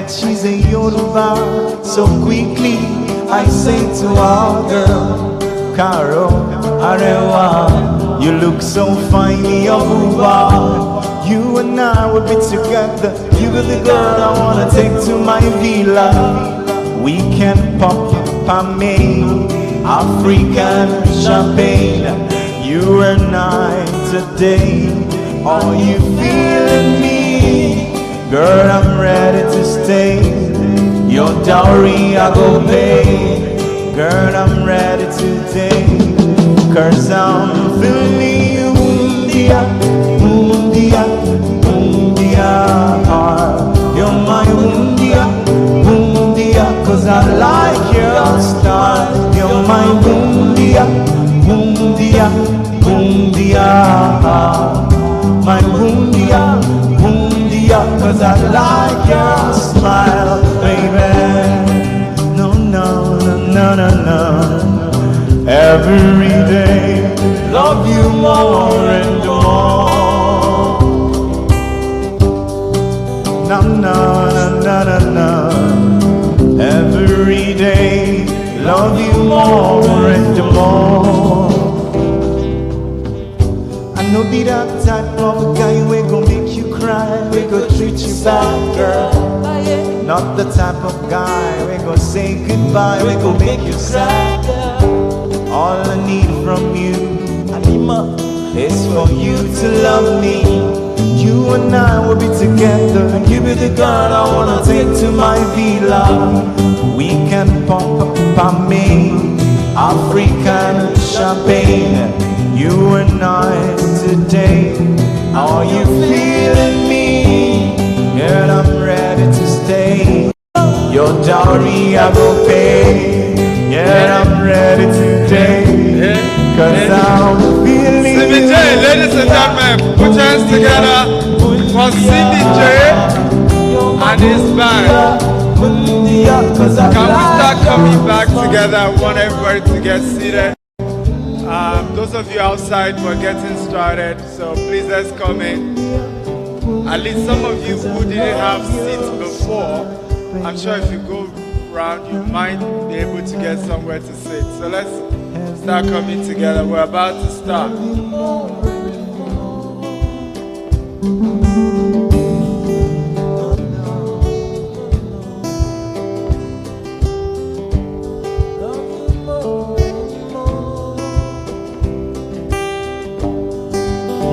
She's a Yoruba, so quickly I say to our girl, Caro, Arewa, you look so fine in your Uba. You and I will be together. You are the girl I wanna take to my villa. We can pop champagne, African champagne. You and I today. Are you feeling me? Girl, I'm ready to stay. Your dowry I go pay. Girl, I'm ready today. Cause I'm feeling you, Mundia, Mundia, Mundia. You're my Mundia, Mundia. Cause I like your style. You're my Mundia, Mundia, Mundia. My Mundia, Mundia. Cause I like your smile, baby. No, no, no, no, no, no. Every day, love you more and more. No, no, no, no, no, no. Every day, love you more and more. I know be that type of guy we gon' make you cry, we gon' treat you bad, girl. Not the type of guy we gon' say goodbye, we gon' make you sad. All I need from you is for you to love me. You and I will be together, and you be the girl I wanna take to my villa. We can pop up champagne, African champagne. You and I today. Are you feeling me? Girl, I'm ready to stay. Your dowry I will pay. Yeah, I'm ready today. Cause I'm feeling you. CBJ, ladies and gentlemen, put your hands together for CBJ and his band. Can we start coming back together? I want everybody to get seated. Those of you outside, we're getting started, so please let's come in. At least some of you who didn't have seats before, I'm sure if you go around, you might be able to get somewhere to sit. So let's start coming together. We're about to start.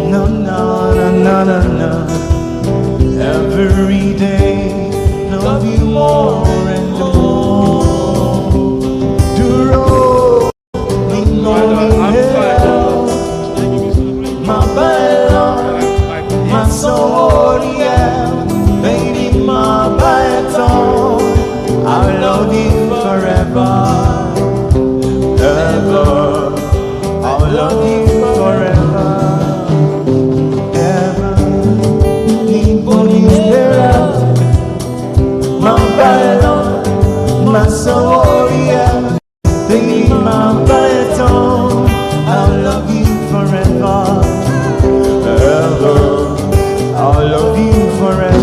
No, no, no, no, no, no. Every day, love you more and more. Duro, my bella, my soul, yeah, baby, my baton. I love you forever, ever. I love you forever. My soul, yeah, baby, my baton. I'll love you forever, ever. I'll love you forever.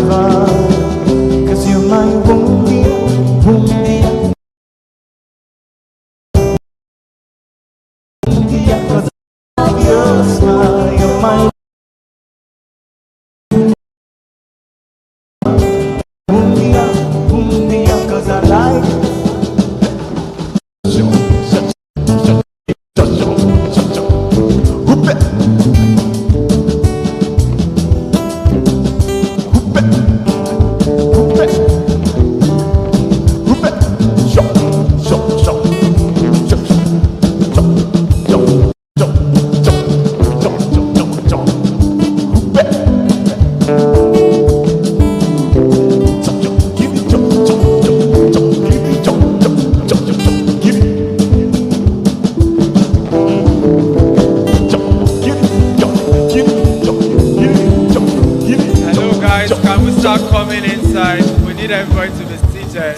coming inside, we need everybody to be seated.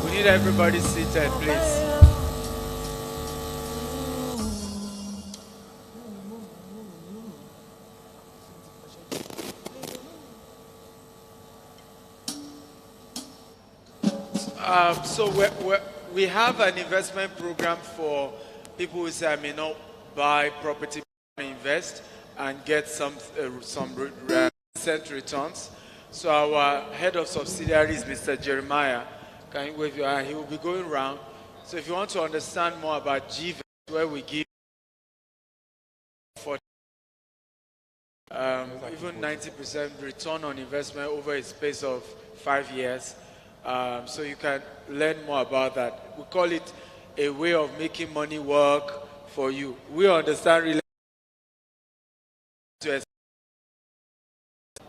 We need everybody seated, please. So we have an investment program for people who say, I may not buy property, invest and get some decent returns. So our head of subsidiaries, Mr. Jeremiah, can you wave your hand? He will be going around. So if you want to understand more about GVest, where we give for even 90% return on investment over a space of 5 years. So you can learn more about that. We call it a way of making money work for you. We understand really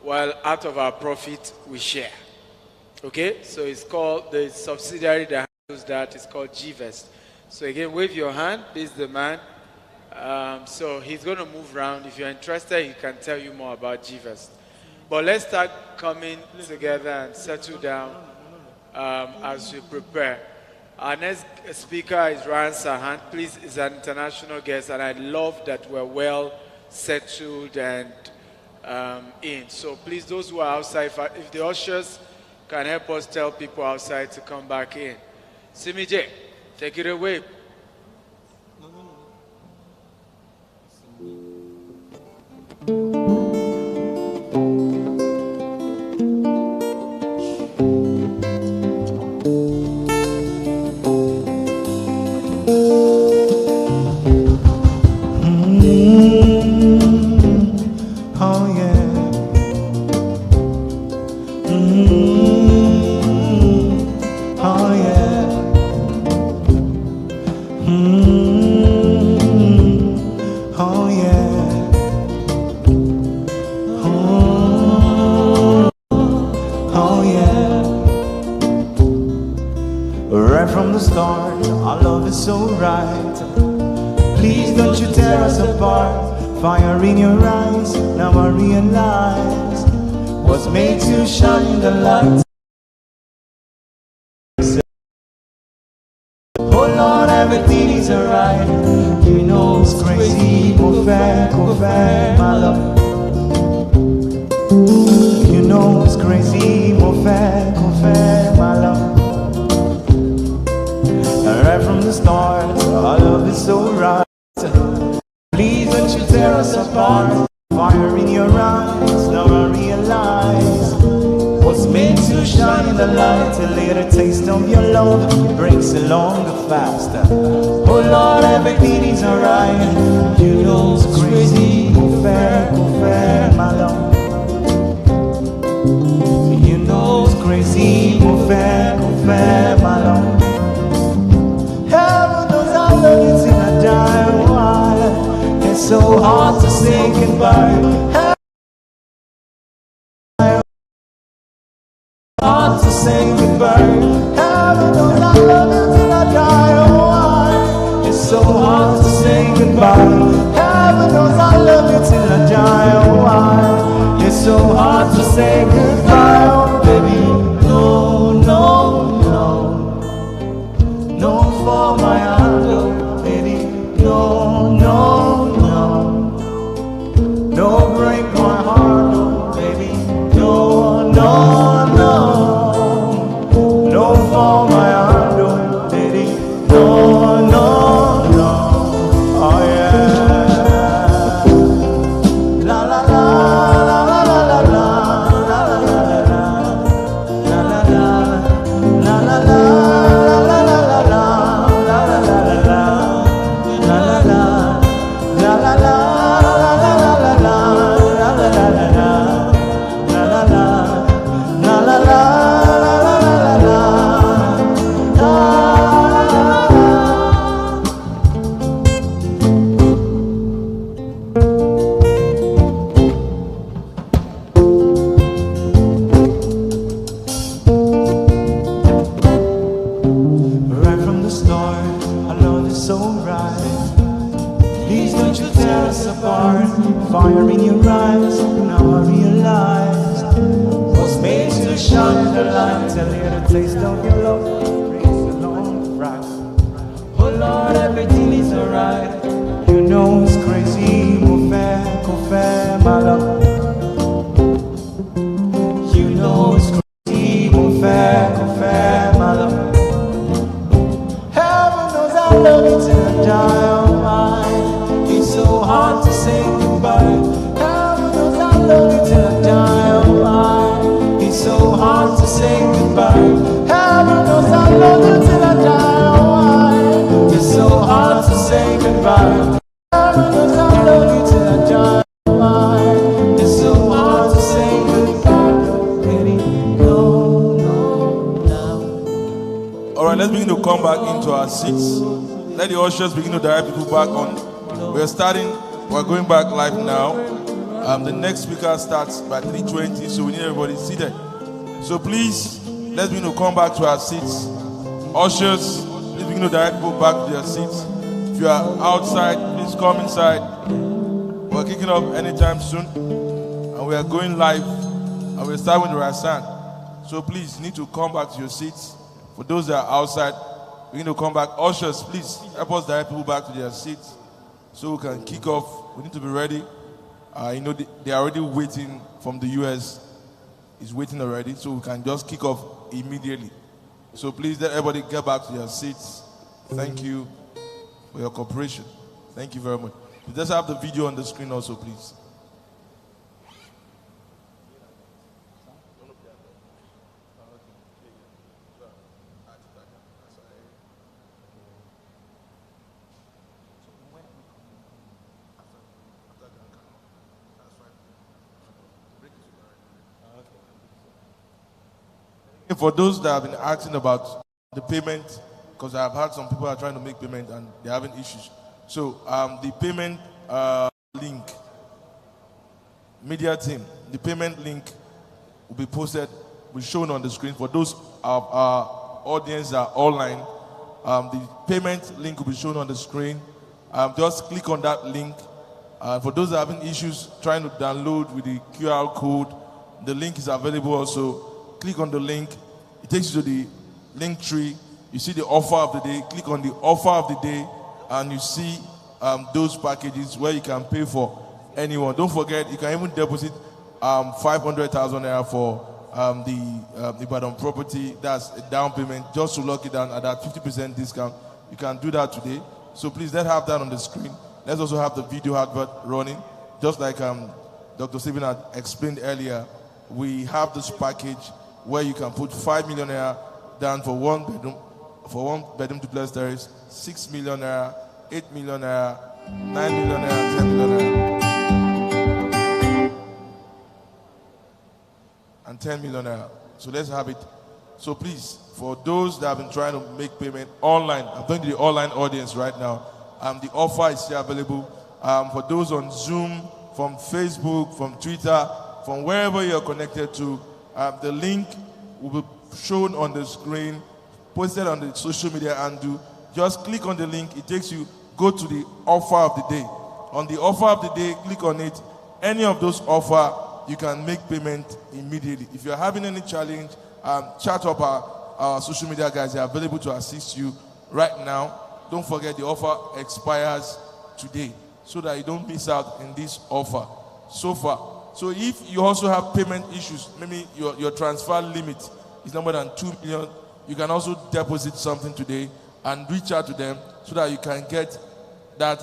while out of our profit we share. Okay, so it's called, the subsidiary that handles that is called GVest. So again, wave your hand. This is the man. So he's going to move around. If you're interested, he can tell you more about GVest. But let's start coming together and settle down as we prepare. Our next speaker is Serhant. Please, is an international guest, and I love that we're well settled and in. So please, those who are outside, if the ushers can help us tell people outside to come back in. Simi J, take it away. Fire in your eyes, now I realize what's made to shine the light. Oh Lord, everything is alright. You know it's crazy, go fair, my love. You know it's crazy, go fair, my love. And right from the start, our love is so right. Please don't you tear us apart. Fire in your eyes, now I realize what's meant to shine in the light. A little taste of your love brings along the faster. Oh Lord, everything is alright. You know it's crazy, go fair, my love. You know it's crazy, go fair, my love. Heaven knows I love you till I die. It's so hard to say goodbye. Hard to say goodbye. Heaven knows I love you till I die. Oh, why? It's so hard to say goodbye. Heaven knows I love you till I die. Oh, why? It's so hard to say goodbye. Oh, baby, no, no for my heart, oh, baby, no. Don't break my heart, no, baby. No for my heart. Would you tear us apart? Fire in your eyes. Now I realize was made to shine the light. Tell you the taste of your love. Praise the Lord, right? Oh Lord, everything is alright. You know it's crazy. Go fair, my love. You know it's crazy. Go fair, my love. Heaven knows I love you till I die. Oh my, it's so hard to say goodbye. Heaven knows I love you till I die. Oh my, it's so hard to say goodbye. Heaven knows I love you till I die. Oh my, it's so hard to say goodbye. Heaven knows I love you till I die. Oh my, it's so hard to say goodbye. Let it go, no, now. All right, let's begin to come back into our seats. Let the ushers begin to direct people back on. We're going back live now. The next speaker starts by 3:20, so we need everybody seated. So please, let's begin to come back to our seats. Ushers, please begin to direct people back to their seats. If you are outside, please come inside. We're kicking off anytime soon, and we are going live, and we're starting with the Rasan. So please, you need to come back to your seats. For those that are outside, we need to come back. Ushers, please help us direct people back to their seats so we can kick off. We need to be ready. They are already waiting from the US. Is waiting already, so we can just kick off immediately. So please let everybody get back to their seats. Thank you for your cooperation. Thank you very much. Let's have the video on the screen also, please. For those that have been asking about the payment, because I've had some people are trying to make payment and they're having issues. So the payment link, media team, the payment link will be posted, will be shown on the screen. For those of our audience that are online, the payment link will be shown on the screen. Just click on that link. For those that are having issues trying to download with the QR code, the link is available also. Click on the link. It takes you to the link tree. You see the offer of the day. Click on the offer of the day, and you see those packages where you can pay for anyone. Don't forget, you can even deposit 500,000 naira for the Ibadan property. That's a down payment just to lock it down at that 50% discount. You can do that today. So please, let's have that on the screen. Let's also have the video advert running. Just like Dr. Stephen had explained earlier, we have this package where you can put 5 million naira down for one bedroom duplex terrace, 6 million naira, 8 million naira, 9 million naira, 10 million naira, and 10 million naira. So let's have it. So please, for those that have been trying to make payment online, I'm going to the online audience right now. The offer is still available. For those on Zoom, from Facebook, from Twitter, from wherever you're connected to, the link will be shown on the screen, posted on the social media handle. Just click on the link. It takes you, go to the offer of the day. On the offer of the day, click on it. Any of those offer, you can make payment immediately. If you're having any challenge, chat up our social media guys. They are available to assist you right now. Don't forget the offer expires today so that you don't miss out in this offer so far. So if you also have payment issues, maybe your transfer limit is no more than 2 million, you can also deposit something today and reach out to them so that you can get that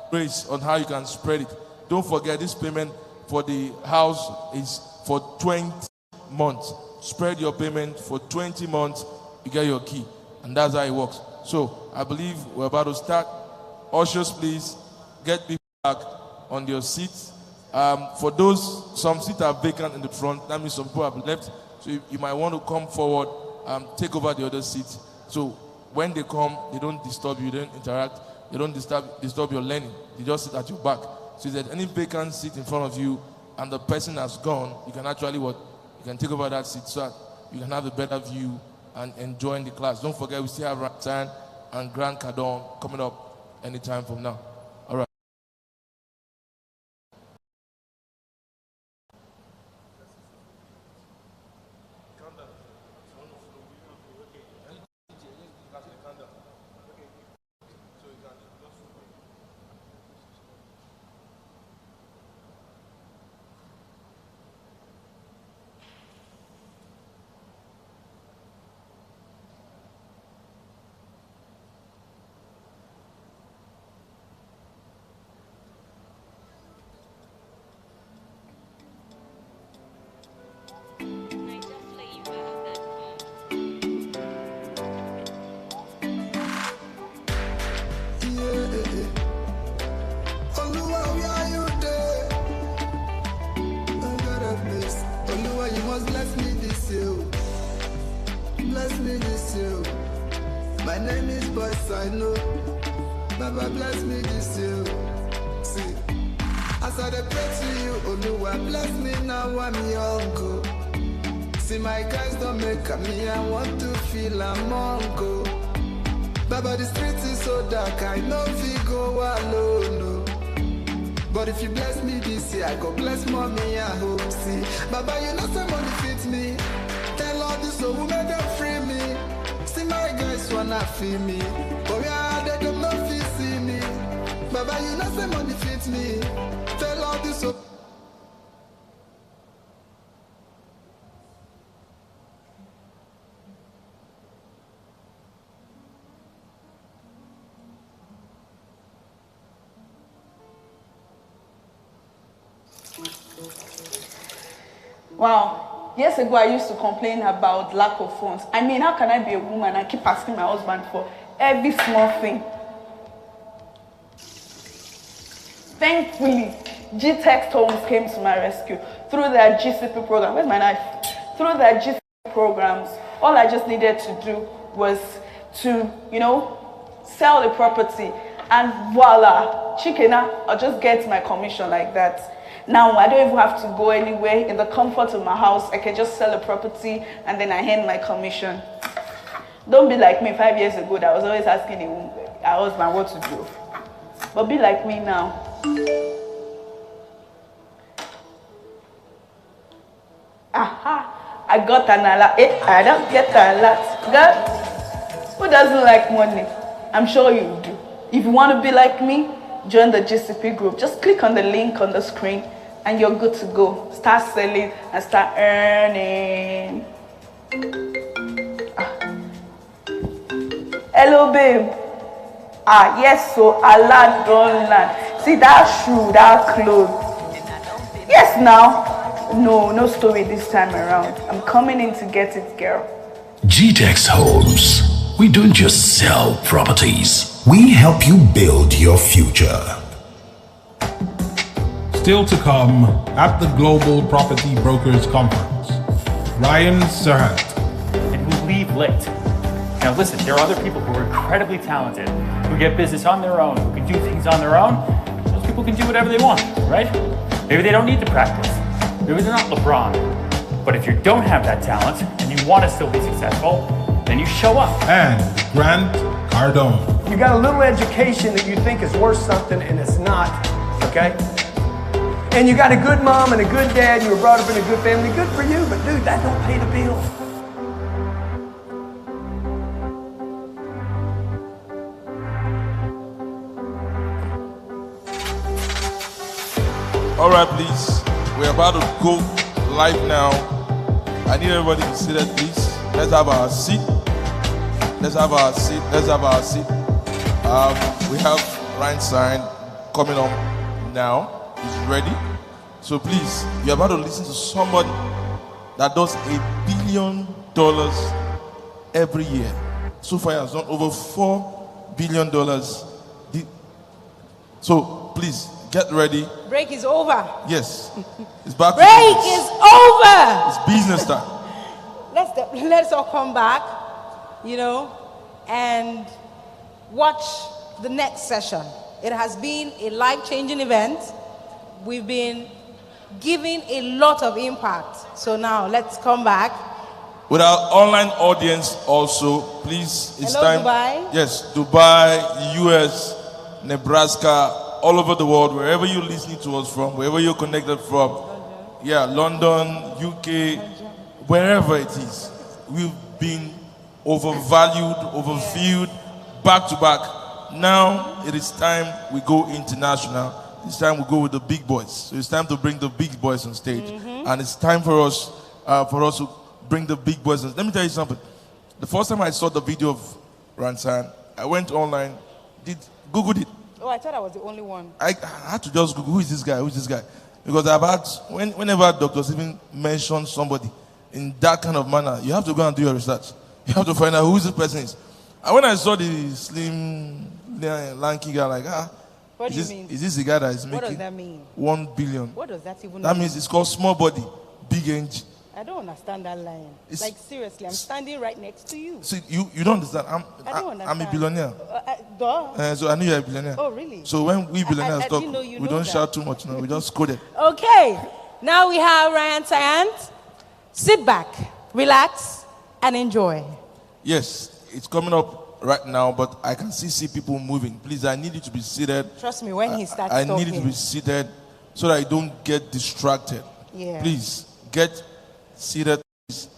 grace on how you can spread it. Don't forget, this payment for the house is for 20 months. Spread your payment for 20 months, you get your key. And that's how it works. So I believe we're about to start. Ushers, please get people back on your seats. For those, some seats are vacant in the front. That means some people have left. So you might want to come forward, take over the other seats. So when they come, they don't disturb you, they don't interact, they don't disturb your learning. They just sit at your back. So if there's any vacant seat in front of you and the person has gone, you can actually you can take over that seat so that you can have a better view and enjoy the class. Don't forget, we still have Serhant and Grant Cardone coming up anytime from now. yes, I know. Baba bless me this year. See, as I pray to you, Oluwa bless me now, I'm your uncle. See, my guys don't make me, I want to feel I'm uncle. Baba, the street is so dark, I know if you go alone, no. But if you bless me this year, I go bless mommy, I hope. See, Baba, you know someone fits me. Tell all this so who made them free me. See, my guys wanna feel me. But yeah, they don't know if you see me. Baba, you know someone fits me. Tell all this so. Wow. Years ago, I used to complain about lack of funds. I mean, how can I be a woman and keep asking my husband for every small thing? Thankfully, Gtext Homes came to my rescue through their GCP program. Where's my knife? Through their GCP programs, all I just needed to do was to, sell the property, and voila, chikena, I'll just get my commission like that. Now, I don't even have to go anywhere. In the comfort of my house, I can just sell a property and then I hand my commission. Don't be like me 5 years ago that I was always asking a husband what to do. But be like me now. Aha, I got an alert. I don't get an alert. God, who doesn't like money? I'm sure you do. If you want to be like me, join the GCP group. Just click on the link on the screen and you're good to go. Start selling and start earning. Hello, babe. Yes, so Allah don't land. See that shoe, that clothes. Yes, now. No story this time around. I'm coming in to get it, girl. Gtext Homes. We don't just sell properties. We help you build your future. Still to come at the Global Property Brokers Conference, Ryan Serhant. And who leave late. Now listen, there are other people who are incredibly talented, who get business on their own, who can do things on their own. Those people can do whatever they want, right? Maybe they don't need to practice. Maybe they're not LeBron. But if you don't have that talent and you want to still be successful, then you show up. And Grant Cardone. You got a little education that you think is worth something and it's not, okay? And you got a good mom and a good dad, you were brought up in a good family, good for you, but dude, that don't pay the bill. All right, please. We're about to go live now. I need everybody to sit there, please. Let's have our seat. Let's have our seat. Let's have our seat. We have Ryan Sign coming on now. He's ready. So please, you're about to listen to somebody that does $1 billion every year. So far, he has done over $4 billion. So please, get ready. Break is over. Yes. It's back. Break is over. It's business time. Let's all come back, and watch the next session. It has been a life-changing event. We've been giving a lot of impact. So now let's come back. With our online audience also, please, it's Hello, time. Dubai. Yes, Dubai, US, Nebraska, all over the world, wherever you're listening to us from, wherever you're connected from. London, UK, wherever it is. We've been overvalued, overviewed, back to back. Now it is time we go international. It's time we go with the big boys. So it's time to bring the big boys on stage. And it's time for us to bring the big boys on. Let me tell you something. The first time I saw the video of Ransan, I went online, Googled it. Oh, I thought I was the only one. I had to just Google, who is this guy? Who is this guy? Because I've had, whenever doctors even mention somebody in that kind of manner, you have to go and do your research. You have to find out who this person is. And when I saw the slim, lanky guy, like, what do you mean? Is this the guy that is making What does that mean? 1 billion? What does that even mean? That means it's called small body, big engine. I don't understand that line. Like, seriously, I'm standing right next to you. See, you don't understand. I don't understand. I'm a billionaire. So I know you're a billionaire. Oh, really? So when we billionaires talk, we don't shout too much. No, we just code it. Okay. Now we have Ryan Serhant. Sit back, relax, and enjoy. Yes, it's coming up right now, but I can see people moving. Please, I need you to be seated. Trust me, when he starts I talking. need you to be seated so that you don't get distracted. Yeah. Please, get seated. Please.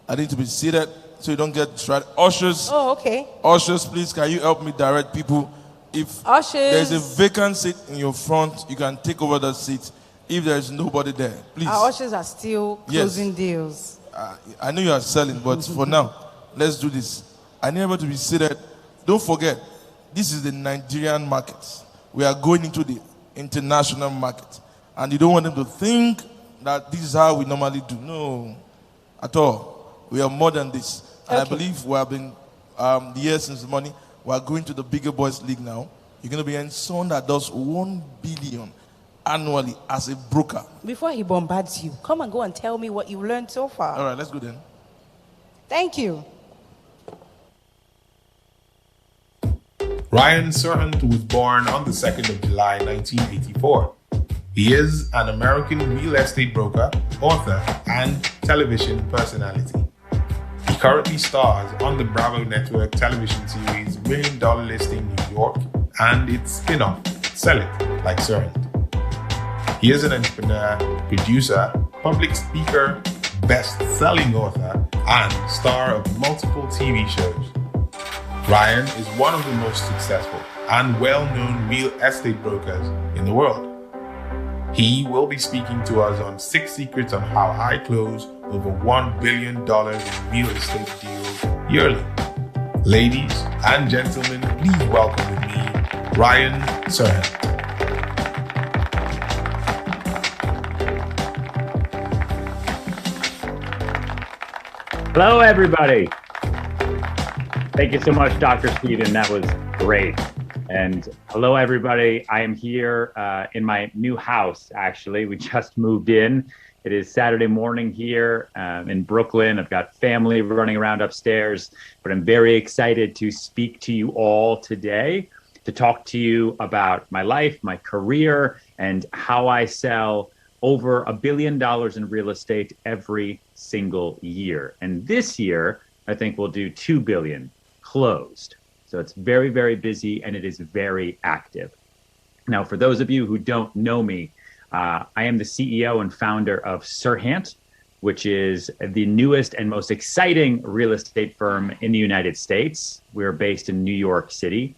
I need to be seated so you don't get distracted. Ushers. Oh, okay. Ushers, please, can you help me direct people? If Ushers. there's a vacant seat in your front, you can take over that seat. If there's nobody there, please. Our ushers are still closing deals. I know you are selling, but for now, let's do this. I need everybody to be seated. Don't forget, this is the Nigerian market. We are going into the international market. And you don't want them to think that this is how we normally do. No, at all. We are more than this. And I believe we have been, the year since the morning, we are going to the bigger boys league now. You're going to be in someone that does 1 billion annually as a broker. Before he bombards you, come and go and tell me what you've learned so far. All right, let's go then. Thank you. Ryan Serhant was born on the 2nd of July 1984. He is an American real estate broker, author, and television personality. He currently stars on the Bravo Network television series $1 Million Listing New York and its spin-off, Sell It Like Serhant. He is an entrepreneur, producer, public speaker, best-selling author, and star of multiple TV shows. Ryan is one of the most successful and well-known real estate brokers in the world. He will be speaking to us on 6 secrets on how I close over $1 billion in real estate deals yearly. Ladies and gentlemen, please welcome with me, Ryan Serhant. Hello, everybody. Thank you so much, Dr. Steven. That was great. And hello, everybody. I am here in my new house, actually. We just moved in. It is Saturday morning here in Brooklyn. I've got family running around upstairs, but I'm very excited to speak to you all today, to talk to you about my life, my career, and how I sell over $1 billion in real estate every single year. And this year, I think we'll do 2 billion closed. So it's very, very busy and it is very active. Now, for those of you who don't know me, I am the CEO and founder of Serhant, which is the newest and most exciting real estate firm in the United States. We're based in New York City.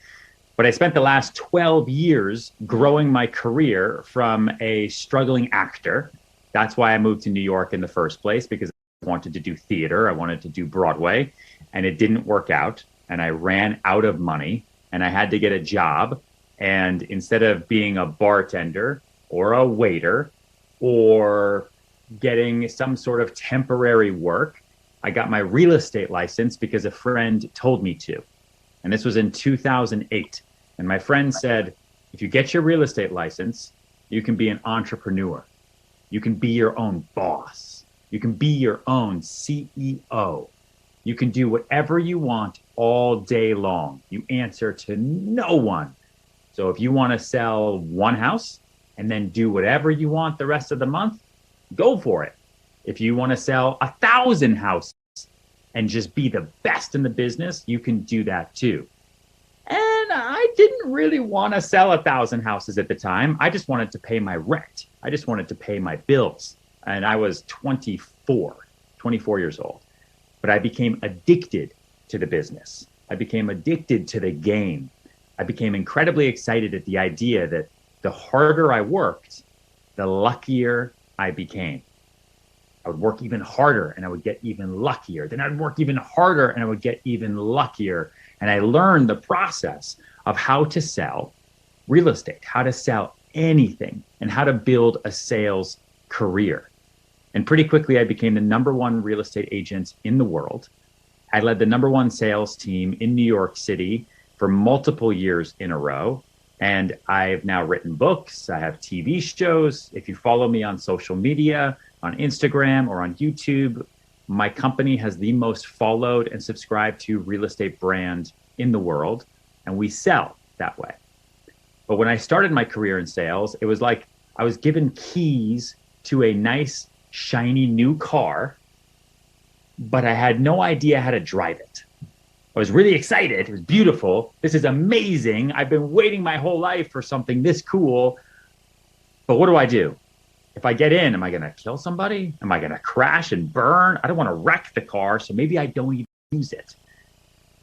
But I spent the last 12 years growing my career from a struggling actor. That's why I moved to New York in the first place, because I wanted to do theater. I wanted to do Broadway, and it didn't work out. And I ran out of money, and I had to get a job. And instead of being a bartender or a waiter or getting some sort of temporary work, I got my real estate license because a friend told me to. And this was in 2008. And my friend said, if you get your real estate license, you can be an entrepreneur. You can be your own boss. You can be your own CEO. You can do whatever you want all day long. You answer to no one. So if you want to sell one house and then do whatever you want the rest of the month, go for it. If you want to sell 1,000 houses and just be the best in the business, you can do that too. And I didn't really want to sell 1,000 houses at the time. I just wanted to pay my rent. I just wanted to pay my bills. And I was 24 years old. But I became addicted to the business. I became addicted to the game. I became incredibly excited at the idea that the harder I worked, the luckier I became. I would work even harder and I would get even luckier. Then I'd work even harder and I would get even luckier. And I learned the process of how to sell real estate, how to sell anything, and how to build a sales career. And pretty quickly, I became the #1 real estate agent in the world. I led the #1 sales team in New York City for multiple years in a row. And I've now written books. I have TV shows. If you follow me on social media, on Instagram or on YouTube. My company has the most followed and subscribed to real estate brand in the world, and we sell that way. But when I started my career in sales, it was like I was given keys to a nice, shiny new car, but I had no idea how to drive it. I was really excited. It was beautiful. This is amazing. I've been waiting my whole life for something this cool. But what do? If I get in, am I going to kill somebody? Am I going to crash and burn? I don't want to wreck the car, so maybe I don't even use it.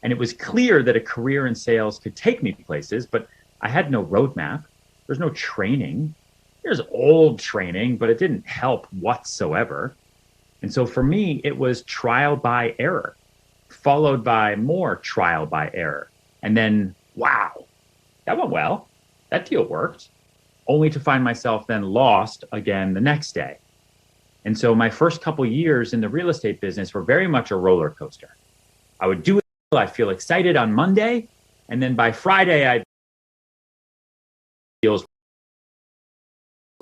And it was clear that a career in sales could take me places, but I had no roadmap. There's no training. There's old training, but it didn't help whatsoever. And so for me, it was trial by error, followed by more trial by error. And then, wow, that went well. That deal worked. Only to find myself then lost again the next day. And so my first couple years in the real estate business were very much a roller coaster. I would do it, I feel excited on Monday, and then by Friday, I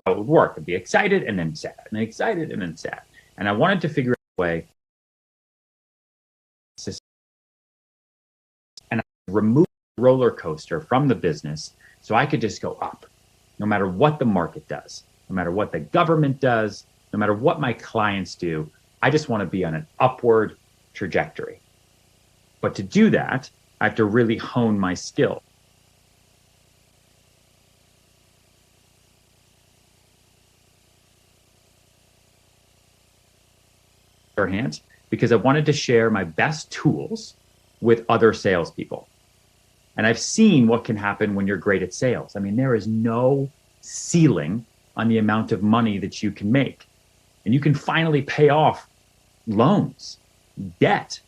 would work. I'd be excited and then sad, and excited and then sad. And I wanted to figure out a way and remove the roller coaster from the business so I could just go up. No matter what the market does, no matter what the government does, no matter what my clients do, I just want to be on an upward trajectory. But to do that, I have to really hone my skill. Serhant, because I wanted to share my best tools with other salespeople. And I've seen what can happen when you're great at sales. I mean, there is no ceiling on the amount of money that you can make. And you can finally pay off loans, debt,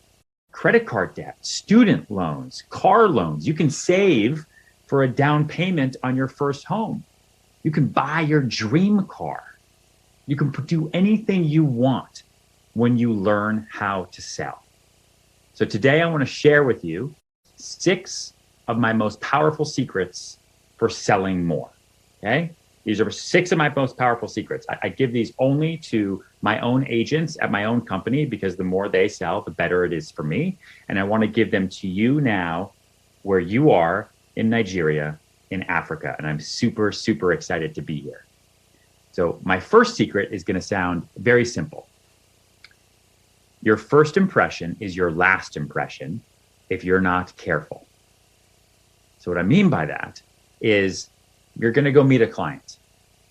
credit card debt, student loans, car loans. You can save for a down payment on your first home. You can buy your dream car. You can do anything you want when you learn how to sell. So today I want to share with you 6 of my most powerful secrets for selling more, okay? These are 6 of my most powerful secrets. I give these only to my own agents at my own company because the more they sell, the better it is for me. And I want to give them to you now where you are in Nigeria, in Africa. And I'm super, super excited to be here. So my first secret is going to sound very simple. Your first impression is your last impression if you're not careful. So what I mean by that is you're going to go meet a client.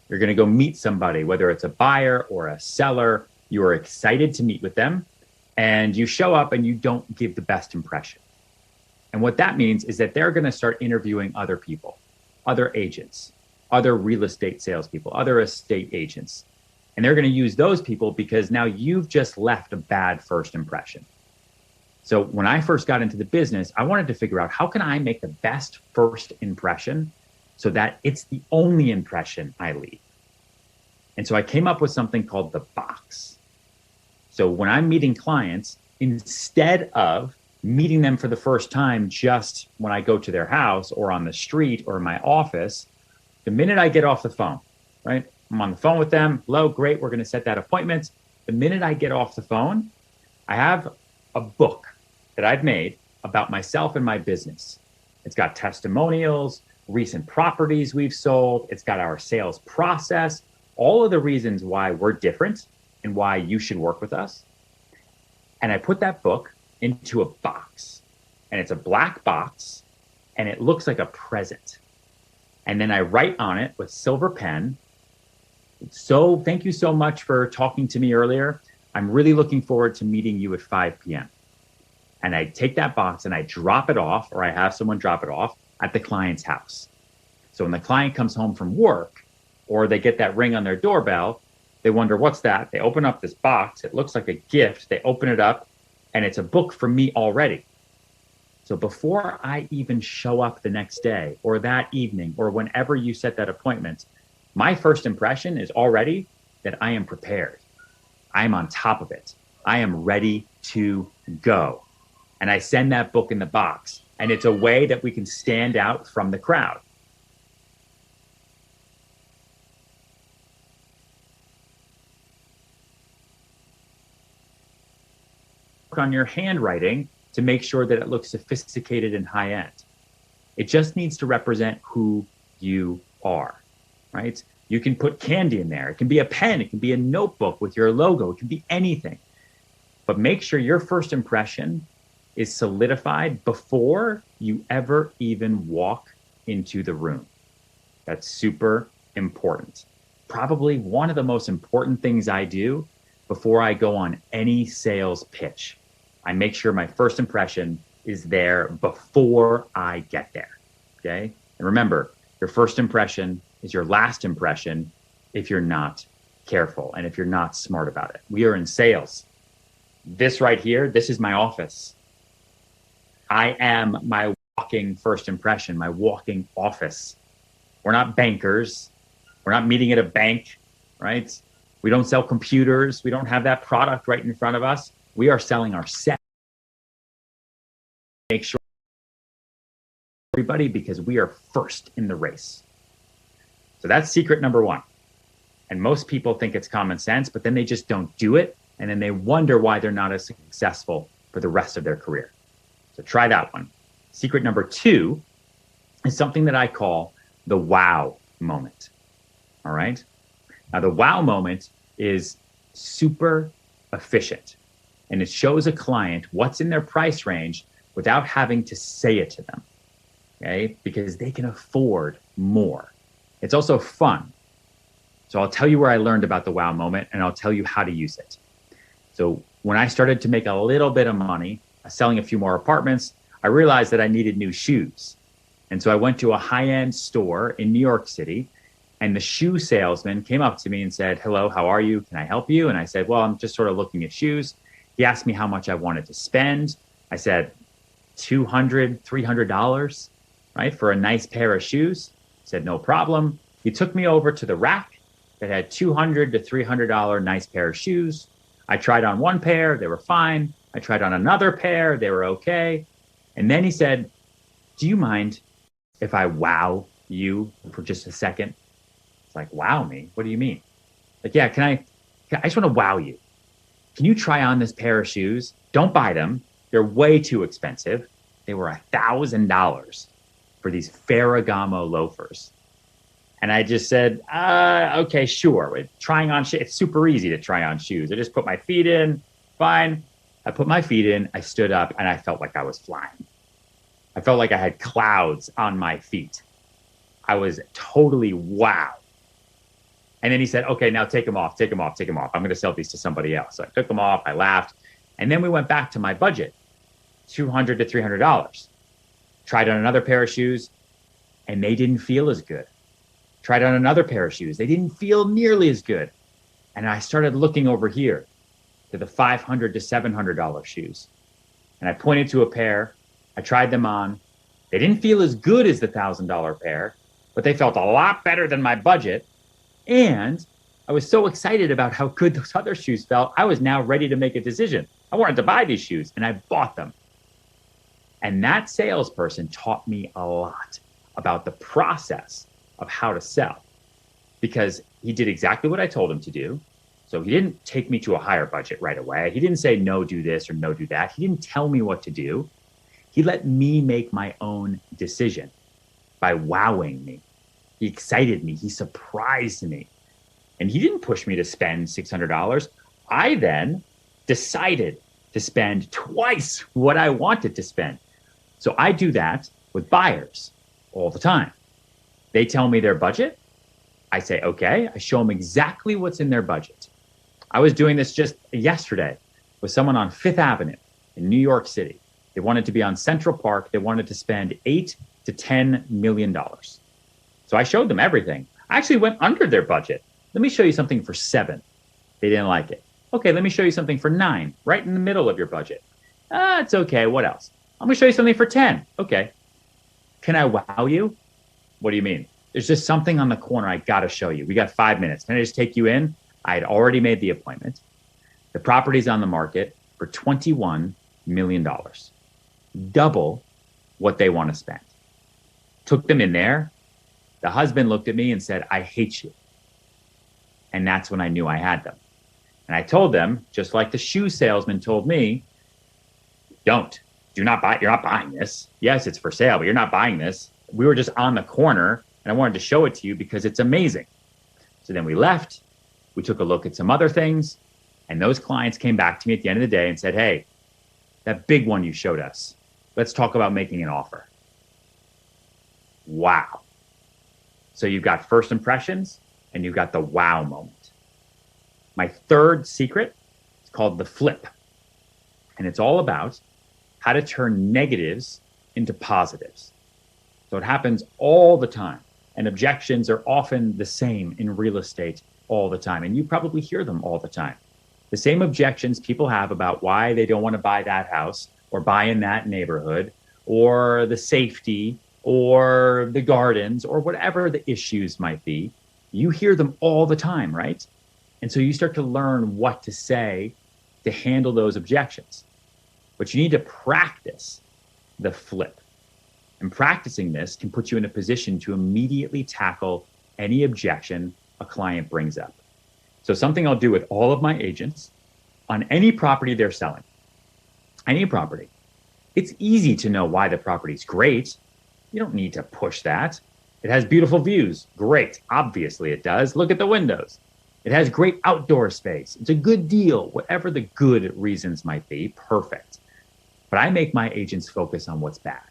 You're going to go meet somebody, whether it's a buyer or a seller. You are excited to meet with them, and you show up and you don't give the best impression. And what that means is that they're going to start interviewing other people, other agents, other real estate salespeople, other estate agents. And they're going to use those people because now you've just left a bad first impression. So when I first got into the business, I wanted to figure out how can I make the best first impression so that it's the only impression I leave. And so I came up with something called the box. So when I'm meeting clients, instead of meeting them for the first time just when I go to their house or on the street or in my office, the minute I get off the phone, right? I'm on the phone with them. Hello, great, we're going to set that appointment. The minute I get off the phone, I have a book that I've made about myself and my business. It's got testimonials, recent properties we've sold. It's got our sales process, all of the reasons why we're different and why you should work with us. And I put that book into a box, and it's a black box, and it looks like a present. And then I write on it with silver pen. So thank you so much for talking to me earlier. I'm really looking forward to meeting you at 5 p.m. And I take that box and I drop it off, or I have someone drop it off at the client's house. So when the client comes home from work, or they get that ring on their doorbell, they wonder, what's that? They open up this box. It looks like a gift. They open it up, and it's a book for me already. So before I even show up the next day or that evening or whenever you set that appointment, my first impression is already that I am prepared. I'm on top of it. I am ready to go. And I send that book in the box, and it's a way that we can stand out from the crowd. on your handwriting to make sure that it looks sophisticated and high end. It just needs to represent who you are, right? You can put candy in there. It can be a pen. It can be a notebook with your logo. It can be anything. But make sure your first impression is solidified before you ever even walk into the room. That's super important. Probably one of the most important things I do before I go on any sales pitch. I make sure my first impression is there before I get there, okay? And remember, your first impression is your last impression if you're not careful and if you're not smart about it. We are in sales. This right here, this is my office. I am my walking first impression, my walking office. We're not bankers. We're not meeting at a bank, right? We don't sell computers. We don't have that product right in front of us. We are selling ourselves. Make sure everybody, because we are first in the race. So that's secret number one. And most people think it's common sense, but then they just don't do it. And then they wonder why they're not as successful for the rest of their career. So try that one. Secret number two is something that I call the wow moment. All right. Now the wow moment is super efficient and it shows a client what's in their price range without having to say it to them. Okay. Because they can afford more. It's also fun. So I'll tell you where I learned about the wow moment and I'll tell you how to use it. So when I started to make a little bit of money selling a few more apartments, I realized that I needed new shoes. And so I went to a high-end store in New York City and the shoe salesman came up to me and said, "Hello, how are you? Can I help you?" And I said, "Well, I'm just sort of looking at shoes." He asked me how much I wanted to spend. I said, $200, $300, right? For a nice pair of shoes. He said, "No problem." He took me over to the rack that had $200 to $300 nice pair of shoes. I tried on one pair, they were fine. I tried on another pair, they were okay. And then he said, "Do you mind if I wow you for just a second?" It's like, wow me? What do you mean? Like, yeah, I just want to wow you. Can you try on this pair of shoes? Don't buy them. They're way too expensive. They were $1,000 for these Ferragamo loafers. And I just said, okay, sure. Trying on it's super easy to try on shoes. I just put my feet in, fine. I put my feet in, I stood up, and I felt like I was flying. I felt like I had clouds on my feet. I was totally wow. And then he said, "Okay, now take them off, take them off, take them off. I'm going to sell these to somebody else." So I took them off, I laughed. And then we went back to my budget, $200 to $300. Tried on another pair of shoes, and they didn't feel as good. Tried on another pair of shoes. They didn't feel nearly as good. And I started looking over here to the $500 to $700 shoes. And I pointed to a pair. I tried them on. They didn't feel as good as the $1,000 pair, but they felt a lot better than my budget. And I was so excited about how good those other shoes felt. I was now ready to make a decision. I wanted to buy these shoes and I bought them. And that salesperson taught me a lot about the process of how to sell, because he did exactly what I told him to do. So he didn't take me to a higher budget right away. He didn't say, "No, do this," or "No, do that." He didn't tell me what to do. He let me make my own decision by wowing me. He excited me. He surprised me. And he didn't push me to spend $600. I then decided to spend twice what I wanted to spend. So I do that with buyers all the time. They tell me their budget. I say, okay. I show them exactly what's in their budget. I was doing this just yesterday with someone on Fifth Avenue in New York City. They wanted to be on Central Park. They wanted to spend $8 to $10 million. So I showed them everything. I actually went under their budget. Let me show you something for 7. They didn't like it. Okay, let me show you something for 9, right in the middle of your budget. It's okay. What else? I'm going to show you something for 10. Okay. Can I wow you? What do you mean? There's just something on the corner I got to show you. We got 5 minutes. Can I just take you in? I had already made the appointment. The property's on the market for $21 million. Double what they want to spend. Took them in there. The husband looked at me and said, "I hate you." And that's when I knew I had them. And I told them, just like the shoe salesman told me, Do not buy, you're not buying this. Yes, it's for sale, but you're not buying this. We were just on the corner and I wanted to show it to you because it's amazing. So then we left, we took a look at some other things, and those clients came back to me at the end of the day and said, hey, that big one you showed us, let's talk about making an offer. Wow. So you've got first impressions and you've got the wow moment. My third secret is called the flip. And it's all about how to turn negatives into positives. So it happens all the time. And objections are often the same in real estate all the time. And you probably hear them all the time. The same objections people have about why they don't want to buy that house or buy in that neighborhood or the safety or the gardens or whatever the issues might be. You hear them all the time, right? And so you start to learn what to say to handle those objections. But you need to practice the flip. And practicing this can put you in a position to immediately tackle any objection a client brings up. So something I'll do with all of my agents on any property they're selling, any property, it's easy to know why the property's great. You don't need to push that. It has beautiful views. Great. Obviously it does. Look at the windows. It has great outdoor space. It's a good deal. Whatever the good reasons might be, perfect. But I make my agents focus on what's bad.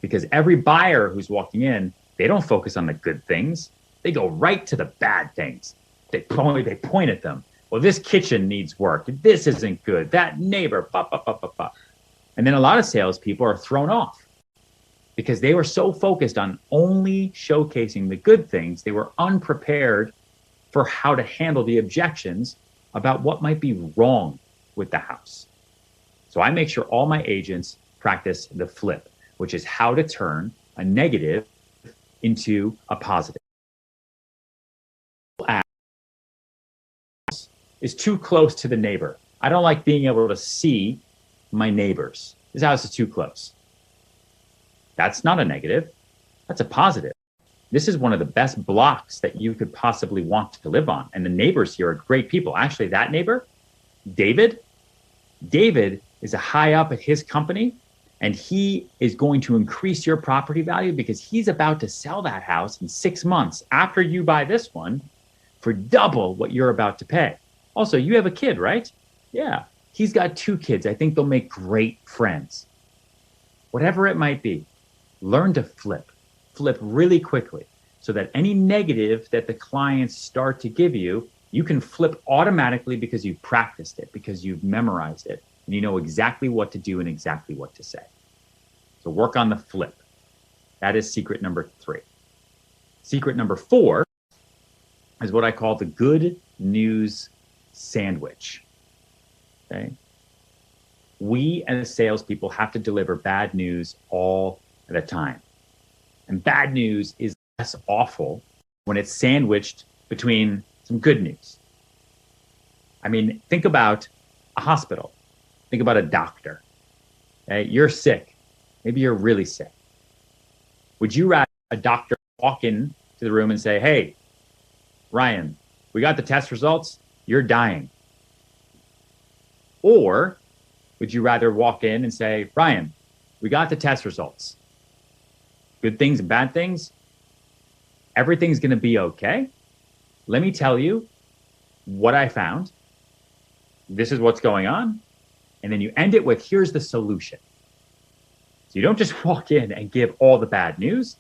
Because every buyer who's walking in, they don't focus on the good things. They go right to the bad things. They point at them. Well, this kitchen needs work. This isn't good. That neighbor, bah, bah, bah, bah, bah. And then a lot of salespeople are thrown off because they were so focused on only showcasing the good things. They were unprepared for how to handle the objections about what might be wrong with the house. So I make sure all my agents practice the flip, which is how to turn a negative into a positive. Is too close to the neighbor. I don't like being able to see my neighbors. This house is too close. That's not a negative. That's a positive. This is one of the best blocks that you could possibly want to live on. And the neighbors here are great people. Actually, that neighbor, David is a high up at his company, and he is going to increase your property value because he's about to sell that house in 6 months after you buy this one for double what you're about to pay. Also, you have a kid, right? Yeah, he's got 2 kids. I think they'll make great friends. Whatever it might be, learn to flip really quickly so that any negative that the clients start to give you, you can flip automatically because you've practiced it, because you've memorized it, and you know exactly what to do and exactly what to say. So work on the flip. That is secret number 3. Secret number 4 is what I call the good news sandwich. Okay. We as salespeople have to deliver bad news all the time. And bad news is less awful when it's sandwiched between some good news. I mean, think about a hospital. Think about a doctor. Okay? You're sick. Maybe you're really sick. Would you rather a doctor walk in to the room and say, hey, Ryan, we got the test results. You're dying. Or would you rather walk in and say, Ryan, we got the test results. Good things and bad things. Everything's going to be okay. Let me tell you what I found. This is what's going on. And then you end it with, here's the solution. So you don't just walk in and give all the bad news.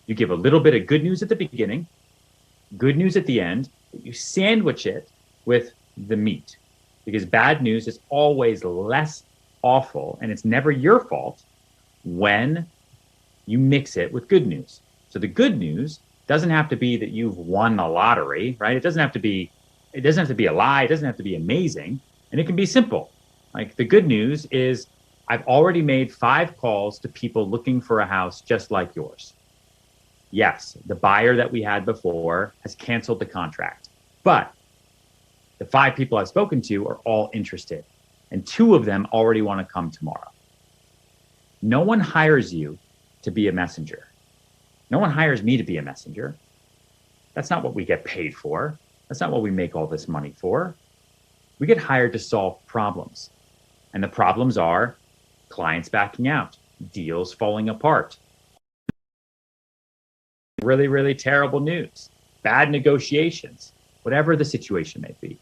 You give a little bit of good news at the beginning, good news at the end. You sandwich it with the meat, because bad news is always less awful and it's never your fault when you mix it with good news. So the good news doesn't have to be that you've won the lottery, right? It doesn't have to be a lie. It doesn't have to be amazing. And it can be simple. Like the good news is I've already made 5 calls to people looking for a house just like yours. Yes, the buyer that we had before has canceled the contract, but the 5 people I've spoken to are all interested, and 2 of them already want to come tomorrow. No one hires you to be a messenger. No one hires me to be a messenger. That's not what we get paid for. That's not what we make all this money for. We get hired to solve problems. And the problems are clients backing out, deals falling apart, really, really terrible news, bad negotiations, whatever the situation may be.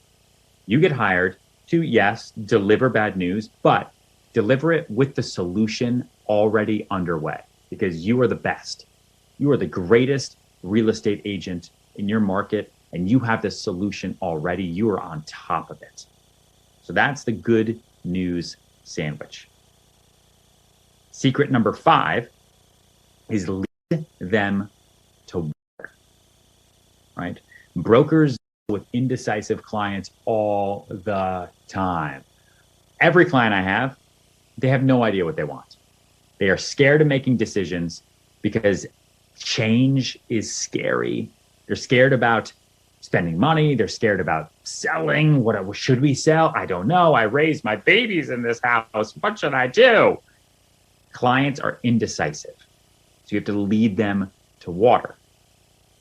You get hired to, yes, deliver bad news, but deliver it with the solution already underway, because you are the best. You are the greatest real estate agent in your market, and you have the solution already. You are on top of it. So that's the good news sandwich. Secret number 5 is lead them to water, right? Brokers deal with indecisive clients all the time. Every client I have, they have no idea what they want. They are scared of making decisions because change is scary. They're scared about spending money. They're scared about selling. What should we sell? I don't know. I raised my babies in this house. What should I do? Clients are indecisive. So you have to lead them to water.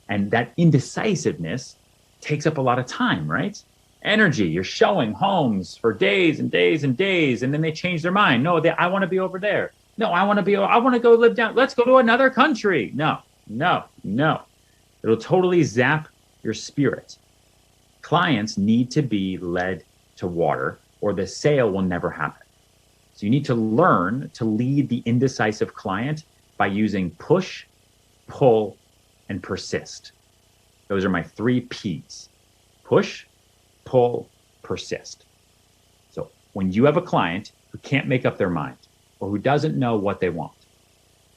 And that indecisiveness takes up a lot of time, right? Energy. You're showing homes for days and days and days, and then they change their mind. No, I want to be over there. No, I want to go live down. Let's go to another country. No. It'll totally zap your spirit. Clients need to be led to water, or the sale will never happen. So you need to learn to lead the indecisive client by using push, pull, and persist. Those are my 3 P's. Push, pull, persist. So when you have a client who can't make up their mind or who doesn't know what they want,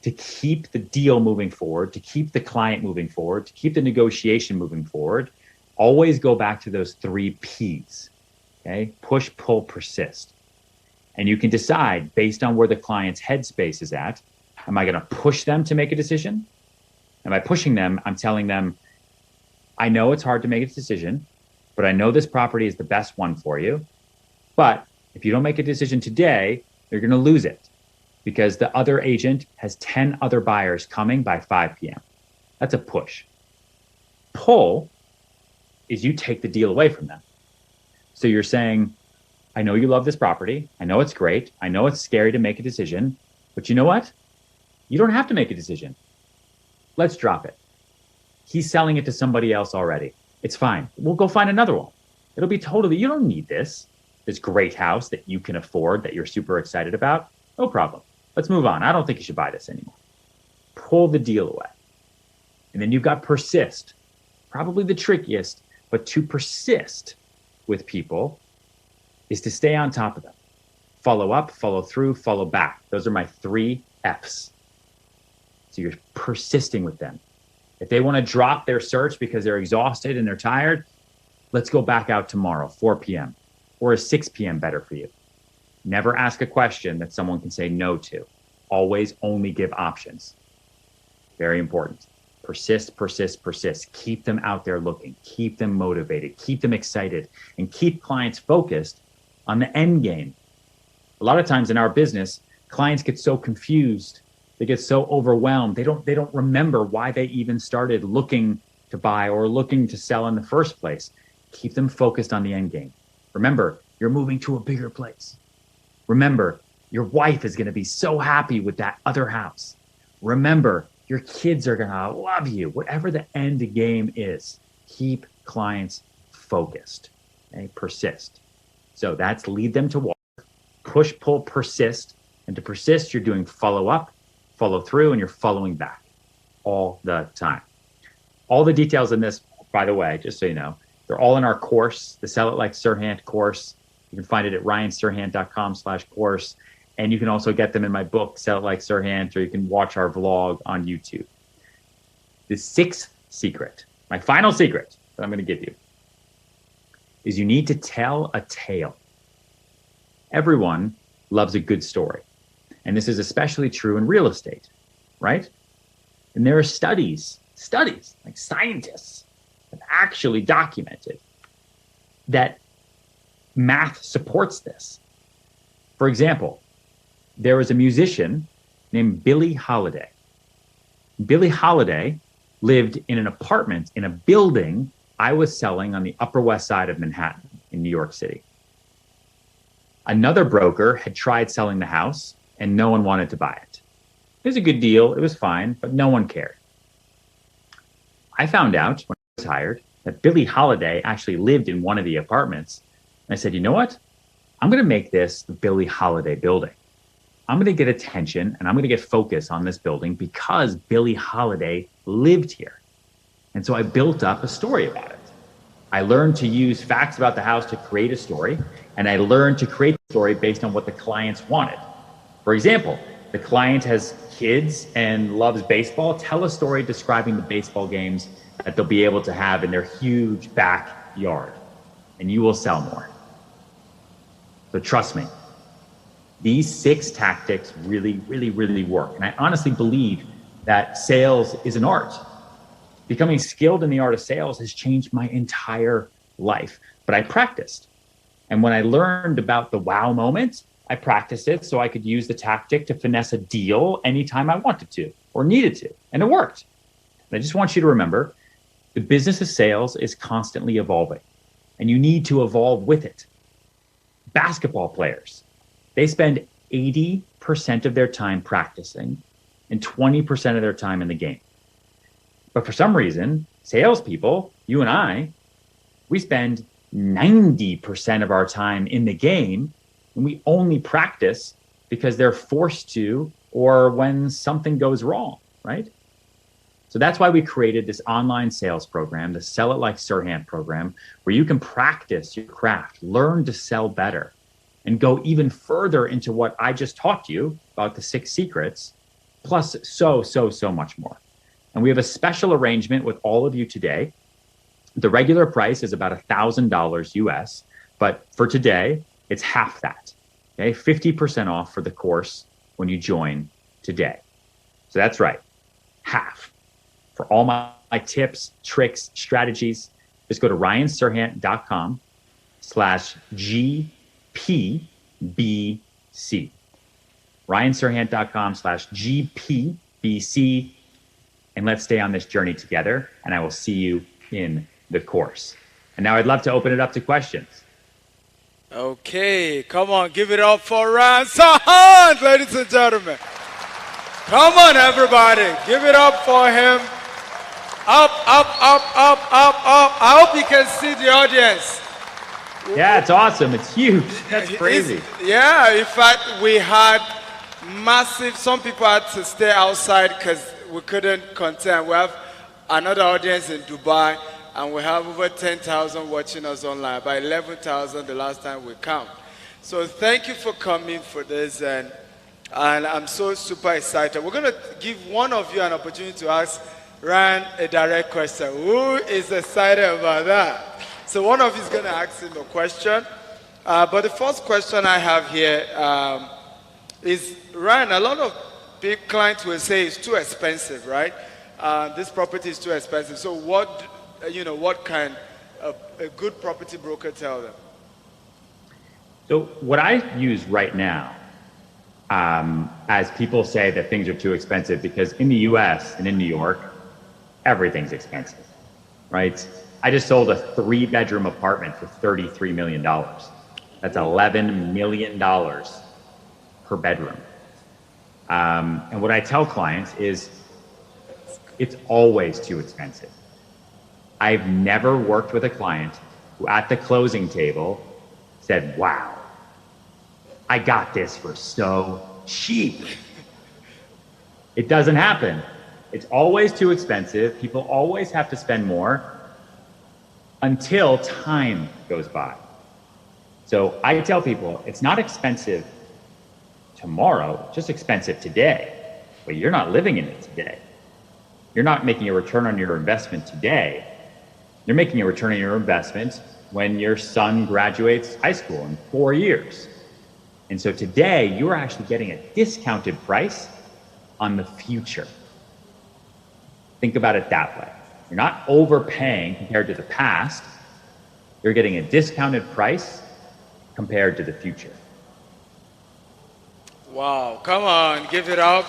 to keep the deal moving forward, to keep the client moving forward, to keep the negotiation moving forward, always go back to those 3 P's, okay? Push, pull, persist. And you can decide based on where the client's headspace is at, am I gonna push them to make a decision? And by pushing them, I'm telling them, I know it's hard to make a decision, but I know this property is the best one for you. But if you don't make a decision today, you're gonna lose it, because the other agent has 10 other buyers coming by 5 p.m. That's a push. Pull is you take the deal away from them. So you're saying, I know you love this property. I know it's great. I know it's scary to make a decision, but you know what? You don't have to make a decision. Let's drop it. He's selling it to somebody else already. It's fine. We'll go find another one. It'll be totally, you don't need this great house that you can afford, that you're super excited about. No problem. Let's move on. I don't think you should buy this anymore. Pull the deal away. And then you've got persist. Probably the trickiest, but to persist with people is to stay on top of them. Follow up, follow through, follow back. Those are my 3 F's. So you're persisting with them. If they want to drop their search because they're exhausted and they're tired, let's go back out tomorrow, 4 p.m. Or is 6 p.m. better for you? Never ask a question that someone can say no to. Always only give options. Very important. Persist, persist, persist. Keep them out there looking. Keep them motivated. Keep them excited. And keep clients focused on the end game. A lot of times in our business, clients get so confused. They get so overwhelmed. They don't remember why they even started looking to buy or looking to sell in the first place. Keep them focused on the end game. Remember, you're moving to a bigger place. Remember, your wife is going to be so happy with that other house. Remember, your kids are going to love you. Whatever the end game is, keep clients focused. Okay? Persist. So that's lead them to water. Push, pull, persist. And to persist, you're doing follow up, follow through, and you're following back all the time. All the details in this, by the way, just so you know, they're all in our course, the Sell It Like Serhant course. You can find it at ryanserhant.com/course. And you can also get them in my book, Sell It Like Serhant, or you can watch our vlog on YouTube. The 6th secret, my final secret that I'm going to give you, is you need to tell a tale. Everyone loves a good story. And this is especially true in real estate, right? And there are studies, like scientists have actually documented that math supports this. For example, there was a musician named Billie Holiday. Billie Holiday lived in an apartment in a building I was selling on the Upper West Side of Manhattan in New York City. Another broker had tried selling the house, and no one wanted to buy it. It was a good deal. It was fine, but no one cared. I found out when I was hired that Billie Holiday actually lived in one of the apartments. And I said, you know what? I'm going to make this the Billie Holiday building. I'm going to get attention and I'm going to get focus on this building because Billie Holiday lived here. And so I built up a story about it. I learned to use facts about the house to create a story, and I learned to create the story based on what the clients wanted. For example, the client has kids and loves baseball. Tell a story describing the baseball games that they'll be able to have in their huge backyard, and you will sell more. So trust me, these 6 tactics really, really, really work. And I honestly believe that sales is an art. Becoming skilled in the art of sales has changed my entire life, but I practiced. And when I learned about the wow moment, I practiced it so I could use the tactic to finesse a deal anytime I wanted to or needed to, and it worked. And I just want you to remember, the business of sales is constantly evolving, and you need to evolve with it. Basketball players, they spend 80% of their time practicing and 20% of their time in the game. But for some reason, salespeople, you and I, we spend 90% of our time in the game, and we only practice because they're forced to or when something goes wrong, right? So that's why we created this online sales program, the Sell It Like Serhant program, where you can practice your craft, learn to sell better, and go even further into what I just taught you about the 6 secrets, plus so much more. And we have a special arrangement with all of you today. The regular price is about $1,000 US, but for today, it's half that, okay? 50% off for the course when you join today. So that's right, half. For all my tips, tricks, strategies, just go to ryanserhant.com/GPBC. ryanserhant.com/GPBC. And let's stay on this journey together, and I will see you in the course. And now I'd love to open it up to questions. Okay, come on, give it up for Grant Cardone, ladies and gentlemen. Come on, everybody, give it up for him. Up, up, up, up, up, up. I hope you can see the audience. Yeah, it's awesome. It's huge. That's crazy. Yeah, in fact, we had massive, some people had to stay outside because we couldn't contain. We have another audience in Dubai, and we have over 10,000 watching us online, about 11,000 the last time we count. So thank you for coming for this, and I'm so super excited. We're going to give one of you an opportunity to ask Ryan a direct question. Who is excited about that? So one of you is going to ask him a question. But the first question I have here is, Ryan, a lot of big clients will say it's too expensive, right? This property is too expensive. So what can a good property broker tell them? So what I use right now, as people say that things are too expensive, because in the US and in New York, everything's expensive, right? I just sold a 3-bedroom apartment for $33 million. That's $11 million per bedroom. And what I tell clients is it's always too expensive. I've never worked with a client who at the closing table said, wow, I got this for so cheap. It doesn't happen. It's always too expensive. People always have to spend more until time goes by. So I tell people it's not expensive tomorrow, it's just expensive today, but you're not living in it today. You're not making a return on your investment today. You're making a return on your investment when your son graduates high school in 4 years. And so today you are actually getting a discounted price on the future. Think about it that way. You're not overpaying compared to the past. You're getting a discounted price compared to the future. Wow, come on, give it up.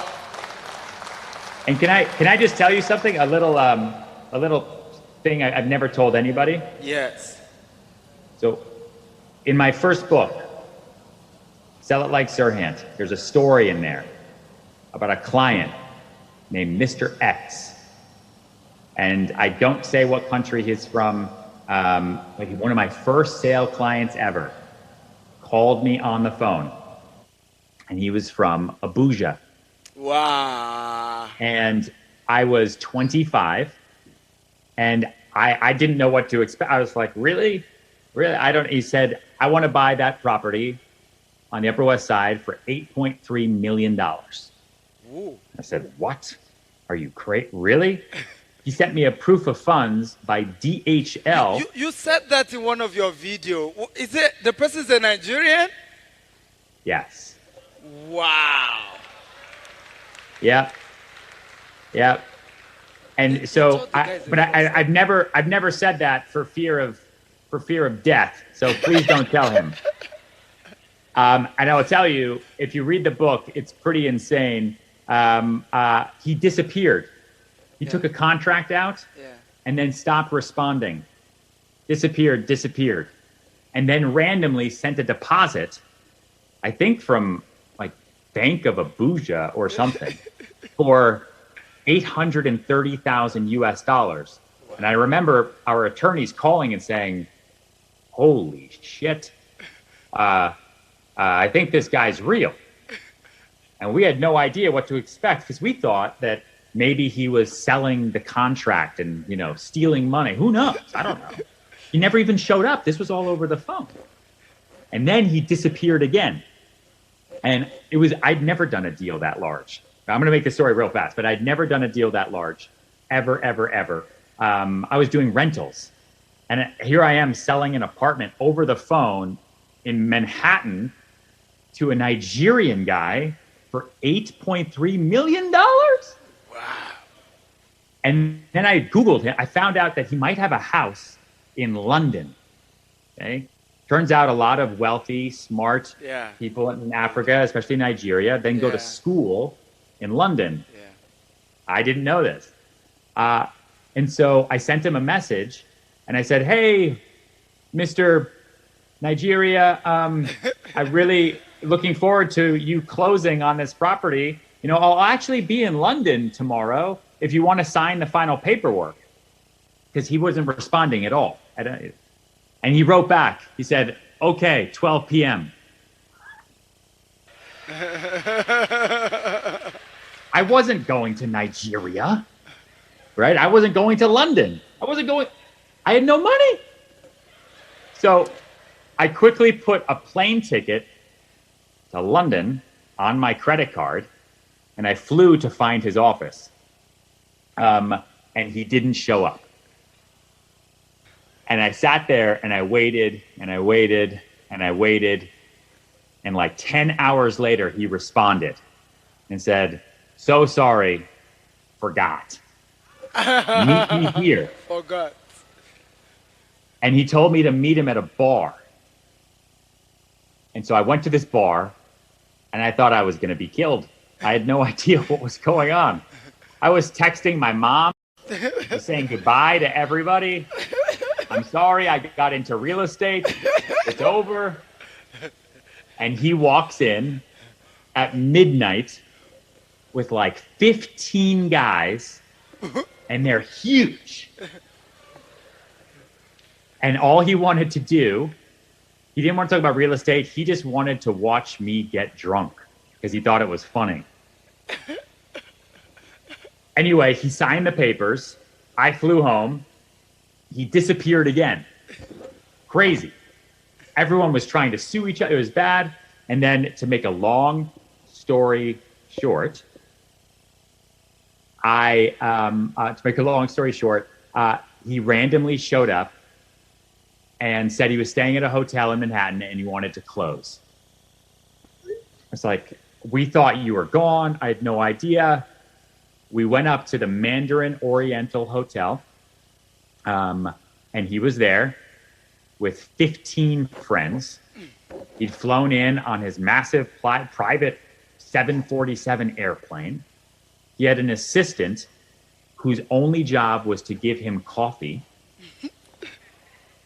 And can I just tell you something? A little thing I've never told anybody. Yes. So in my first book, Sell it like Serhant. There's a story in there about a client named Mr. X. And I don't say what country he's from. Like one of my first sale clients ever called me on the phone. And he was from Abuja. Wow. And I was 25. And I didn't know what to expect. I was like, really? Really? He said, I want to buy that property on the Upper West Side for $8.3 million. Ooh. I said, what? Are you crazy? Really? He sent me a proof of funds by DHL. You said that in one of your videos. Is it the person's a Nigerian? Yes. Wow. Yeah. Yeah. And so, I've never said that for fear of death. So please don't tell him. And I will tell you, if you read the book, it's pretty insane. He disappeared. He took a contract out and then stopped responding. Disappeared. And then randomly sent a deposit, I think from like Bank of Abuja or something, for $830,000 US. And I remember our attorneys calling and saying, holy shit, I think this guy's real. And we had no idea what to expect because we thought that maybe he was selling the contract and, stealing money. Who knows? I don't know. He never even showed up. This was all over the phone. And then he disappeared again. And I'd never done a deal that large. I'm going to make this story real fast, but I'd never done a deal that large, ever. I was doing rentals. And here I am selling an apartment over the phone in Manhattan to a Nigerian guy for $8.3 million. Wow. And then I Googled him. I found out that he might have a house in London. Okay. Turns out a lot of wealthy, smart people in Africa, especially Nigeria, then go to school in London. Yeah. I didn't know this. And so I sent him a message and I said, hey, Mr. Nigeria, I'm really looking forward to you closing on this property. I'll actually be in London tomorrow if you want to sign the final paperwork. Because he wasn't responding at all. And he wrote back. He said, okay, 12 p.m. I wasn't going to Nigeria, right? I wasn't going to London. I had no money. So I quickly put a plane ticket to London on my credit card, and I flew to find his office. And he didn't show up. And I sat there and I waited and I waited and I waited. And like 10 hours later, he responded and said, so sorry, forgot. Meet me here. Forgot. And he told me to meet him at a bar. And so I went to this bar and I thought I was going to be killed. I had no idea what was going on. I was texting my mom, saying goodbye to everybody. I'm sorry, I got into real estate. It's over. And he walks in at midnight with like 15 guys, and they're huge. And all he wanted to do, he didn't want to talk about real estate. He just wanted to watch me get drunk because he thought it was funny. Anyway, he signed the papers. I flew home. He disappeared again. Crazy. Everyone was trying to sue each other. It was bad. And then to make a long story short, he randomly showed up and said he was staying at a hotel in Manhattan and he wanted to close. It's like, we thought you were gone. I had no idea. We went up to the Mandarin Oriental Hotel, and he was there with 15 friends. He'd flown in on his massive private 747 airplane. He had an assistant whose only job was to give him coffee.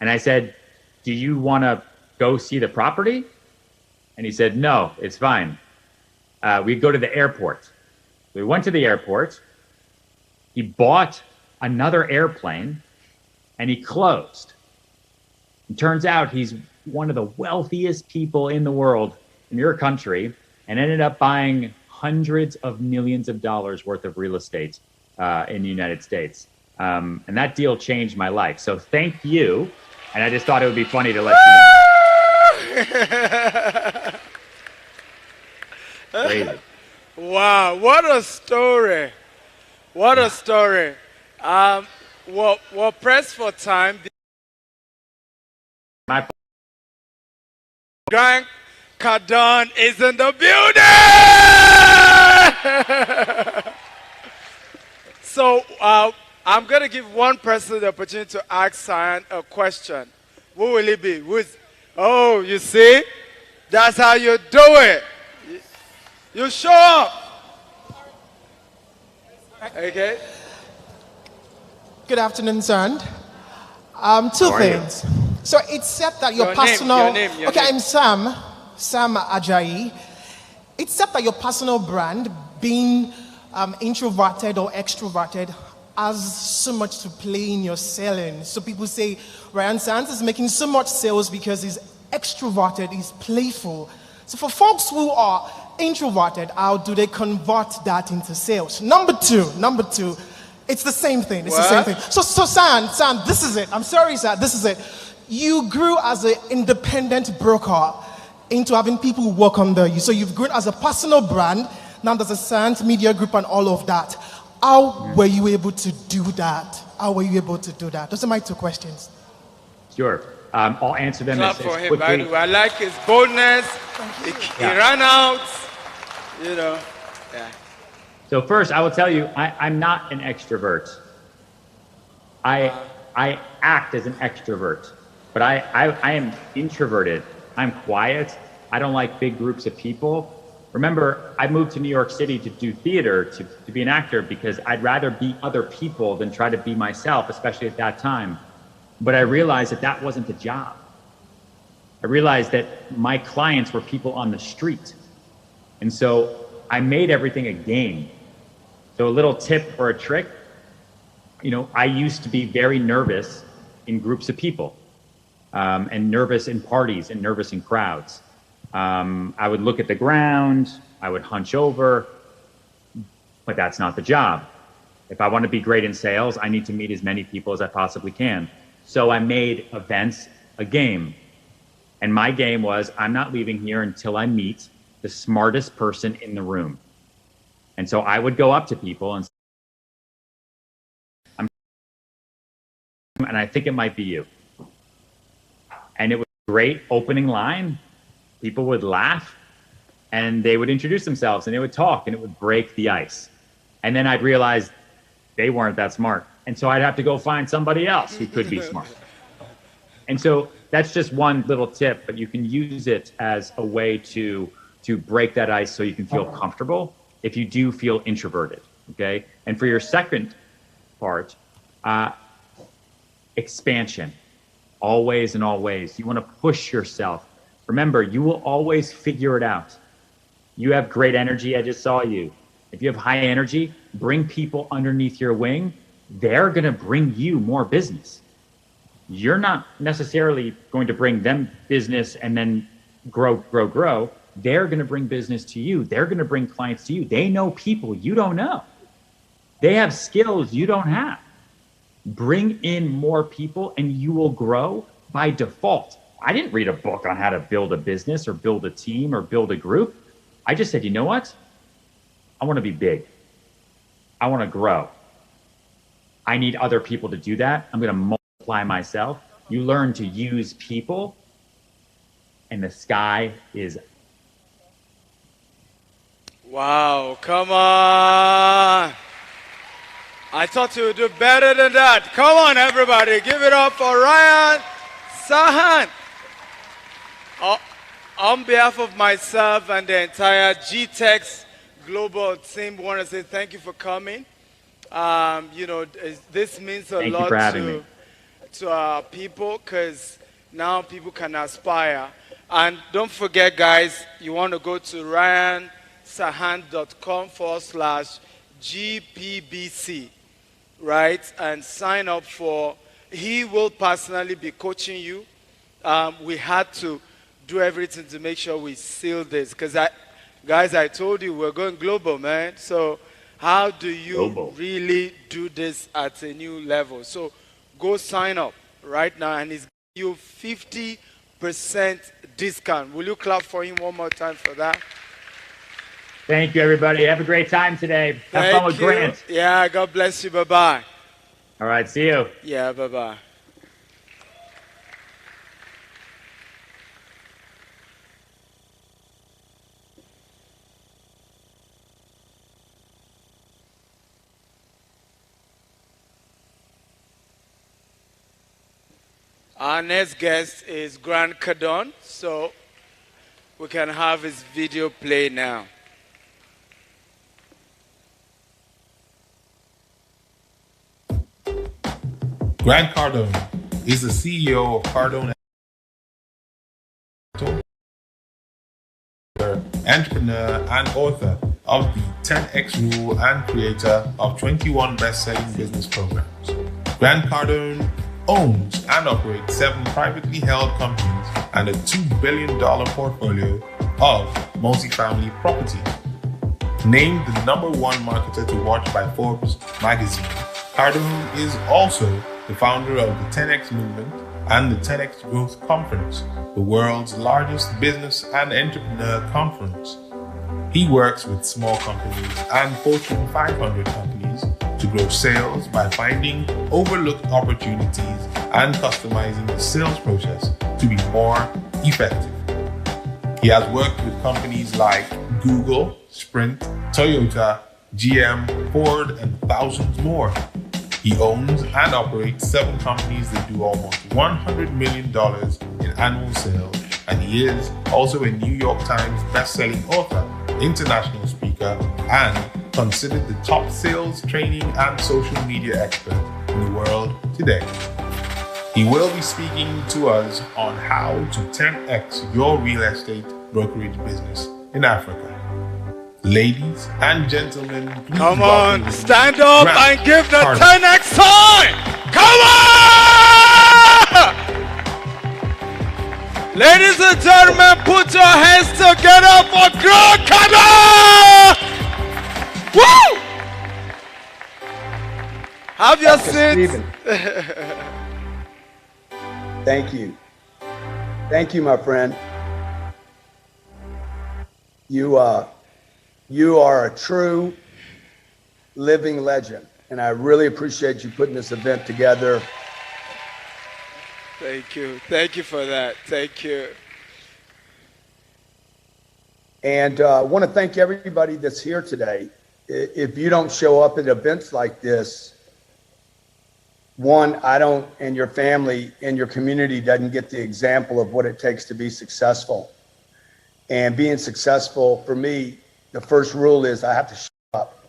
And I said, do you want to go see the property? And he said, no, it's fine. We'd go to the airport. We went to the airport. He bought another airplane and he closed. It turns out he's one of the wealthiest people in the world, in your country, and ended up buying hundreds of millions of dollars worth of real estate in the United States. And that deal changed my life. So thank you. And I just thought it would be funny to let you know. Crazy. Wow, what a story. What a story. We're pressed for time. Grant Cardone is in the building! So I'm going to give one person the opportunity to ask Serhant a question. Who will it be? Oh, you see? That's how you do it. You show up. Okay. Good afternoon, Serhant. Two things. So it's said that your personal... Your name. I'm Sam Ajayi. It's said that your personal brand, being introverted or extroverted, has so much to play in your selling. So people say, Ryan Serhant is making so much sales because he's extroverted, he's playful. So for folks who are introverted, how do they convert that into sales? Number two, it's the same thing. It's the same thing. So Serhant, this is it. I'm sorry, sir, this is it. You grew as an independent broker into having people work under you. So you've grown as a personal brand. Now there's a Serhant Media Group and all of that. How were you able to do that? Those are my two questions. Sure. I'll answer them as for quickly. him. I like his boldness. He ran out. You know. Yeah. So first, I will tell you, I'm not an extrovert. I act as an extrovert, but I am introverted. I'm quiet. I don't like big groups of people. Remember, I moved to New York City to do theater, to be an actor, because I'd rather be other people than try to be myself, especially at that time. But I realized that that wasn't the job. I realized that my clients were people on the street. And so I made everything a game. So a little tip or a trick, I used to be very nervous in groups of people, and nervous in parties and nervous in crowds. I would look at the ground, I would hunch over, but that's not the job. If I want to be great in sales, I need to meet as many people as I possibly can. So I made events a game. And my game was, I'm not leaving here until I meet the smartest person in the room. And so I would go up to people and say, and I think it might be you. And it was a great opening line. People would laugh and they would introduce themselves and they would talk and it would break the ice. And then I'd realize they weren't that smart. And so I'd have to go find somebody else who could be smart. And so that's just one little tip, but you can use it as a way to break that ice so you can feel comfortable if you do feel introverted, okay? And for your second part, expansion, always and always. You want to push yourself. Remember, you will always figure it out. You have great energy, I just saw you. If you have high energy, bring people underneath your wing. They're going to bring you more business. You're not necessarily going to bring them business and then grow. They're going to bring business to you. They're going to bring clients to you. They know people you don't know. They have skills you don't have. Bring in more people and you will grow by default. I didn't read a book on how to build a business or build a team or build a group. I just said, you know what? I want to be big. I want to grow. I need other people to do that. I'm going to multiply myself. You learn to use people and the sky is... Wow, come on. I thought you would do better than that. Come on, everybody. Give it up for Ryan Serhant. On behalf of myself and the entire Gtext global team, I want to say thank you for coming. This means a lot to our people because now people can aspire. And don't forget, guys, you want to go to ryanserhant.com/GPBC, right? And sign up for, he will personally be coaching you. We had to do everything to make sure we seal this. Because, guys, I told you we're going global, man. So how do you really do this at a new level? So go sign up right now, and he's giving you 50% discount. Will you clap for him one more time for that? Thank you, everybody. Have a great time today. Have fun with Grant. Yeah, God bless you. Bye-bye. All right, see you. Yeah, bye-bye. Our next guest is Grant Cardone, so we can have his video play now. Grant Cardone is the CEO of Cardone, entrepreneur and author of the 10X Rule and creator of 21 best-selling business programs. Grant Cardone owns and operates 7 privately held companies and a $2 billion portfolio of multifamily property. Named the #1 marketer to watch by Forbes magazine, Cardone is also the founder of the 10X Movement and the 10X Growth Conference, the world's largest business and entrepreneur conference. He works with small companies and Fortune 500 companies to grow sales by finding overlooked opportunities and customizing the sales process to be more effective. He has worked with companies like Google, Sprint, Toyota, GM, Ford, and thousands more. He owns and operates 7 companies that do almost $100 million in annual sales, and he is also a New York Times best-selling author, international speaker, and considered the top sales, training, and social media expert in the world today. He will be speaking to us on how to 10x your real estate brokerage business in Africa. Ladies and gentlemen, please come on, stand up Grant and give the Cardone. 10X sign. Come on! Ladies and gentlemen, put your hands together for Grant Cardone! Woo! Have your seat. Thank you. Thank you, my friend. You are a true living legend, and I really appreciate you putting this event together. Thank you. Thank you for that. Thank you. And I want to thank everybody that's here today. If you don't show up at events like this, one, I don't, and your family and your community doesn't get the example of what it takes to be successful. And being successful, for me, the first rule is I have to show up.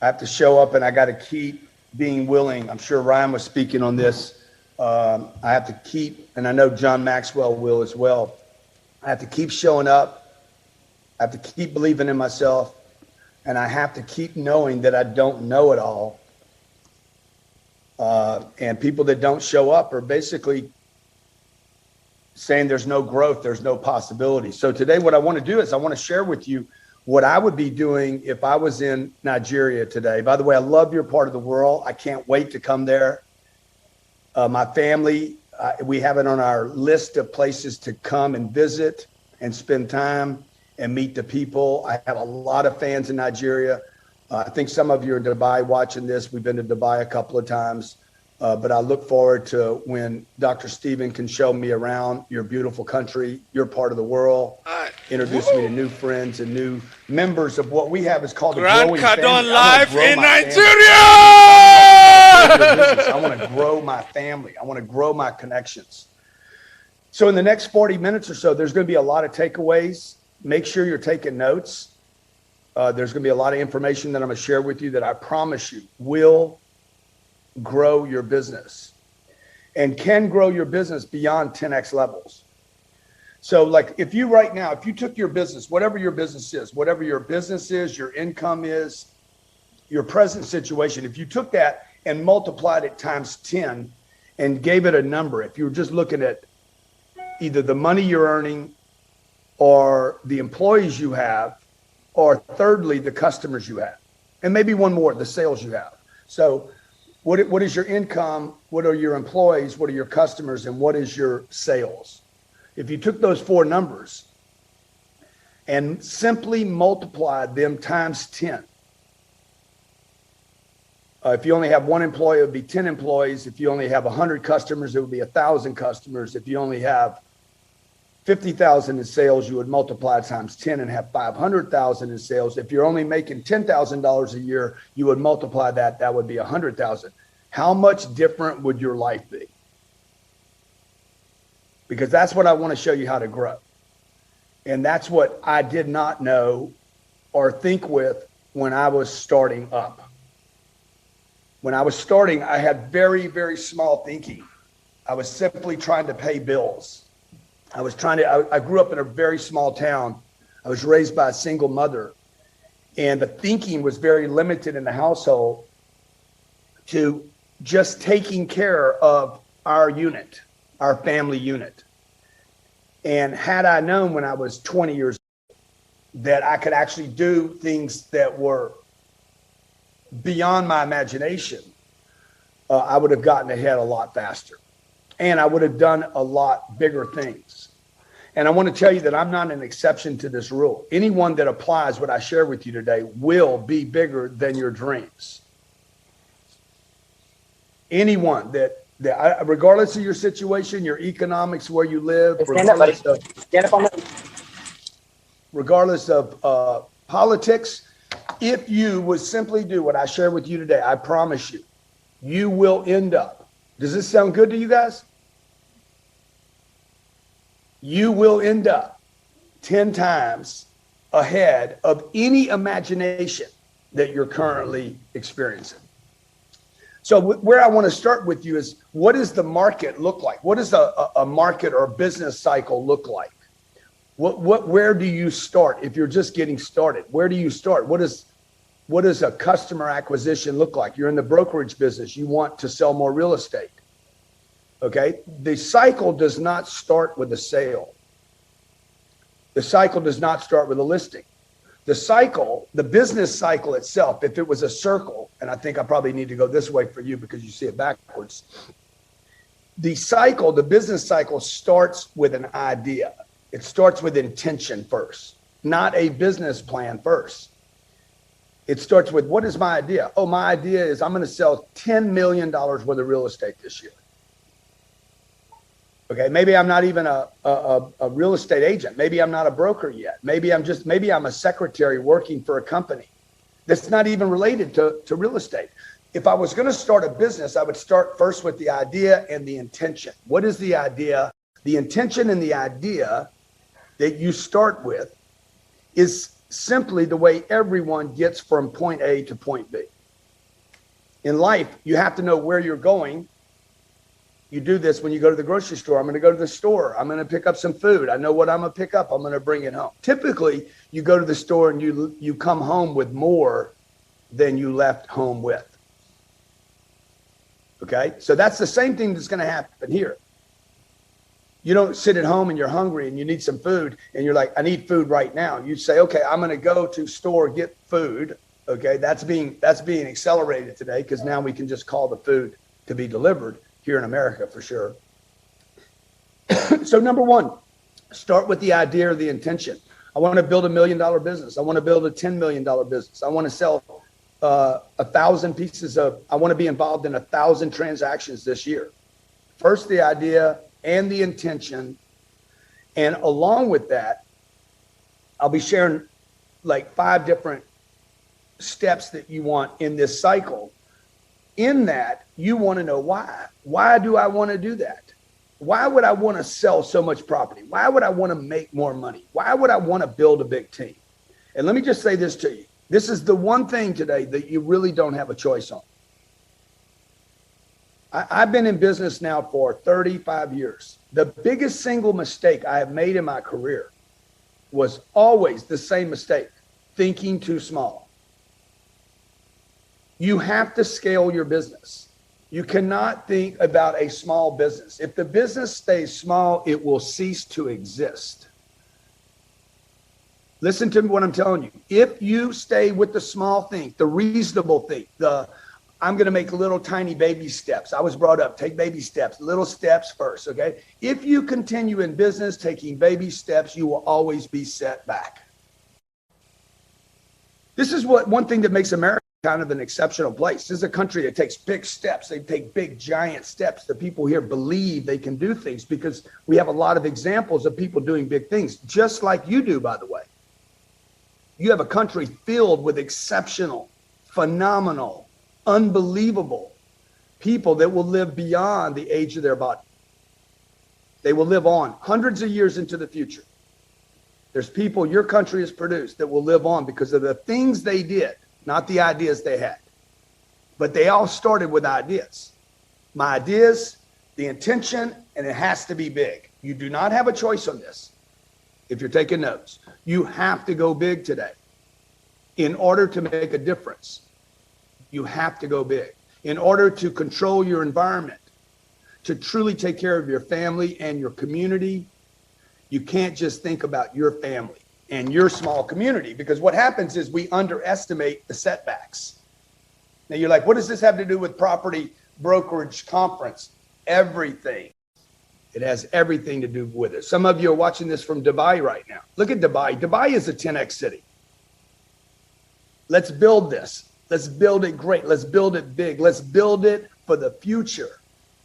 I have to show up, and I got to keep being willing. I'm sure Ryan was speaking on this. I have to keep, and I know John Maxwell will as well. I have to keep showing up. I have to keep believing in myself, and I have to keep knowing that I don't know it all. And people that don't show up are basically saying there's no growth, there's no possibility. So today what I want to do is I want to share with you what I would be doing if I was in Nigeria today. By the way, I love your part of the world. I can't wait to come there. My family, we have it on our list of places to come and visit and spend time and meet the people. I have a lot of fans in Nigeria. I think some of you are in Dubai watching this. We've been to Dubai a couple of times. But I look forward to when Dr. Stephen can show me around your beautiful country, your part of the world, introduce me to new friends and new members of what we have is called Grant the Growing Cardone Family. live in Nigeria! I want to grow my family. I want to grow my connections. So in the next 40 minutes or so, there's going to be a lot of takeaways. Make sure you're taking notes. There's going to be a lot of information that I'm going to share with you that I promise you will grow your business and can grow your business beyond 10x levels. So like if you right now, if you took your business, whatever your business is, your income is, your present situation, if you took that and multiplied it times 10 and gave it a number, if you were just looking at either the money you're earning or the employees you have, or thirdly, the customers you have, and maybe one more, the sales you have. So what is your income? What are your employees? What are your customers? And what is your sales? If you took those four numbers and simply multiplied them times 10, if you only have one employee, it would be 10 employees. If you only have 100 customers, it would be 1,000 customers. If you only have 50,000 in sales, you would multiply times 10 and have 500,000 in sales. If you're only making $10,000 a year, you would multiply that. That would be 100,000. How much different would your life be? Because that's what I want to show you how to grow. And that's what I did not know or think with when I was starting up. When I was starting, I had very, very small thinking. I was simply trying to pay bills. I grew up in a very small town. I was raised by a single mother. And the thinking was very limited in the household to just taking care of our unit, our family unit. And had I known when I was 20 years old that I could actually do things that were beyond my imagination, I would have gotten ahead a lot faster. And I would have done a lot bigger things. And I want to tell you that I'm not an exception to this rule. Anyone that applies what I share with you today will be bigger than your dreams. Anyone that regardless of your situation, your economics, where you live, regardless of politics, if you would simply do what I share with you today, I promise you, you will end up. Does this sound good to you guys? You will end up 10 times ahead of any imagination that you're currently experiencing. So where I want to start with you is, what does the market look like? What does a market or a business cycle look like? Where do you start if you're just getting started? Where do you start? What does a customer acquisition look like? You're in the brokerage business. You want to sell more real estate. Okay. The cycle does not start with a sale. The cycle does not start with a listing. The cycle, the business cycle itself, if it was a circle, and I think I probably need to go this way for you because you see it backwards. The cycle, the business cycle starts with an idea. It starts with intention first, not a business plan first. It starts with, what is my idea? Oh, my idea is I'm going to sell $10 million worth of real estate this year. Okay, maybe I'm not even a real estate agent. Maybe I'm not a broker yet. Maybe I'm a secretary working for a company that's not even related to real estate. If I was going to start a business, I would start first with the idea and the intention. What is the idea? The intention and the idea that you start with is simply the way everyone gets from point A to point B. In life, you have to know where you're going. You do this when you go to the grocery store. I'm going to go to the store. I'm going to pick up some food. I know what I'm going to pick up. I'm going to bring it home. Typically, you go to the store and you come home with more than you left home with. Okay? So that's the same thing that's going to happen here. You don't sit at home and you're hungry and you need some food and you're like, I need food right now. You say, okay, I'm going to go to store, get food. Okay? That's being accelerated today because now we can just call the food to be delivered. Here in America, for sure. So number one, start with the idea or the intention. I want to build $1 million business. I want to build a $10 million business. I want to sell 1,000 pieces of, I want to be involved in 1,000 transactions this year. First, the idea and the intention. And along with that, I'll be sharing like 5 different steps that you want in this cycle. In that, you want to know why. Why do I want to do that? Why would I want to sell so much property? Why would I want to make more money? Why would I want to build a big team? And let me just say this to you. This is the one thing today that you really don't have a choice on. I've been in business now for 35 years. The biggest single mistake I have made in my career was always the same mistake, thinking too small. You have to scale your business. You cannot think about a small business. If the business stays small, it will cease to exist. Listen to what I'm telling you. If you stay with the small thing, the reasonable thing, I'm going to make little tiny baby steps. I was brought up, take baby steps, little steps first, okay? If you continue in business taking baby steps, you will always be set back. This is one thing that makes America kind of an exceptional place. This is a country that takes big steps. They take big, giant steps. The people here believe they can do things because we have a lot of examples of people doing big things, just like you do, by the way. You have a country filled with exceptional, phenomenal, unbelievable people that will live beyond the age of their body. They will live on hundreds of years into the future. There's people your country has produced that will live on because of the things they did, not the ideas they had. But they all started with ideas. My ideas, the intention, and it has to be big. You do not have a choice on this. If you're taking notes, you have to go big today in order to make a difference. You have to go big in order to control your environment, to truly take care of your family and your community. You can't just think about your family and your small community, because what happens is we underestimate the setbacks. Now you're like, what does this have to do with property brokerage conference? Everything. It has everything to do with it. Some of you are watching this from Dubai right now. Look at Dubai. Dubai is a 10X city. Let's build this. Let's build it great. Let's build it big. Let's build it for the future.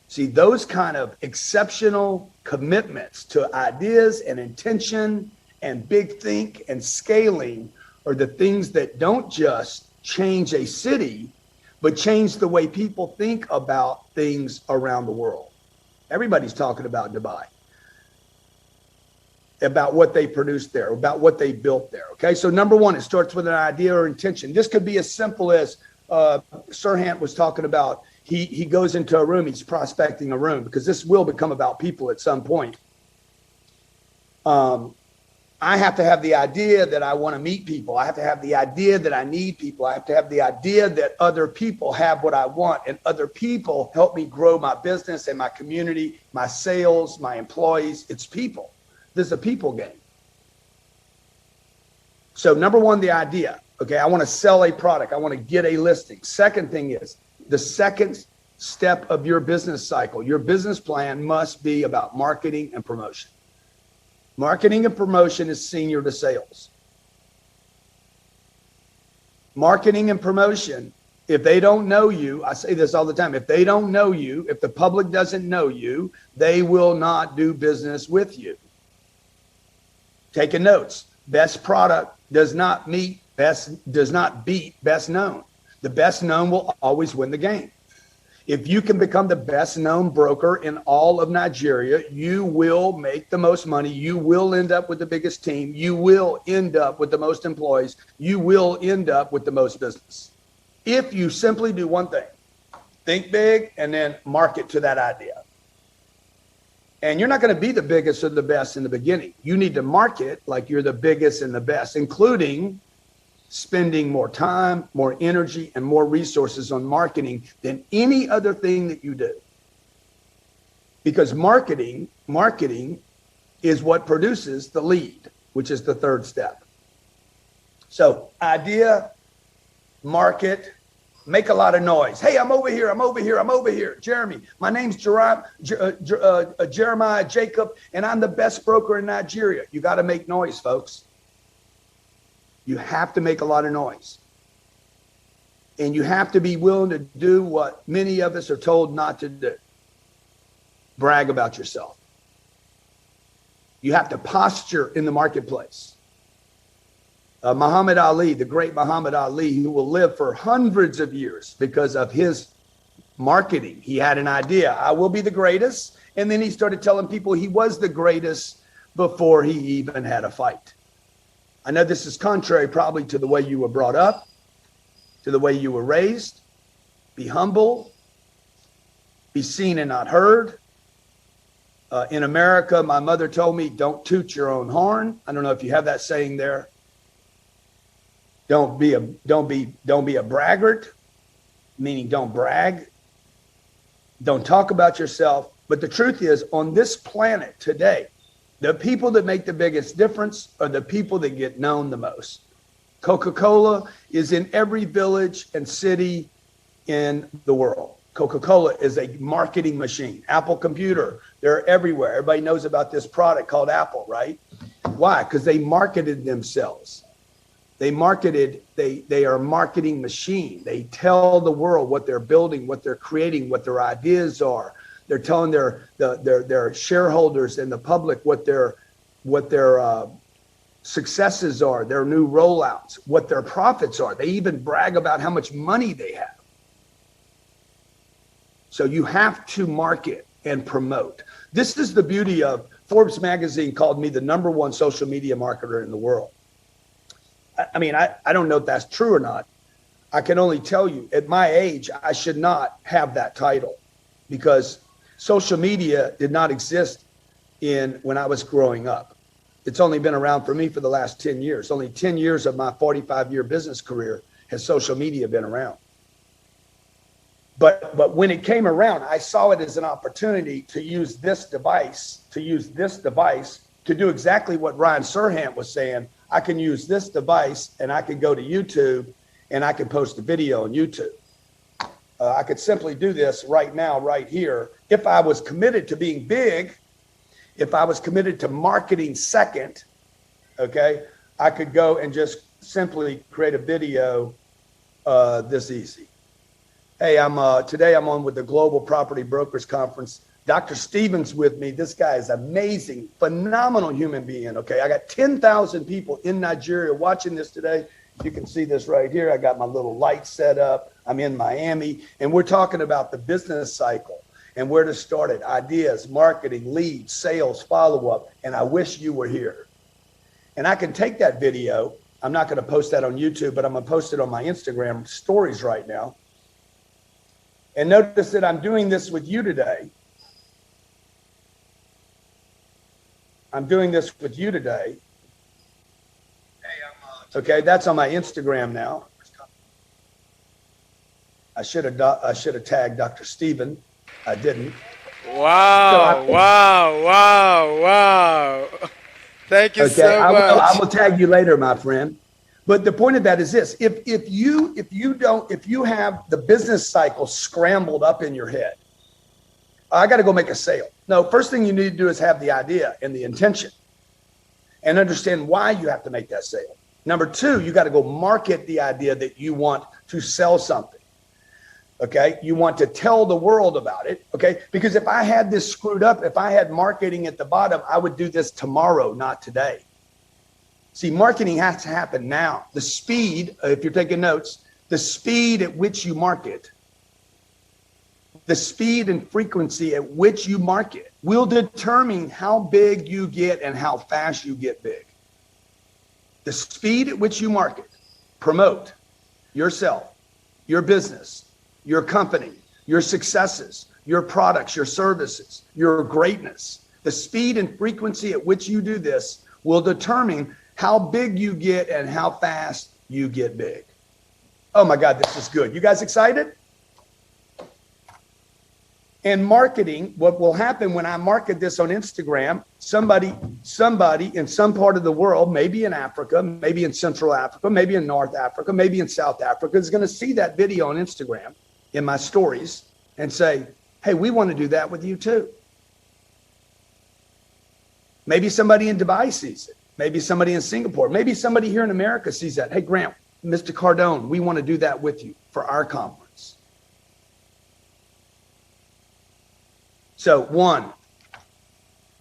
See, those kind of exceptional commitments to ideas and intention and big think and scaling are the things that don't just change a city, but change the way people think about things around the world. Everybody's talking about Dubai, about what they produced there, about what they built there. Okay, so number one, it starts with an idea or intention. This could be as simple as Serhant was talking about. He goes into a room, he's prospecting a room, because this will become about people at some point. I have to have the idea that I want to meet people. I have to have the idea that I need people. I have to have the idea that other people have what I want, and other people help me grow my business and my community, my sales, my employees. It's people. This is a people game. So number one, the idea. Okay, I want to sell a product. I want to get a listing. Second thing is, the second step of your business cycle, your business plan must be about marketing and promotion. Marketing and promotion is senior to sales. Marketing and promotion, if they don't know you, I say this all the time, if they don't know you, if the public doesn't know you, they will not do business with you. Taking notes. Best product does not beat best known. The best known will always win the game. If you can become the best known broker in all of Nigeria, you will make the most money. You will end up with the biggest team. You will end up with the most employees. You will end up with the most business. If you simply do one thing, think big and then market to that idea. And you're not going to be the biggest or the best in the beginning. You need to market like you're the biggest and the best, including spending more time, more energy, and more resources on marketing than any other thing that you do. Because marketing is what produces the lead, which is the third step. So idea, market, make a lot of noise. Hey, I'm over here, I'm over here, I'm over here. Jeremy, my name's Jeremiah Jacob, and I'm the best broker in Nigeria. You got to make noise, folks. You have to make a lot of noise. And you have to be willing to do what many of us are told not to do. Brag about yourself. You have to posture in the marketplace. Muhammad Ali, the great Muhammad Ali, who will live for hundreds of years because of his marketing. He had an idea, I will be the greatest. And then he started telling people he was the greatest before he even had a fight. I know this is contrary probably to the way you were brought up, to the way you were raised. Be humble. be seen and not heard. In America, my mother told me, don't toot your own horn. I don't know if you have that saying there. Don't be a braggart, meaning don't brag. Don't talk about yourself. But the truth is, on this planet today, the people that make the biggest difference are the people that get known the most. Coca-Cola is in every village and city in the world. Coca-Cola is a marketing machine. Apple Computer, they're everywhere. Everybody knows about this product called Apple, right? Why? Because they marketed themselves. They are a marketing machine. They tell the world what they're building, what they're creating, what their ideas are. They're telling their shareholders and the public what their successes are, their new rollouts, what their profits are. They even brag about how much money they have. So you have to market and promote. This is the beauty of Forbes magazine called me the #1 social media marketer in the world. I mean, I don't know if that's true or not. I can only tell you at my age, I should not have that title because social media did not exist when I was growing up. It's only been around for me for the last 10 years. Only 10 years of my 45-year business career has social media been around. But when it came around, I saw it as an opportunity to use this device, to do exactly what Ryan Serhant was saying. I can use this device and I can go to YouTube and I can post a video on YouTube. I could simply do this right now, right here. If I was committed to being big, if I was committed to marketing second, okay, I could go and just simply create a video this easy. Hey, today I'm on with the Global Property Brokers Conference. Dr. Stephen's with me. This guy is amazing, phenomenal human being. Okay, I got 10,000 people in Nigeria watching this today. You can see this right here. I got my little light set up. I'm in Miami, and we're talking about the business cycle and where to start it, ideas, marketing, leads, sales, follow-up, and I wish you were here. And I can take that video. I'm not going to post that on YouTube, but I'm going to post it on my Instagram stories right now. And notice that I'm doing this with you today. I'm doing this with you today. Okay, that's on my Instagram now. I should have tagged Dr. Stephen. I didn't. Wow, so wow. Thank you so much. I will tag you later, my friend. But the point of that is this: if you have the business cycle scrambled up in your head, I got to go make a sale. No, first thing you need to do is have the idea and the intention and understand why you have to make that sale. Number two, you got to go market the idea that you want to sell something. Okay, you want to tell the world about it. Okay, because if I had this screwed up, if I had marketing at the bottom, I would do this tomorrow, not today. See, marketing has to happen now. The speed, if you're taking notes, the speed at which you market, the speed and frequency at which you market will determine how big you get and how fast you get big. The speed at which you market, promote yourself, your business, your company, your successes, your products, your services, your greatness. The speed and frequency at which you do this will determine how big you get and how fast you get big. Oh my God, this is good. You guys excited? And marketing, what will happen when I market this on Instagram, somebody in some part of the world, maybe in Africa, maybe in Central Africa, maybe in North Africa, maybe in South Africa, is going to see that video on Instagram in my stories and say, hey, we want to do that with you too. Maybe somebody in Dubai sees it. Maybe somebody in Singapore. Maybe somebody here in America sees that. Hey, Grant, Mr. Cardone, we want to do that with you for our conference. So one,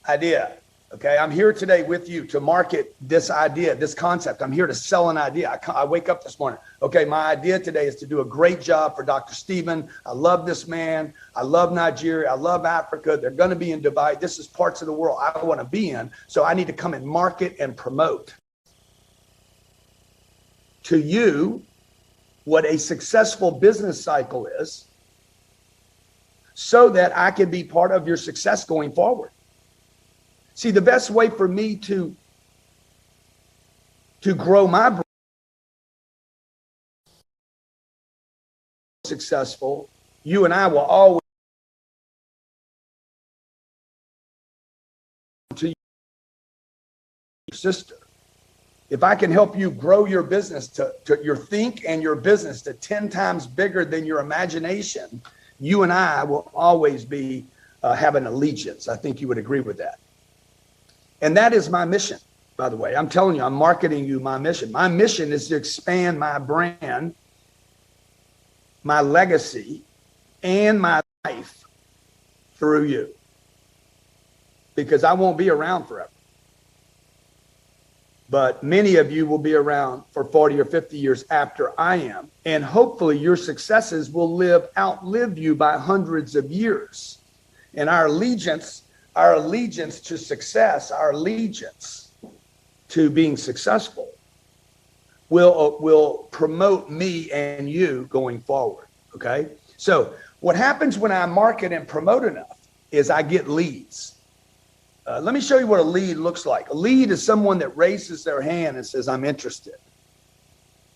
idea. Okay, I'm here today with you to market this idea, this concept. I'm here to sell an idea. I wake up this morning. Okay, my idea today is to do a great job for Dr. Stephen. I love this man. I love Nigeria. I love Africa. They're going to be in Dubai. This is parts of the world I want to be in. So I need to come and market and promote to you what a successful business cycle is. so that I can be part of your success going forward. See, the best way for me to grow my brand successful, you and I will always to your sister. If I can help you grow your business to your think and your business to 10 times bigger than your imagination, you and I will always be have an allegiance. I think you would agree with that. And that is my mission, by the way. I'm telling you, I'm marketing you my mission. My mission is to expand my brand, my legacy, and my life through you. Because I won't be around forever. But many of you will be around for 40 or 50 years after I am. And hopefully your successes will outlive you by hundreds of years. And our allegiance to success, our allegiance to being successful will promote me and you going forward, okay? So what happens when I market and promote enough is I get leads. Let me show you what a lead looks like. A lead is someone that raises their hand and says, I'm interested.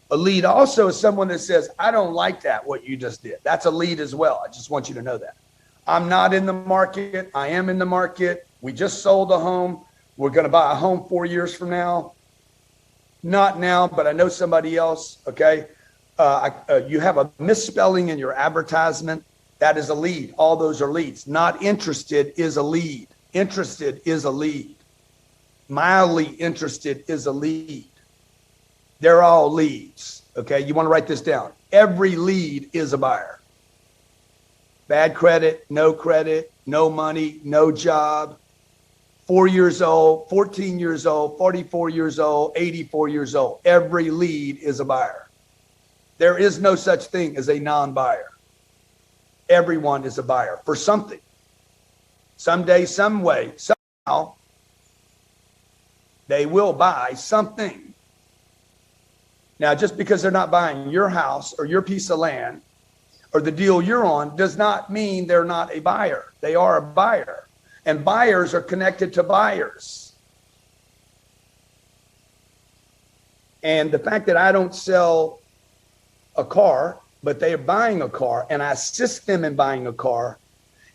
A lead also is someone that says, I don't like that, what you just did. That's a lead as well. I just want you to know that. I'm not in the market. I am in the market. We just sold a home. We're going to buy a home 4 years from now. Not now, but I know somebody else, okay? You have a misspelling in your advertisement. That is a lead. All those are leads. Not interested is a lead. Interested is a lead. Mildly interested is a lead. They're all leads, okay? You want to write this down. Every lead is a buyer. Bad credit, no money, no job, 4 years old, 14 years old, 44 years old, 84 years old. Every lead is a buyer. There is no such thing as a non-buyer. Everyone is a buyer for something. Someday, some way, somehow, they will buy something. Now, just because they're not buying your house or your piece of land or the deal you're on does not mean they're not a buyer. They are a buyer. And buyers are connected to buyers. And the fact that I don't sell a car, but they are buying a car and I assist them in buying a car,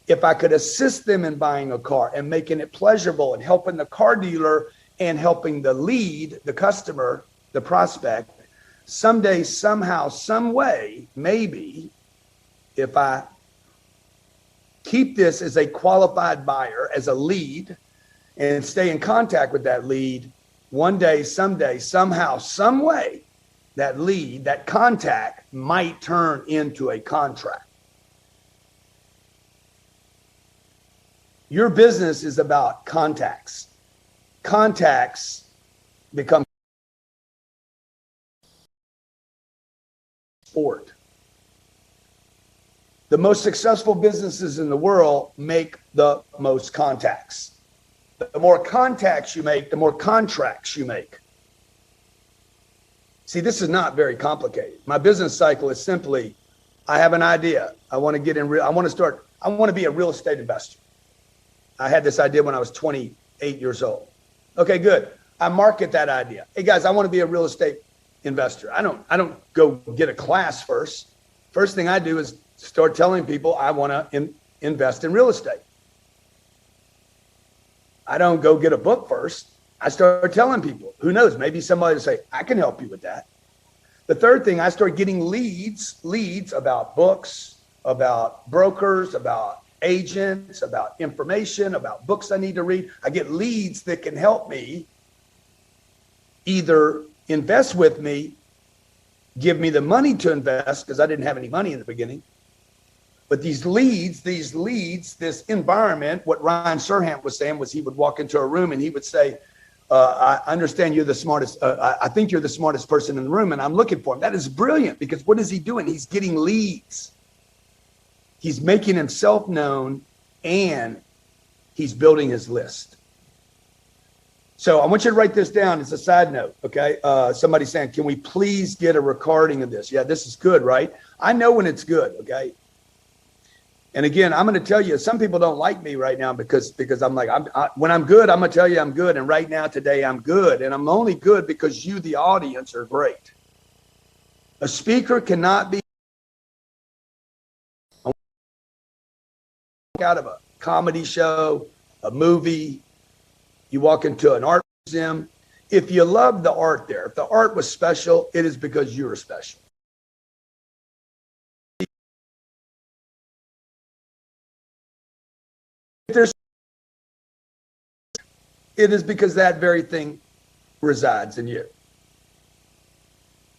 if I could assist them in buying a car and making it pleasurable and helping the car dealer and helping the lead, the customer, the prospect, someday, somehow, some way, maybe, if I keep this as a qualified buyer, as a lead, and stay in contact with that lead, one day, someday, somehow, some way, that lead, that contact might turn into a contract. Your business is about contacts. Contacts become sport. The most successful businesses in the world make the most contacts. The more contacts you make, the more contracts you make. See, this is not very complicated. My business cycle is simply, I have an idea. I want to get in I want to be a real estate investor. I had this idea when I was 28 years old. Okay, good. I market that idea. Hey guys, I want to be a real estate investor. I don't go get a class first. First thing I do is start telling people I want to invest in real estate. I don't go get a book first. I start telling people, who knows, maybe somebody will say, I can help you with that. The third thing, I start getting leads about books, about brokers, about agents, about information, about books I need to read. I get leads that can help me either invest with me, give me the money to invest, because I didn't have any money in the beginning. But these leads, this environment, what Ryan Serhant was saying was he would walk into a room and he would say, I understand you're the smartest. I think you're the smartest person in the room and I'm looking for him. That is brilliant, because what is he doing? He's getting leads. He's making himself known and he's building his list. So I want you to write this down as a side note, okay? Somebody's saying, can we please get a recording of this? Yeah, this is good, right? I know when it's good, okay? And again, I'm going to tell you, some people don't like me right now because I'm like, when I'm good, I'm going to tell you I'm good. And right now, today, I'm good. And I'm only good because you, the audience, are great. A speaker cannot be out of a comedy show, a movie. You walk into an art museum. If you love the art there, if the art was special, it is because you're special. It is because that very thing resides in you.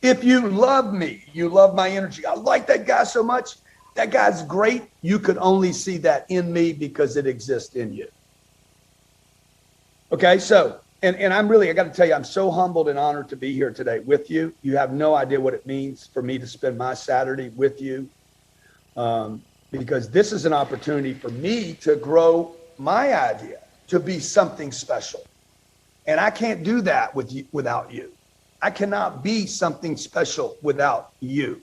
If you love me, you love my energy. I like that guy so much. That guy's great. You could only see that in me because it exists in you. Okay, so, and I got to tell you, I'm so humbled and honored to be here today with you. You have no idea what it means for me to spend my Saturday with you, because this is an opportunity for me to grow my idea to be something special. And I can't do that without you. I cannot be something special without you.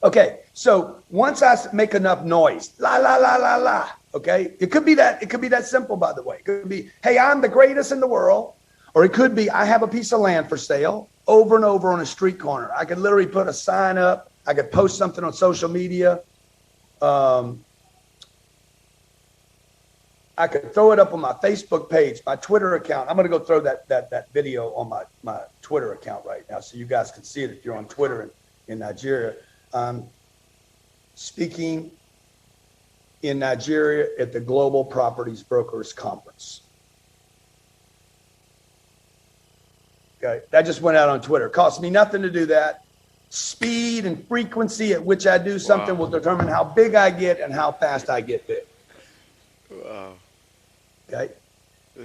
Okay, so once I make enough noise, la, la, la, la, la, okay? It could be that simple, by the way. It could be, hey, I'm the greatest in the world. Or it could be, I have a piece of land for sale over and over on a street corner. I could literally put a sign up. I could post something on social media. I could throw it up on my Facebook page, my Twitter account. I'm going to go throw that video on my Twitter account right now so you guys can see it if you're on Twitter in Nigeria. Speaking in Nigeria at the Global Properties Brokers Conference. Okay, that just went out on Twitter. Cost me nothing to do that. Speed and frequency at which I do something will determine how big I get and how fast I get big. Wow. Okay,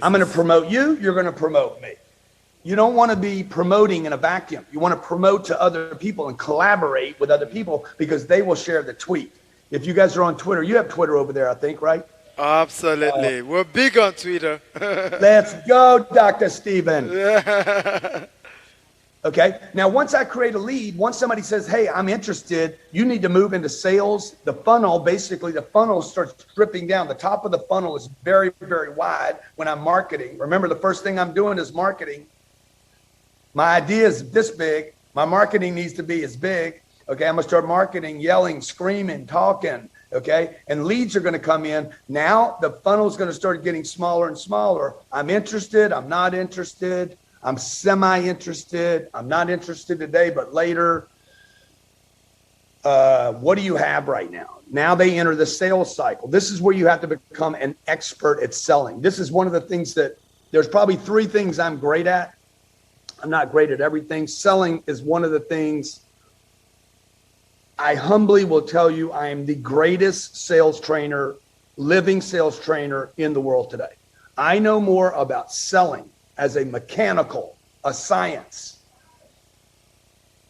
I'm going to promote you. You're going to promote me. You don't want to be promoting in a vacuum. You want to promote to other people and collaborate with other people because they will share the tweet. If you guys are on Twitter, you have Twitter over there, I think, right? Absolutely. We're big on Twitter. Let's go, Dr. Steven. Okay. Now, once I create a lead, once somebody says, hey, I'm interested, you need to move into sales. The funnel starts dripping down. The top of the funnel is very, very wide when I'm marketing. Remember, the first thing I'm doing is marketing. My idea is this big. My marketing needs to be as big. Okay. I'm going to start marketing, yelling, screaming, talking. Okay. And leads are going to come in. Now the funnel is going to start getting smaller and smaller. I'm interested. I'm not interested. I'm semi-interested. I'm not interested today, but later. What do you have right now? Now they enter the sales cycle. This is where you have to become an expert at selling. This is one of the things that there's probably 3 things I'm great at. I'm not great at everything. Selling is one of the things. I humbly will tell you I am the greatest sales trainer, living sales trainer in the world today. I know more about selling as a mechanical, a science,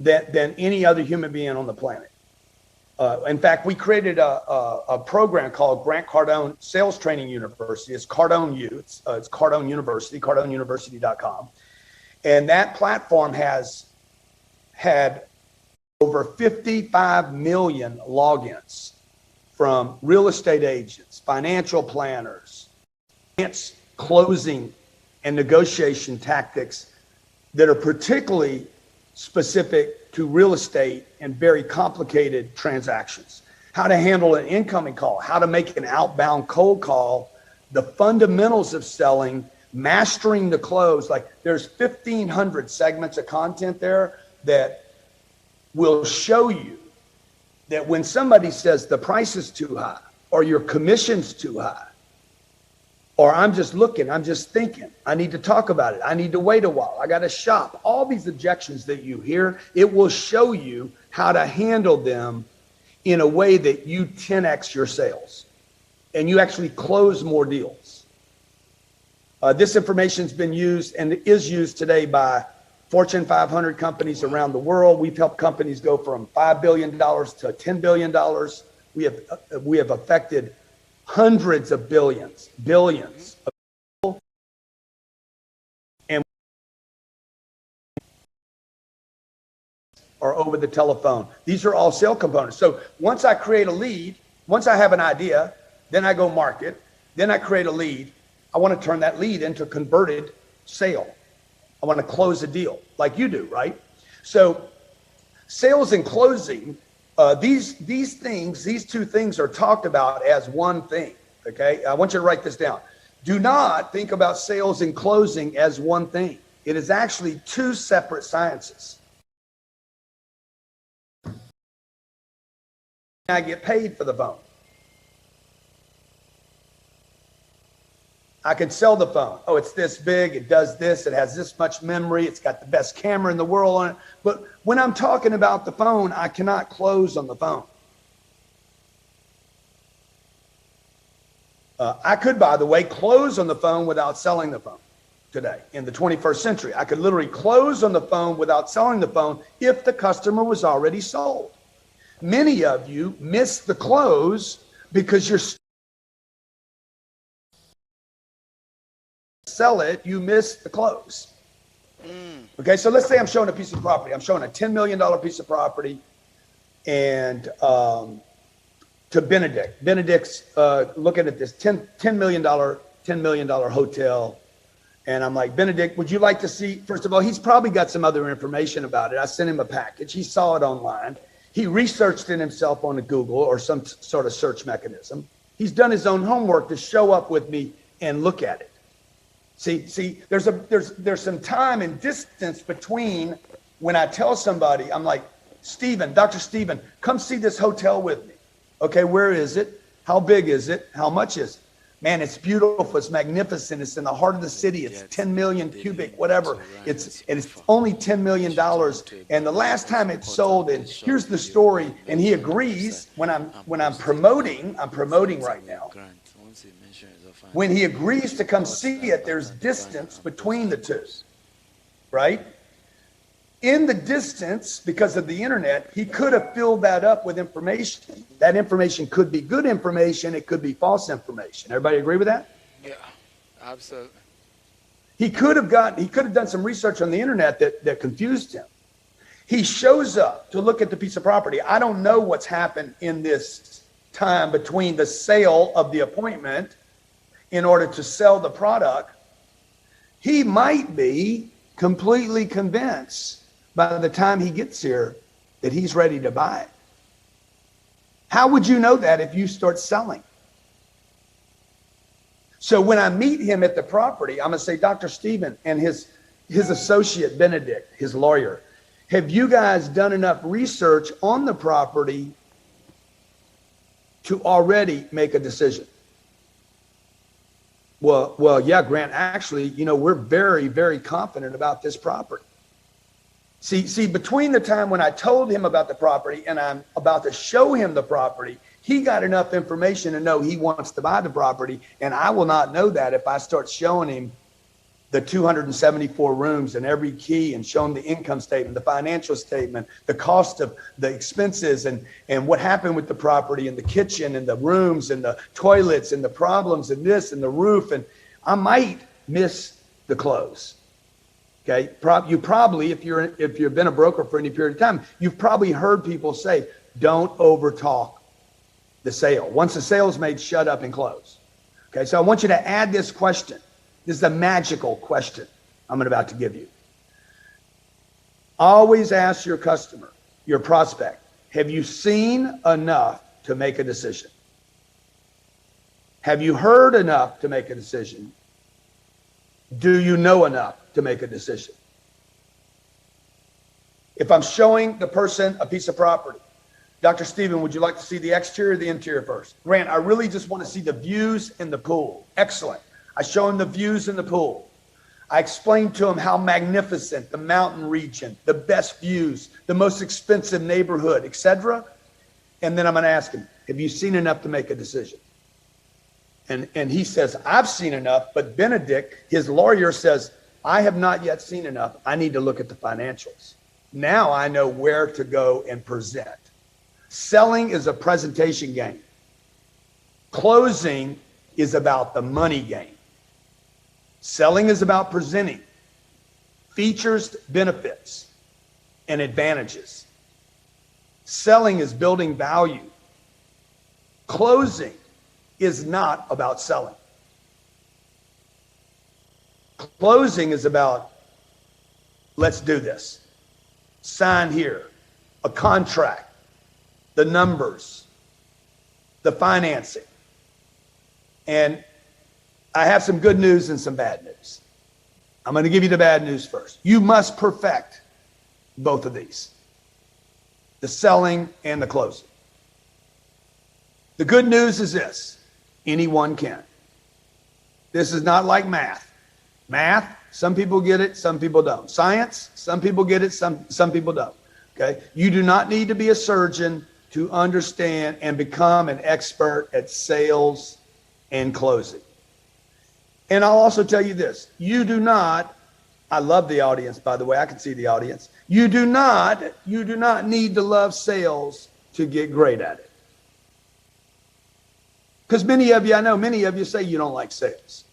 than any other human being on the planet. In fact, we created a program called Grant Cardone Sales Training University. It's Cardone U. It's Cardone University, cardoneuniversity.com. And that platform has had over 55 million logins from real estate agents, financial planners, closing and negotiation tactics that are particularly specific to real estate and very complicated transactions. How to handle an incoming call, how to make an outbound cold call, the fundamentals of selling, mastering the close. Like there's 1,500 segments of content there that will show you that when somebody says the price is too high or your commission's too high, or I'm just looking, I'm just thinking, I need to talk about it, I need to wait a while, I got to shop, all these objections that you hear, it will show you how to handle them in a way that you 10x your sales and you actually close more deals. This information has been used and is used today by Fortune 500 companies around the world. We've helped companies go from $5 billion to $10 billion. We have affected hundreds of billions of people. And or over the telephone. These are all sale components. So once I create a lead, Once I have an idea, then I go market, then I create a lead. I want to turn that lead into a converted sale. I want to close a deal like you do, right? So sales and closing, these two things are talked about as one thing, okay? I want you to write this down. Do not think about sales and closing as one thing. It is actually two separate sciences. I get paid for the phone. I can sell the phone. Oh, it's this big, it does this, it has this much memory, it's got the best camera in the world on it. But when I'm talking about the phone, I cannot close on the phone. I could, by the way, close on the phone without selling the phone today in the 21st century. I could literally close on the phone without selling the phone if the customer was already sold. Many of you miss the close because you're sell it, you miss the close. Okay, so let's say I'm showing a piece of property. I'm showing a $10 million piece of property and to Benedict. Benedict's looking at this $10 million hotel. And I'm like, Benedict, would you like to see, first of all, he's probably got some other information about it. I sent him a package. He saw it online. He researched it himself on a Google or some sort of search mechanism. He's done his own homework to show up with me and look at it. See, there's some time and distance between when I tell somebody, I'm like, Stephen, Dr. Stephen, come see this hotel with me. Okay, where is it? How big is it? How much is it? Man, it's beautiful. It's magnificent. It's in the heart of the city. It's 10 million cubic, whatever. It's only $10 million. And the last time it sold, and here's the story. And he agrees when I'm promoting right now. When he agrees to come see it, there's distance between the two, right? In the distance, because of the internet, he could have filled that up with information. That information could be good information. It could be false information. Everybody agree with that? Yeah, absolutely. He could have done some research on the internet that confused him. He shows up to look at the piece of property. I don't know what's happened in this time between the sale of the appointment in order to sell the product. He might be completely convinced by the time he gets here that he's ready to buy it. How would you know that if you start selling? So when I meet him at the property, I'm gonna say, Dr. Stephen and his associate Benedict, his lawyer, have you guys done enough research on the property to already make a decision? Well, yeah, Grant, actually, we're very, very confident about this property. See, between the time when I told him about the property and I'm about to show him the property, he got enough information to know he wants to buy the property. And I will not know that if I start showing him the 274 rooms and every key and showing the income statement, the financial statement, the cost of the expenses and what happened with the property and the kitchen and the rooms and the toilets and the problems and this and the roof. And I might miss the close. Okay, you probably, if you've been a broker for any period of time, you've probably heard people say, don't overtalk the sale. Once the sale is made, shut up and close. Okay, so I want you to add this question. This is a magical question I'm about to give you. Always ask your customer, your prospect, have you seen enough to make a decision? Have you heard enough to make a decision? Do you know enough to make a decision? If I'm showing the person a piece of property, Dr. Stephen, would you like to see the exterior or the interior first? Grant, I really just want to see the views in the pool. Excellent. I show him the views in the pool. I explain to him how magnificent the mountain region, the best views, the most expensive neighborhood, etc. And then I'm going to ask him, have you seen enough to make a decision? And he says, I've seen enough, but Benedict, his lawyer, says, I have not yet seen enough. I need to look at the financials. Now I know where to go and present. Selling is a presentation game. Closing is about the money game. Selling is about presenting features, benefits, and advantages. Selling is building value. Closing is not about selling. Closing is about, let's do this. Sign here, a contract, the numbers, the financing. And I have some good news and some bad news. I'm going to give you the bad news first. You must perfect both of these, the selling and the closing. The good news is this: anyone can. This is not like math. Math, some people get it, some people don't. Science, some people get it, some people don't. Okay? You do not need to be a surgeon to understand and become an expert at sales and closing. And I'll also tell you this: you do not, I love the audience, by the way, I can see the audience. You do not need to love sales to get great at it. Because I know many of you say you don't like sales.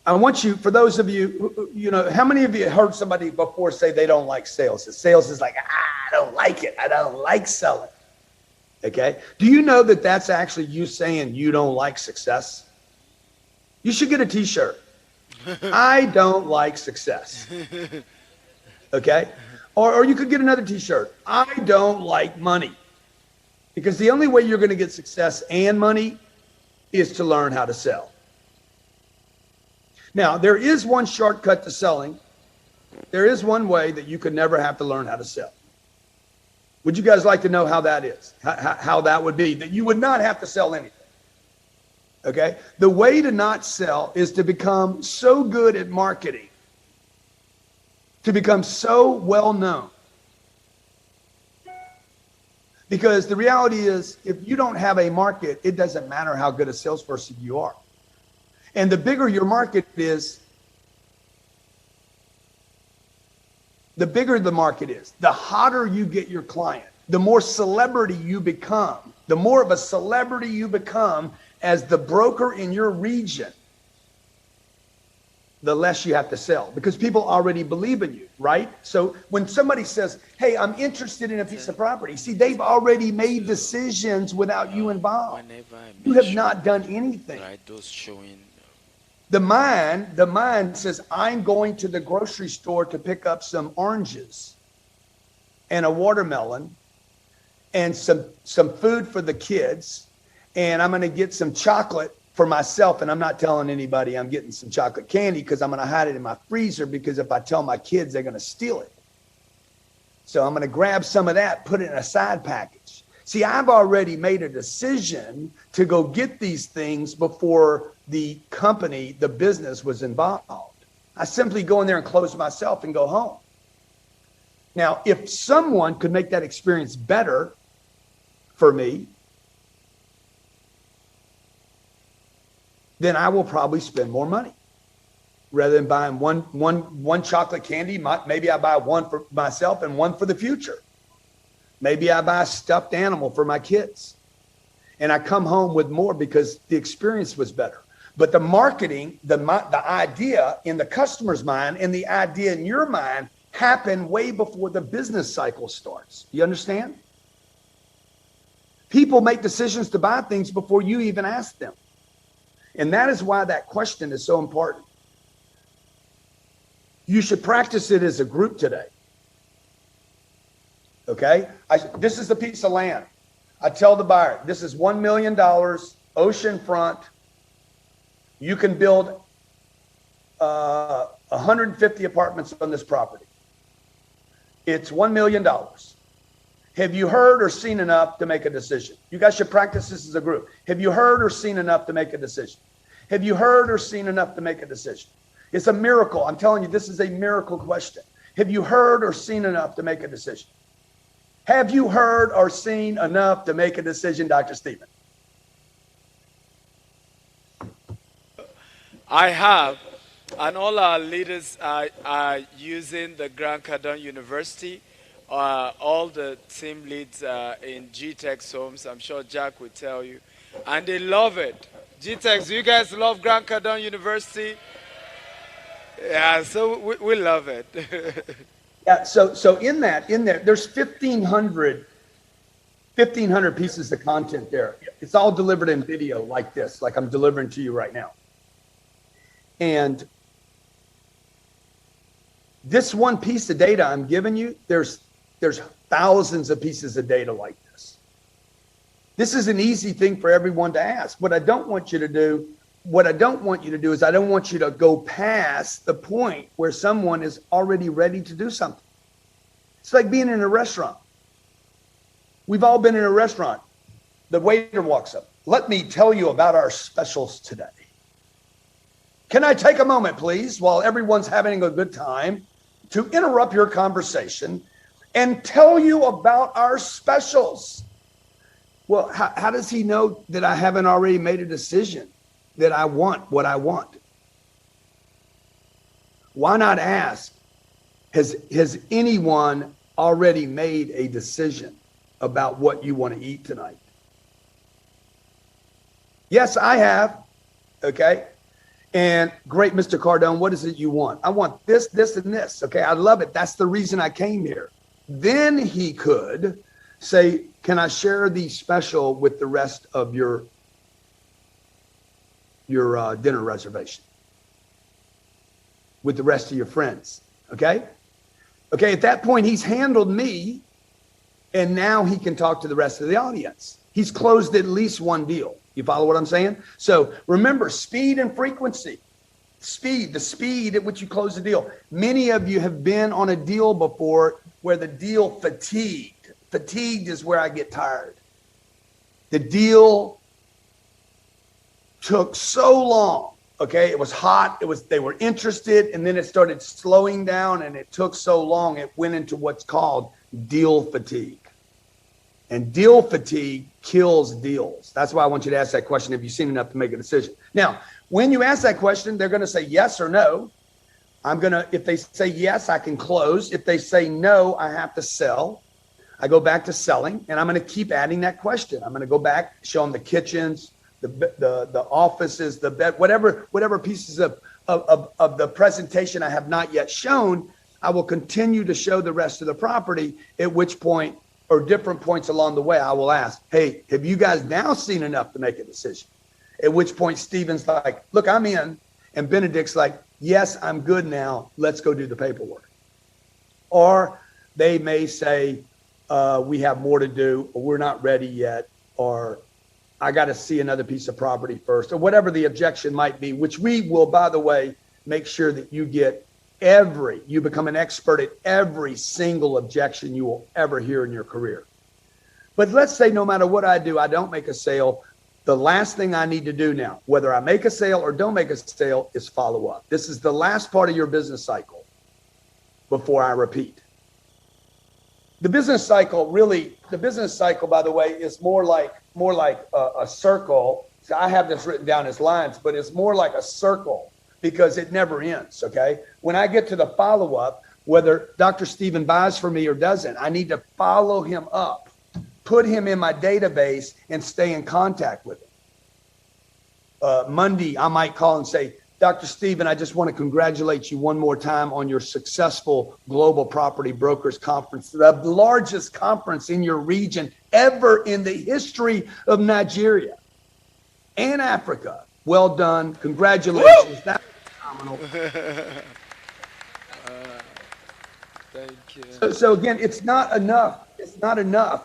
I want you, for those of you, how many of you heard somebody before say they don't like sales? Sales is like, I don't like it. I don't like selling. Okay. Do you know that that's actually you saying you don't like success? You should get a t-shirt. I don't like success. Okay. Or you could get another t-shirt. I don't like money. Because the only way you're going to get success and money is to learn how to sell. Now, there is one shortcut to selling. There is one way that you could never have to learn how to sell. Would you guys like to know how that is? How that would be, that you would not have to sell anything. Okay? The way to not sell is to become so good at marketing, to become so well known. Because the reality is, if you don't have a market, it doesn't matter how good a salesperson you are. And the bigger your market is, the bigger the market is, the hotter you get your client, the more celebrity you become, the more of a celebrity you become as the broker in your region, the less you have to sell, because people already believe in you, right? So when somebody says, hey, I'm interested in a piece of property, see, they've already made decisions without you involved. You have not done anything. The mind says, I'm going to the grocery store to pick up some oranges and a watermelon and some food for the kids, and I'm going to get some chocolate for myself, and I'm not telling anybody I'm getting some chocolate candy because I'm going to hide it in my freezer, because if I tell my kids, they're going to steal it. So I'm going to grab some of that, put it in a side package. See, I've already made a decision to go get these things before the company, the business was involved. I simply go in there and close myself and go home. Now, if someone could make that experience better for me, then I will probably spend more money. Rather than buying one chocolate candy, maybe I buy one for myself and one for the future. Maybe I buy a stuffed animal for my kids. And I come home with more because the experience was better. But the marketing, the idea in the customer's mind and the idea in your mind happen way before the business cycle starts. You understand? People make decisions to buy things before you even ask them. And that is why that question is so important. You should practice it as a group today. Okay? This is the piece of land. I tell the buyer, this is $1 million, oceanfront. You can build 150 apartments on this property. It's $1 million. Have you heard or seen enough to make a decision? You guys should practice this as a group. Have you heard or seen enough to make a decision? Have you heard or seen enough to make a decision? It's a miracle. I'm telling you, this is a miracle question. Have you heard or seen enough to make a decision? Have you heard or seen enough to make a decision, Dr. Stephen? I have, and all our leaders are using the Grant Cardone University. All the team leads in Gtext homes. I'm sure Jack will tell you. And they love it. Gtext, do you guys love Grant Cardone University? Yeah, so we love it. Yeah, so in there, there's 1,500 1,500 pieces of content there. It's all delivered in video like this, like I'm delivering to you right now. And this one piece of data I'm giving you, there's thousands of pieces of data like this. This is an easy thing for everyone to ask. What I don't want you to do is I don't want you to go past the point where someone is already ready to do something. It's like being in a restaurant. We've all been in a restaurant. The waiter walks up. Let me tell you about our specials today. Can I take a moment, please, while everyone's having a good time, to interrupt your conversation and tell you about our specials? Well, how does he know that I haven't already made a decision that I want what I want? Why not ask, has anyone already made a decision about what you want to eat tonight? Yes, I have. Okay. And great, Mr. Cardone, what is it you want? I want this, this, and this. Okay, I love it. That's the reason I came here. Then he could say, can I share the special with the rest of your dinner reservation? With the rest of your friends, okay? Okay, at that point, he's handled me, and now he can talk to the rest of the audience. He's closed at least one deal. You follow what I'm saying? So remember, speed and frequency. Speed, the speed at which you close the deal. Many of you have been on a deal before where the deal fatigued. Fatigued is where I get tired. The deal took so long. Okay, it was hot. They were interested, and then it started slowing down, and it took so long. It went into what's called deal fatigue. And deal fatigue kills deals. That's why I want you to ask that question. Have you seen enough to make a decision? Now, when you ask that question, they're going to say yes or no. If they say yes, I can close. If they say no, I have to sell. I go back to selling, and I'm going to keep adding that question. I'm going to go back, show them the kitchens, the offices, the bed, whatever pieces of the presentation I have not yet shown. I will continue to show the rest of the property, at which point, or different points along the way, I will ask, hey, have you guys now seen enough to make a decision? At which point Stephen's like, look, I'm in. And Benedict's like, yes, I'm good now. Let's go do the paperwork. Or they may say, we have more to do, or we're not ready yet, or I got to see another piece of property first, or whatever the objection might be, which we will, by the way, make sure that you get you become an expert at every single objection you will ever hear in your career. But let's say no matter what I do, I don't make a sale. The last thing I need to do now, whether I make a sale or don't make a sale, is follow up. This is the last part of your business cycle before I repeat. The business cycle, by the way, is more like a circle. So I have this written down as lines, but it's more like a circle because it never ends, okay? When I get to the follow-up, whether Dr. Stephen buys for me or doesn't, I need to follow him up, put him in my database, and stay in contact with him. Monday, I might call and say, Dr. Stephen, I just want to congratulate you one more time on your successful Global Property Brokers Conference, the largest conference in your region ever in the history of Nigeria and Africa. Well done. Congratulations. That was phenomenal. Thank you. So again, it's not enough. It's not enough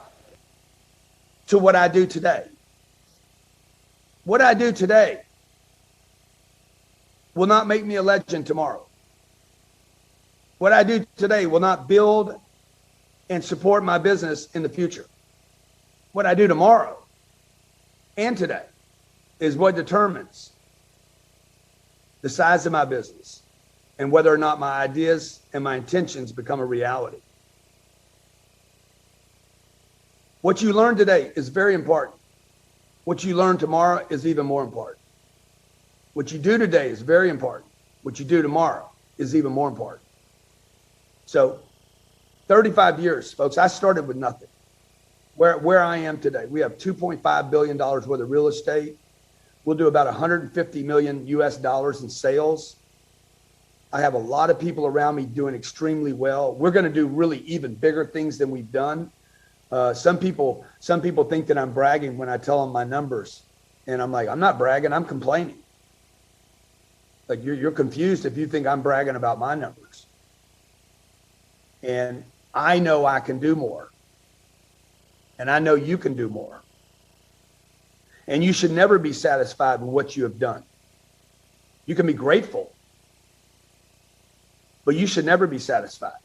to what I do today. What I do today will not make me a legend tomorrow. What I do today will not build and support my business in the future. What I do tomorrow and today is what determines the size of my business and whether or not my ideas and my intentions become a reality. What you learn today is very important. What you learn tomorrow is even more important. What you do today is very important. What you do tomorrow is even more important. So 35 years, folks, I started with nothing. Where I am today, we have $2.5 billion worth of real estate. We'll do about 150 million US dollars in sales. I have a lot of people around me doing extremely well. We're going to do really even bigger things than we've done. Some people think that I'm bragging when I tell them my numbers, and I'm like, I'm not bragging, I'm complaining. Like you're confused if you think I'm bragging about my numbers. And I know I can do more. And I know you can do more. And you should never be satisfied with what you have done. You can be grateful, but you should never be satisfied.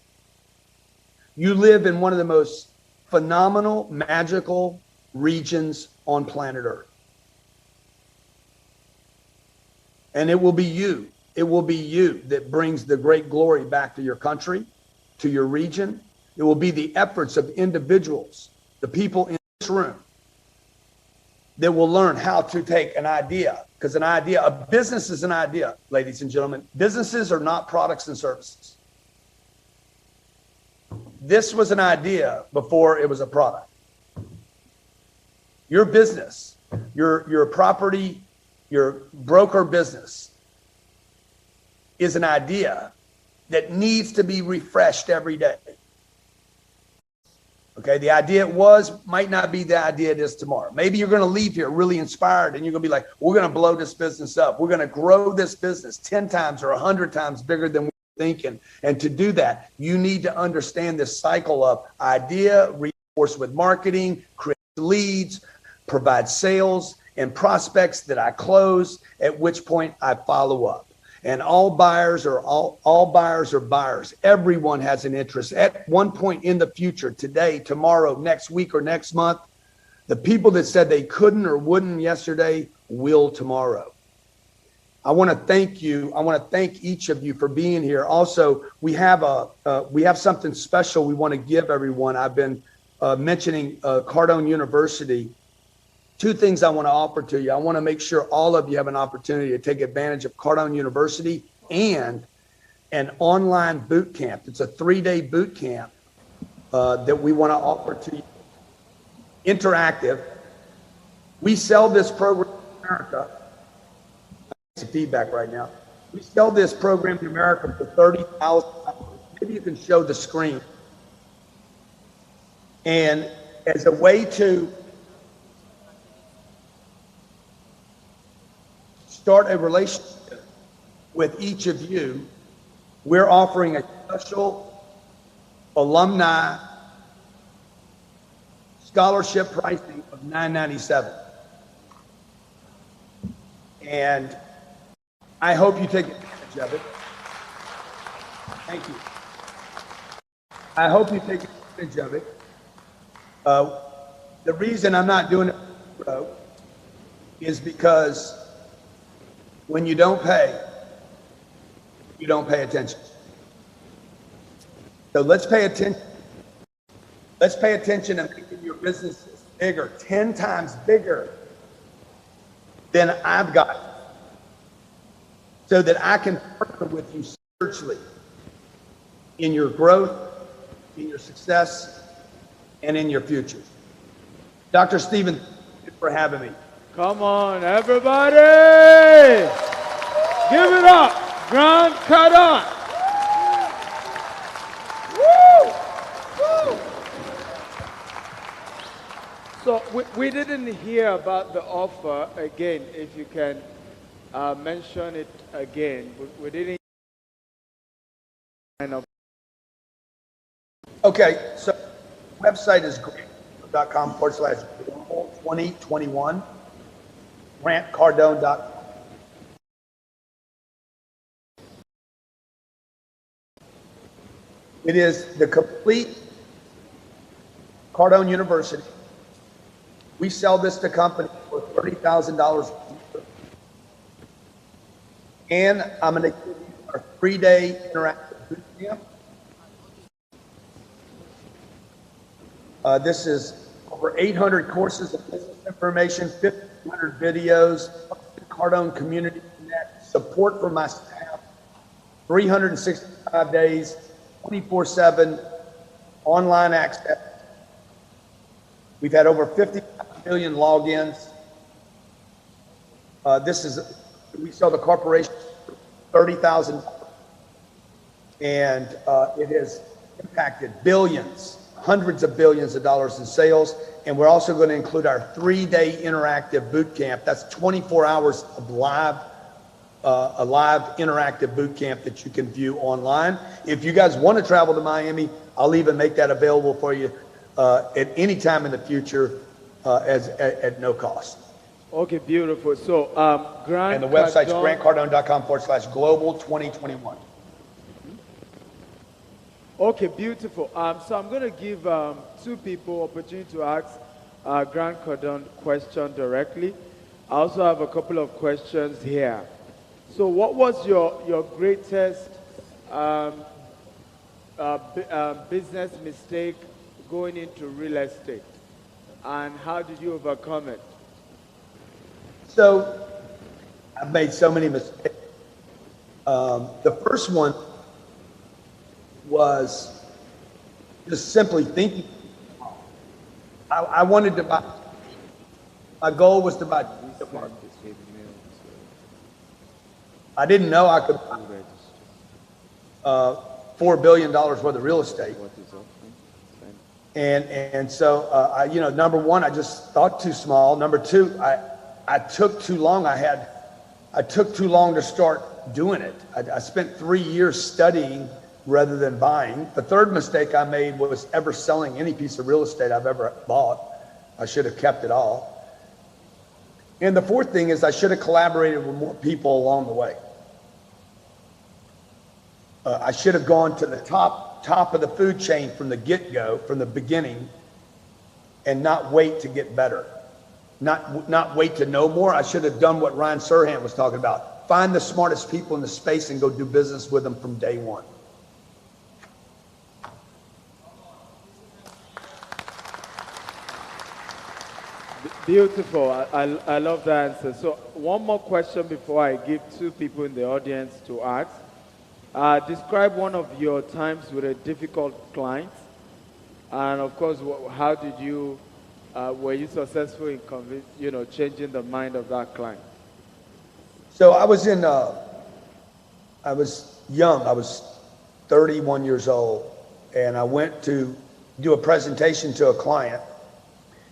You live in one of the most phenomenal, magical regions on planet Earth. And it will be you that brings the great glory back to your country, to your region. It will be the efforts of individuals, the people in this room, that will learn how to take an idea. Because a business is an idea, ladies and gentlemen. Businesses are not products and services. This was an idea before it was a product. Your business, your property, your broker business is an idea that needs to be refreshed every day. Okay, the idea it was might not be the idea it is tomorrow. Maybe you're going to leave here really inspired and you're going to be like, we're going to blow this business up. We're going to grow this business 10 times or 100 times bigger than we're thinking. And to do that, you need to understand this cycle of idea, reinforce with marketing, create leads, provide sales and prospects that I close, at which point I follow up. And all buyers are buyers. Everyone has an interest. At one point in the future, today, tomorrow, next week, or next month, the people that said they couldn't or wouldn't yesterday will tomorrow. I want to thank you. I want to thank each of you for being here. Also, we have something special we want to give everyone. I've been mentioning Cardone University. Two things I want to offer to you. I want to make sure all of you have an opportunity to take advantage of Cardone University and an online boot camp. It's a 3-day boot camp that we want to offer to you. Interactive. We sell this program in America. Some feedback right now. We sell this program in America for $30,000. Maybe you can show the screen. And as a way to start a relationship with each of you, we're offering a special alumni scholarship pricing of $997. And I hope you take advantage of it. Thank you. I hope you take advantage of it. The reason I'm not doing it is because when you don't pay attention. So let's pay attention. Let's pay attention to making your businesses bigger, 10 times bigger than I've got, so that I can partner with you spiritually in your growth, in your success, and in your future. Dr. Stephen, thank you for having me. Come on, everybody! Give it up, Grant Cardone. Woo! Woo! So we didn't hear about the offer again. If you can mention it again, we didn't. Okay, so website is grant.com/2021. GrantCardone.com. It is the complete Cardone University. We sell this to companies for $30,000. And I'm going to give you our 3-day interactive boot camp. This is over 800 courses of business information, 1,500 videos, Cardone Community Connect, support for my staff, 365 days, 24/7 online access. We've had over 50 million logins. We sell the corporation for $30,000, and it has impacted billions hundreds of billions of dollars in sales. And we're also going to include our 3-day interactive boot camp. That's 24 hours of a live interactive boot camp that you can view online. If you guys want to travel to Miami, I'll even make that available for you at any time in the future at no cost. Okay, beautiful. So, Grant, and the website's grantcardone.com/global 2021. Okay, beautiful. So I'm going to give 2 people opportunity to ask Grant Cardone question directly. I also have a couple of questions here. So what was your greatest business mistake going into real estate? And how did you overcome it? So I've made so many mistakes. The first one was just simply thinking. I wanted to buy, my goal was to buy. I didn't know I could buy $4 billion worth of real estate. And so, you know, number one, I just thought too small. Number two, I took too long. I took too long to start doing it. I spent 3 years studying rather than buying. The third mistake I made was ever selling any piece of real estate I've ever bought. I should have kept it all. And the fourth thing is I should have collaborated with more people along the way. I should have gone to the top of the food chain from the get-go, from the beginning, and not wait to get better. Not wait to know more. I should have done what Ryan Serhant was talking about. Find the smartest people in the space and go do business with them from day one. Beautiful. I love that answer. So one more question before I give 2 people in the audience to ask. Describe one of your times with a difficult client. And of course, how did you, were you successful in changing the mind of that client? So I was young. I was 31 years old. And I went to do a presentation to a client.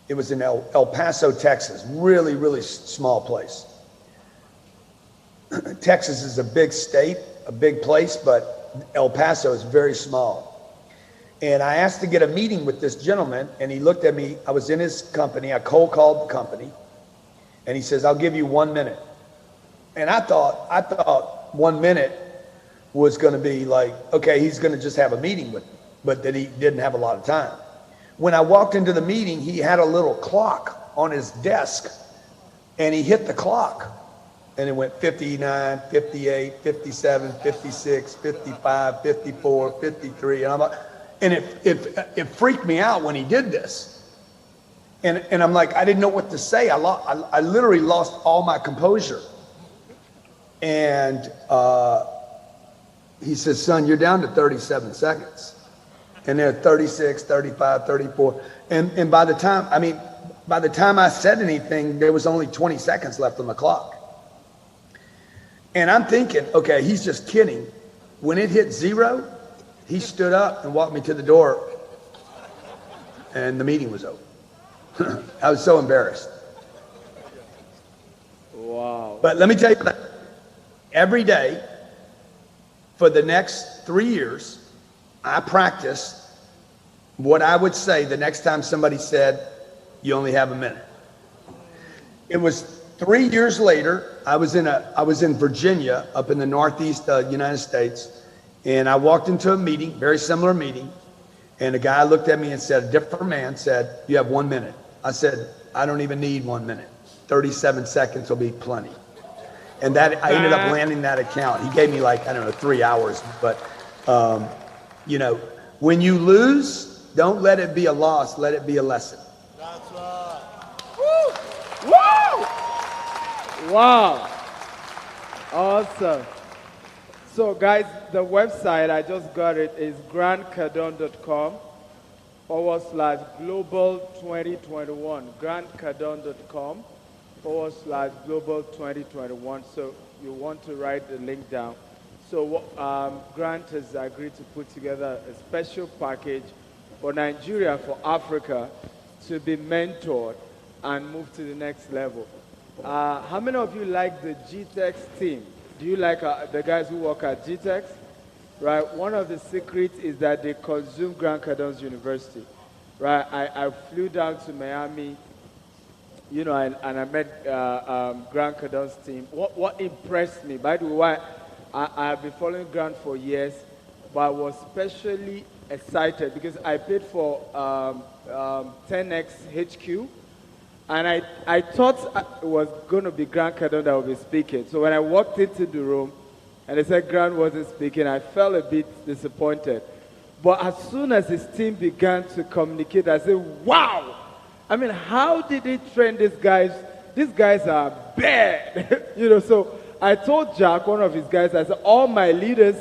It was in El Paso, Texas, really, really small place. Texas is a big state, a big place, but El Paso is very small. And I asked to get a meeting with this gentleman, and he looked at me. I was in his company. I cold called the company, and he says, "I'll give you 1 minute." And I thought 1 minute was going to be like, okay, he's going to just have a meeting with me, but that he didn't have a lot of time. When I walked into the meeting, he had a little clock on his desk, and he hit the clock, and it went 59, 58, 57, 56, 55, 54, 53, and it freaked me out when he did this. And I'm like, I didn't know what to say. I literally lost all my composure. And he says, "Son, you're down to 37 seconds." And they're 36, 35, 34. And by the time I said anything, there was only 20 seconds left on the clock. And I'm thinking, okay, he's just kidding. When it hit 0, he stood up and walked me to the door, and the meeting was over. I was so embarrassed. Wow. But let me tell you, every day for the next 3 years, I practiced what I would say the next time somebody said, "You only have a minute." It was 3 years later. I was in Virginia, up in the Northeast United States, and I walked into a meeting, very similar meeting, and a guy looked at me and said, a different man said, "You have 1 minute." I said, "I don't even need 1 minute. 37 seconds will be plenty." And that I ended up landing that account. He gave me 3 hours, but when you lose, don't let it be a loss, let it be a lesson. That's right. Woo! Woo! Wow. Awesome. So guys, the website, I just got it, is grantcardone.com/global 2021. grantcardone.com/global 2021. So you want to write the link down. So Grant has agreed to put together a special package for Nigeria, for Africa to be mentored and move to the next level. How many of you like the Gtext team? Do you like the guys who work at Gtext? Right, one of the secrets is that they consume Grant Cardone's university. Right, I flew down to Miami, you know, and I met Grant Cardone's team. What impressed me, by the way, I've been following Grant for years, but I was especially excited because I paid for 10X HQ, and I thought it was going to be Grant Cardone that would be speaking. So when I walked into the room and they said Grant wasn't speaking, I felt a bit disappointed. But as soon as his team began to communicate, I said, wow! I mean, how did they train these guys? These guys are bad. You know, so I told Jack, one of his guys, I said, all my leaders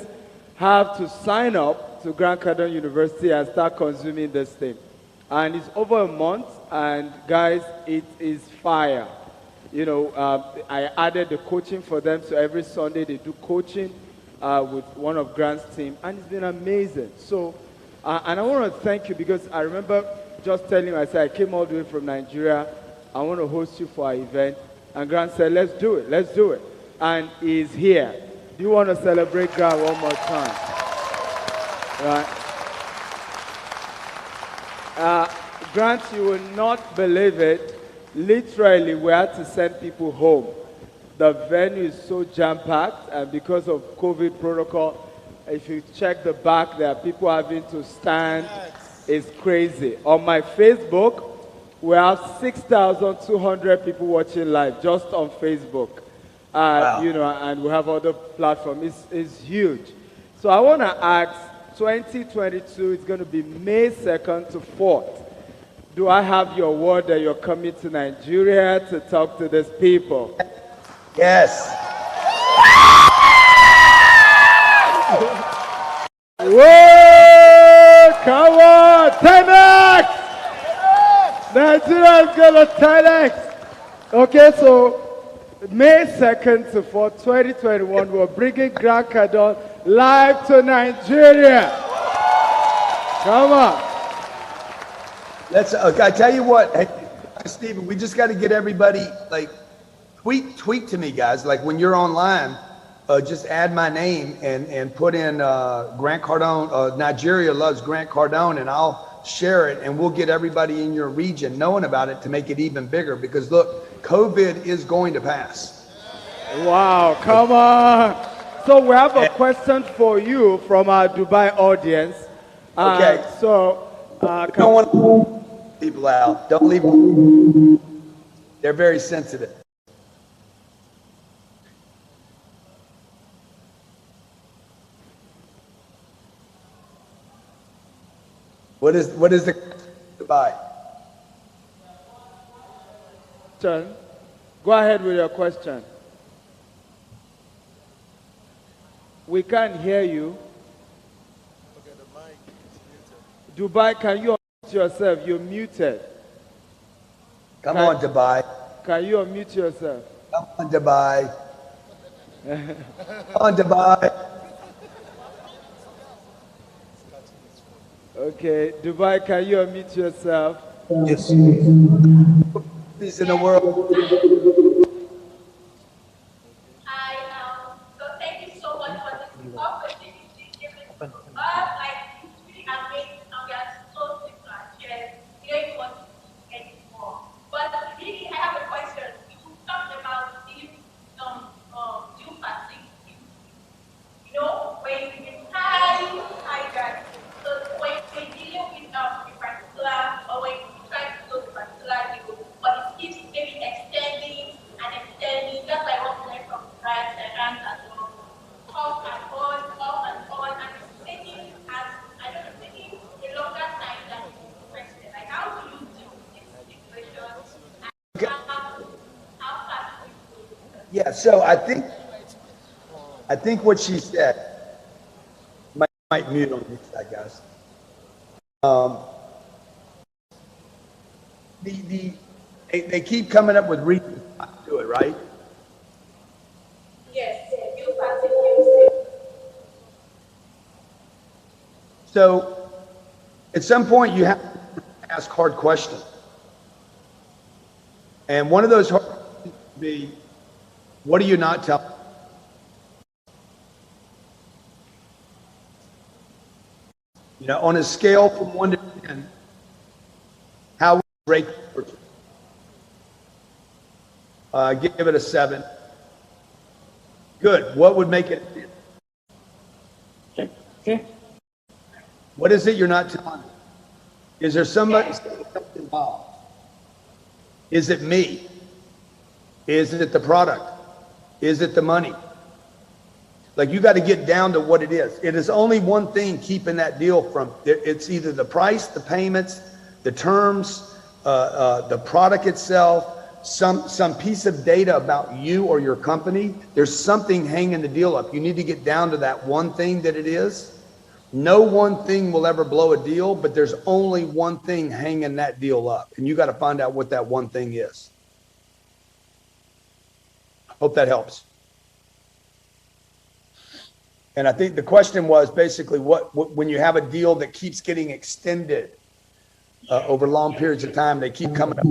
have to sign up to Grant Cardone University and start consuming this thing. And it's over a month, and guys, it is fire. You know, I added the coaching for them, so every Sunday they do coaching with one of Grant's team, and it's been amazing. So, and I want to thank you because I remember just telling you, I said, I came all the way from Nigeria, I want to host you for our event, and Grant said, let's do it, let's do it. And he's here. Do you want to celebrate Grant one more time? Right. Grant, you will not believe it. Literally, we had to send people home. The venue is so jam-packed, and because of COVID protocol, if you check the back, there are people having to stand. It's crazy. On my Facebook, we have 6,200 people watching live just on Facebook. Wow. You know, and we have other platforms. It's huge. So I want to ask, 2022 is going to be May 2nd to 4th. Do I have your word that you're coming to Nigeria to talk to these people? Yes. Whoa! Come on! 10X! Nigeria is going to 10X! Okay, so May 2nd to 4th, 2021, we're bringing Grant Cardone live to Nigeria. Come on. Let's. I tell you what, hey, Stephen, we just got to get everybody like tweet to me, guys. Like when you're online, just add my name and put in Grant Cardone. Nigeria loves Grant Cardone, and I'll share it, and we'll get everybody in your region knowing about it to make it even bigger. Because look, COVID is going to pass. Wow! Come on. So we have a question for you from our Dubai audience. Okay. So. Don't want to people out. Don't leave them. They're very sensitive. What is the Dubai? Turn. Go ahead with your question. We can't hear you. Dubai, can you unmute yourself? You're muted. Come on, Dubai. Can you unmute yourself? Come on, Dubai. Come on, Dubai. Okay, Dubai, can you unmute yourself? Yes. Peace in the world. So thank you so much for this opportunity given to us. Like, it's really amazing, and we are so sick to our chest. We don't even want to get more. But really, I have a question. You talked about the due fatigue. You know, when you get tired, so when you're dealing with a particular, or when you try to close a particular deal, but it keeps maybe extending and extending, just like what we learned from Serhant as well. Off and on, and it's taking, as I don't know, taking a longer time than you expected. Like, how do you deal with this situation? And how fast do you do it? Yeah, so I think what she said, might mute on this, I guess. They keep coming up with reasons not to do it, right? Yes, you fatigue. So At some point, you have to ask hard questions. And one of those hard questions would be, what are you not telling? You know, on a scale from 1 to 10, how would you rate the person? Give it a 7. Good. What would make it? Okay. What is it you're not telling? Is there somebody involved? Is it me? Is it the product? Is it the money? Like, you got to get down to what it is. It is only one thing keeping that deal from, it's either the price, the payments, the terms, the product itself, some piece of data about you or your company. There's something hanging the deal up. You need to get down to that one thing that it is. No one thing will ever blow a deal, but there's only one thing hanging that deal up. And you got to find out what that one thing is. Hope that helps. And I think the question was basically what when you have a deal that keeps getting extended over long periods of time, they keep coming up.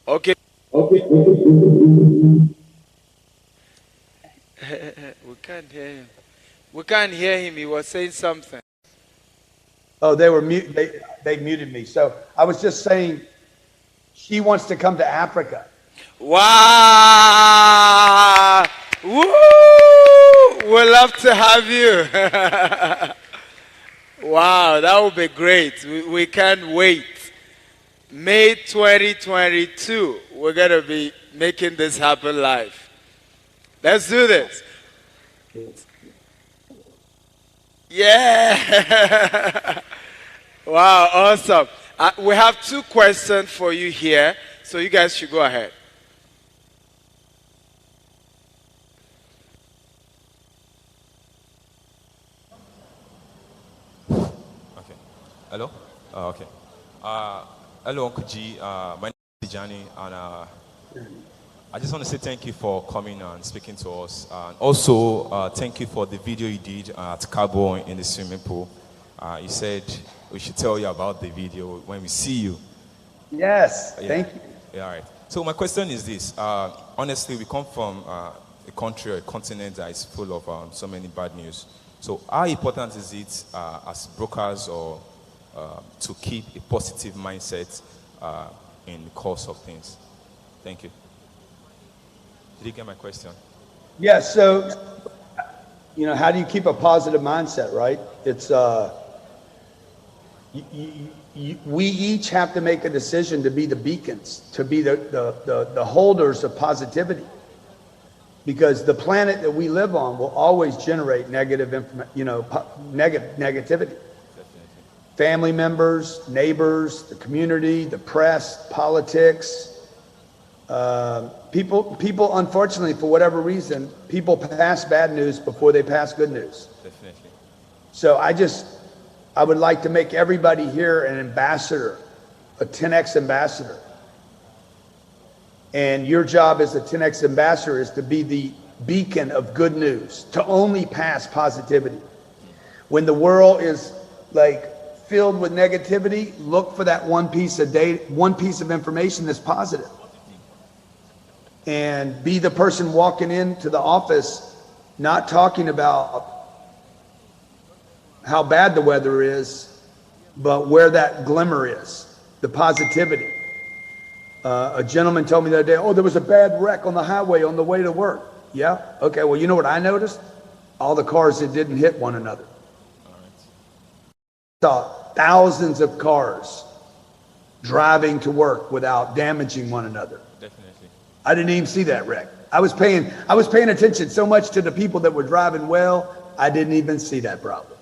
Okay. We can't hear him. We can't hear him. He was saying something. Oh, they were mute. They muted me. So I was just saying, she wants to come to Africa. Wow! Woo! We'd love to have you. Wow, that would be great. We can't wait. May 2022, we're going to be making this happen live. Let's do this. Yeah. Wow, awesome. We have 2 questions for you here, so you guys should go ahead. Okay. Hello? Okay. Hello, Uncle G. My name is Tijani, and I just want to say thank you for coming and speaking to us. And also, thank you for the video you did at Cabo in the swimming pool. You said we should tell you about the video when we see you. Yes, Yeah. thank you. Yeah, all right. So my question is this. Honestly, we come from a country or a continent that is full of so many bad news. So how important is it as brokers or to keep a positive mindset in the course of things? Thank you. Did you get my question? Yeah, so, you know, how do you keep a positive mindset, right? It's, we each have to make a decision to be the beacons, to be the holders of positivity. Because the planet that we live on will always generate negative negativity. Family members, neighbors, the community, the press, politics. People, unfortunately, for whatever reason, people pass bad news before they pass good news. Definitely. So I would like to make everybody here an ambassador, a 10X ambassador. And your job as a 10X ambassador is to be the beacon of good news, to only pass positivity. When the world is like filled with negativity, look for that one piece of data, one piece of information that's positive. And be the person walking into the office, not talking about how bad the weather is, but where that glimmer is, the positivity. A gentleman told me the other day, oh, there was a bad wreck on the highway on the way to work. Yeah, okay, well, you know what I noticed? All the cars that didn't hit one another. Saw thousands of cars driving to work without damaging one another. Definitely. I didn't even see that wreck. I was paying attention so much to the people that were driving well, I didn't even see that problem.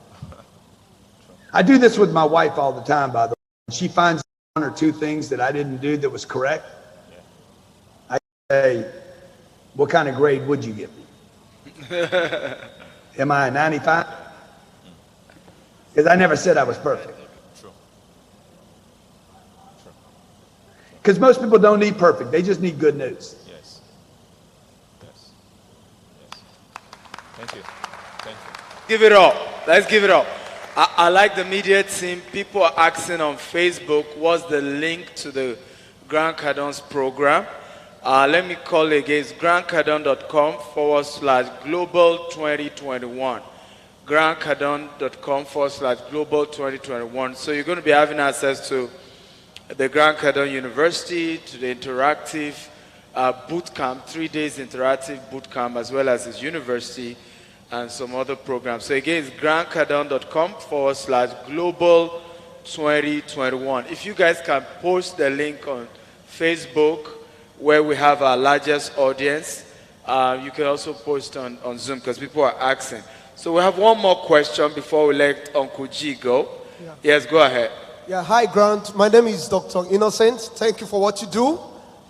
I do this with my wife all the time, by the way. She finds or two things that I didn't do that was correct, I say, what kind of grade would you give me? Am I a 95? Because I never said I was perfect. Because most people don't need perfect. They just need good news. Yes. Yes. Yes. Thank you. Thank you. Give it up. Let's give it up. I like the media team. People are asking on Facebook, what's the link to the Grant Cardone's program? Let me call it again. It's grantcardone.com/global 2021. grantcardone.com/global 2021. So you're going to be having access to the Grant Cardone University, to the interactive boot camp, 3 days interactive boot camp, as well as his university and some other programs. So again, it's grantcardone.com/global 2021. If you guys can post the link on Facebook where we have our largest audience, you can also post on Zoom because people are asking. So we have one more question before we let Uncle G go. Yeah. Yes, go ahead. Yeah, hi Grant. My name is Dr. Innocent. Thank you for what you do.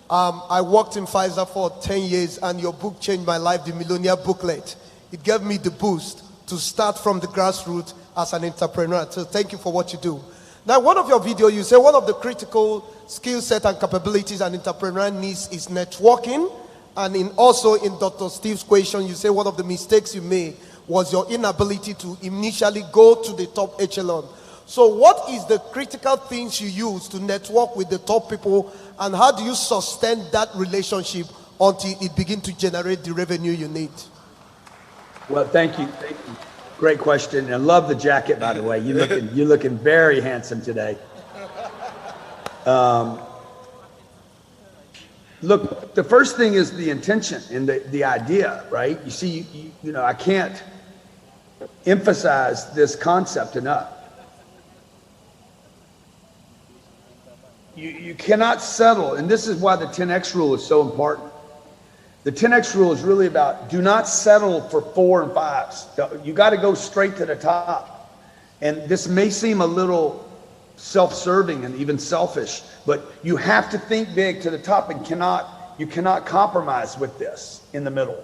I worked in Pfizer for 10 years and your book changed my life, the Millionaire Booklet. It gave me the boost to start from the grassroots as an entrepreneur. So thank you for what you do. Now, one of your videos, you say one of the critical skill set and capabilities an entrepreneur needs is networking. And also in Dr. Steve's question, you say one of the mistakes you made was your inability to initially go to the top echelon. So what is the critical things you use to network with the top people, and how do you sustain that relationship until it begins to generate the revenue you need? Well, thank you. Thank you. Great question. And love the jacket, by the way. You're looking very handsome today. Look, the first thing is the intention and the idea, right? You see, you know, I can't emphasize this concept enough. You cannot settle, and this is why the 10X rule is so important. The 10X rule is really about do not settle for 4 and 5s. You got to go straight to the top. And this may seem a little self-serving and even selfish, but you have to think big to the top and you cannot compromise with this in the middle.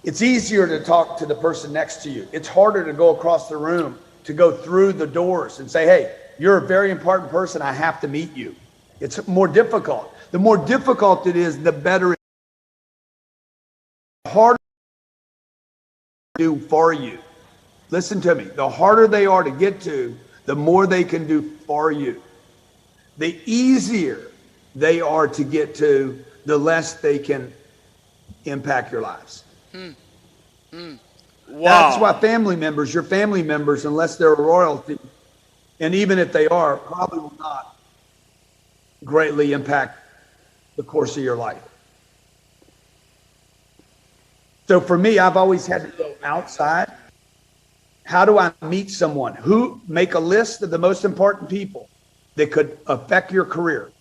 It's easier to talk to the person next to you. It's harder to go across the room, to go through the doors and say, hey, you're a very important person. I have to meet you. It's more difficult. The more difficult it is, the better it is. The harder to do for you. Listen to me. The harder they are to get to, the more they can do for you. The easier they are to get to, the less they can impact your lives. Wow. That's why family members, your family members, unless they're a royalty, and even if they are, probably will not greatly impact the course of your life. So for me, I've always had to go outside. How do I meet someone? Make a list of the most important people that could affect your career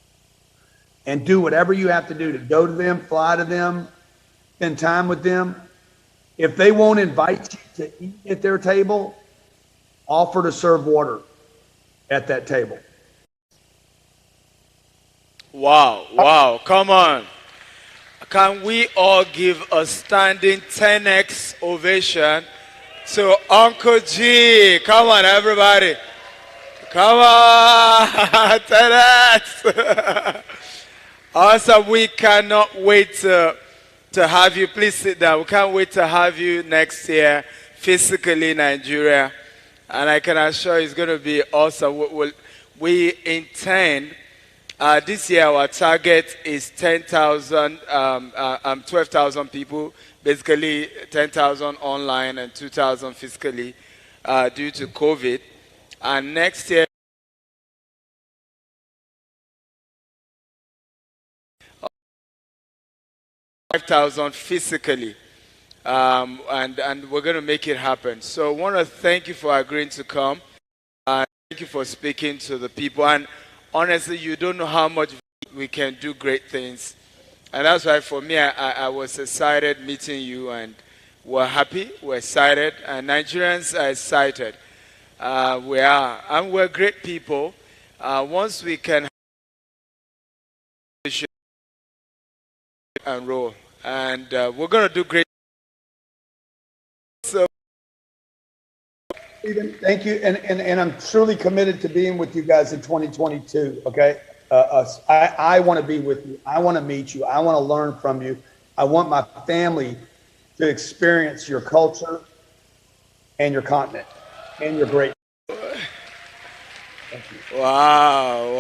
and do whatever you have to do to go to them, fly to them, spend time with them. If they won't invite you to eat at their table, offer to serve water at that table. Wow, wow, come on. Can we all give a standing 10X ovation to Uncle G? Come on, everybody. Come on, 10X. Awesome, we cannot wait to have you. Please sit down. We can't wait to have you next year, physically in Nigeria. And I can assure you it's going to be awesome. We intend, this year our target is 12,000 people, basically 10,000 online and 2,000 physically due to COVID. And next year, 5,000 physically. And we're going to make it happen. So I want to thank you for agreeing to come. Thank you for speaking to the people. And honestly, you don't know how much we can do great things. And that's why for me, I was excited meeting you, and we're happy, we're excited, and Nigerians are excited. We are, and we're great people. Once we can and roll, and we're gonna do great. So, Stephen, thank you, and I'm truly committed to being with you guys in 2022. Okay, I want to be with you. I want to meet you. I want to learn from you. I want my family to experience your culture and your continent and your great. Wow.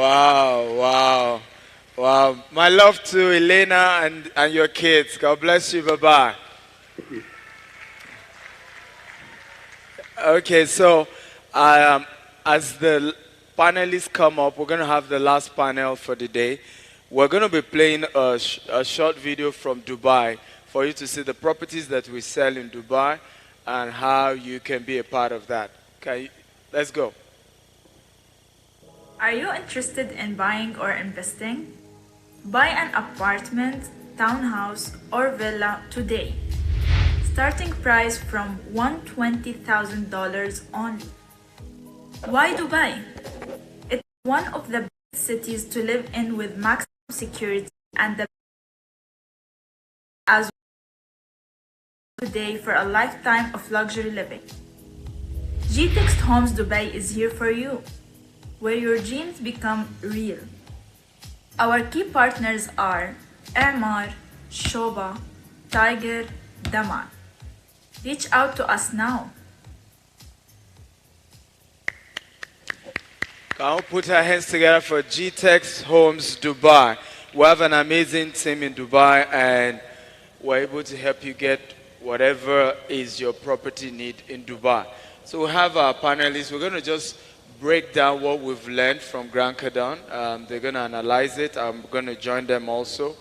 My love to Elena and your kids. God bless you. Bye-bye. Okay, so as the panelists come up, we're going to have the last panel for the day. We're going to be playing a short video from Dubai for you to see the properties that we sell in Dubai and how you can be a part of that. Okay, let's go. Are you interested in buying or investing? Buy an apartment, townhouse, or villa today. Starting price from $120,000 only. Why Dubai? It's one of the best cities to live in with maximum security and the as today for a lifetime of luxury living. Gtext Homes Dubai is here for you, where your dreams become real. Our key partners are Amar, Shoba, Tiger, Daman. Reach out to us now. Can we put our hands together for Gtext Homes Dubai? We have an amazing team in Dubai and we're able to help you get whatever is your property need in Dubai. So we have our panelists. We're going to just break down what we've learned from Grant Cardone. They're going to analyze it. I'm going to join them also.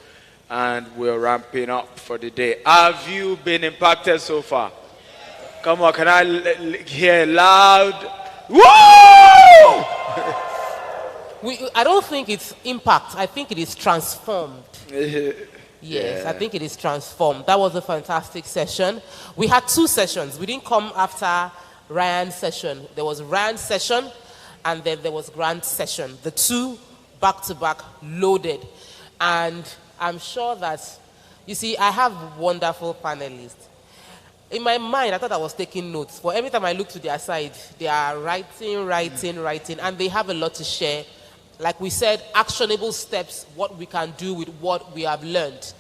And we're ramping up for the day. Have you been impacted so far? Come on, can I hear loud? Woo! I don't think it's impact. I think it is transformed. Yes, Yeah. I think it is transformed. That was a fantastic session. We had two sessions. We didn't come after Ryan's session. There was Ryan's session, and then there was Grant's session. The two back-to-back loaded. And I'm sure that, you see, I have wonderful panelists. In my mind, I thought I was taking notes. For every time I look to their side, they are writing, and they have a lot to share. Like we said, actionable steps, what we can do with what we have learned.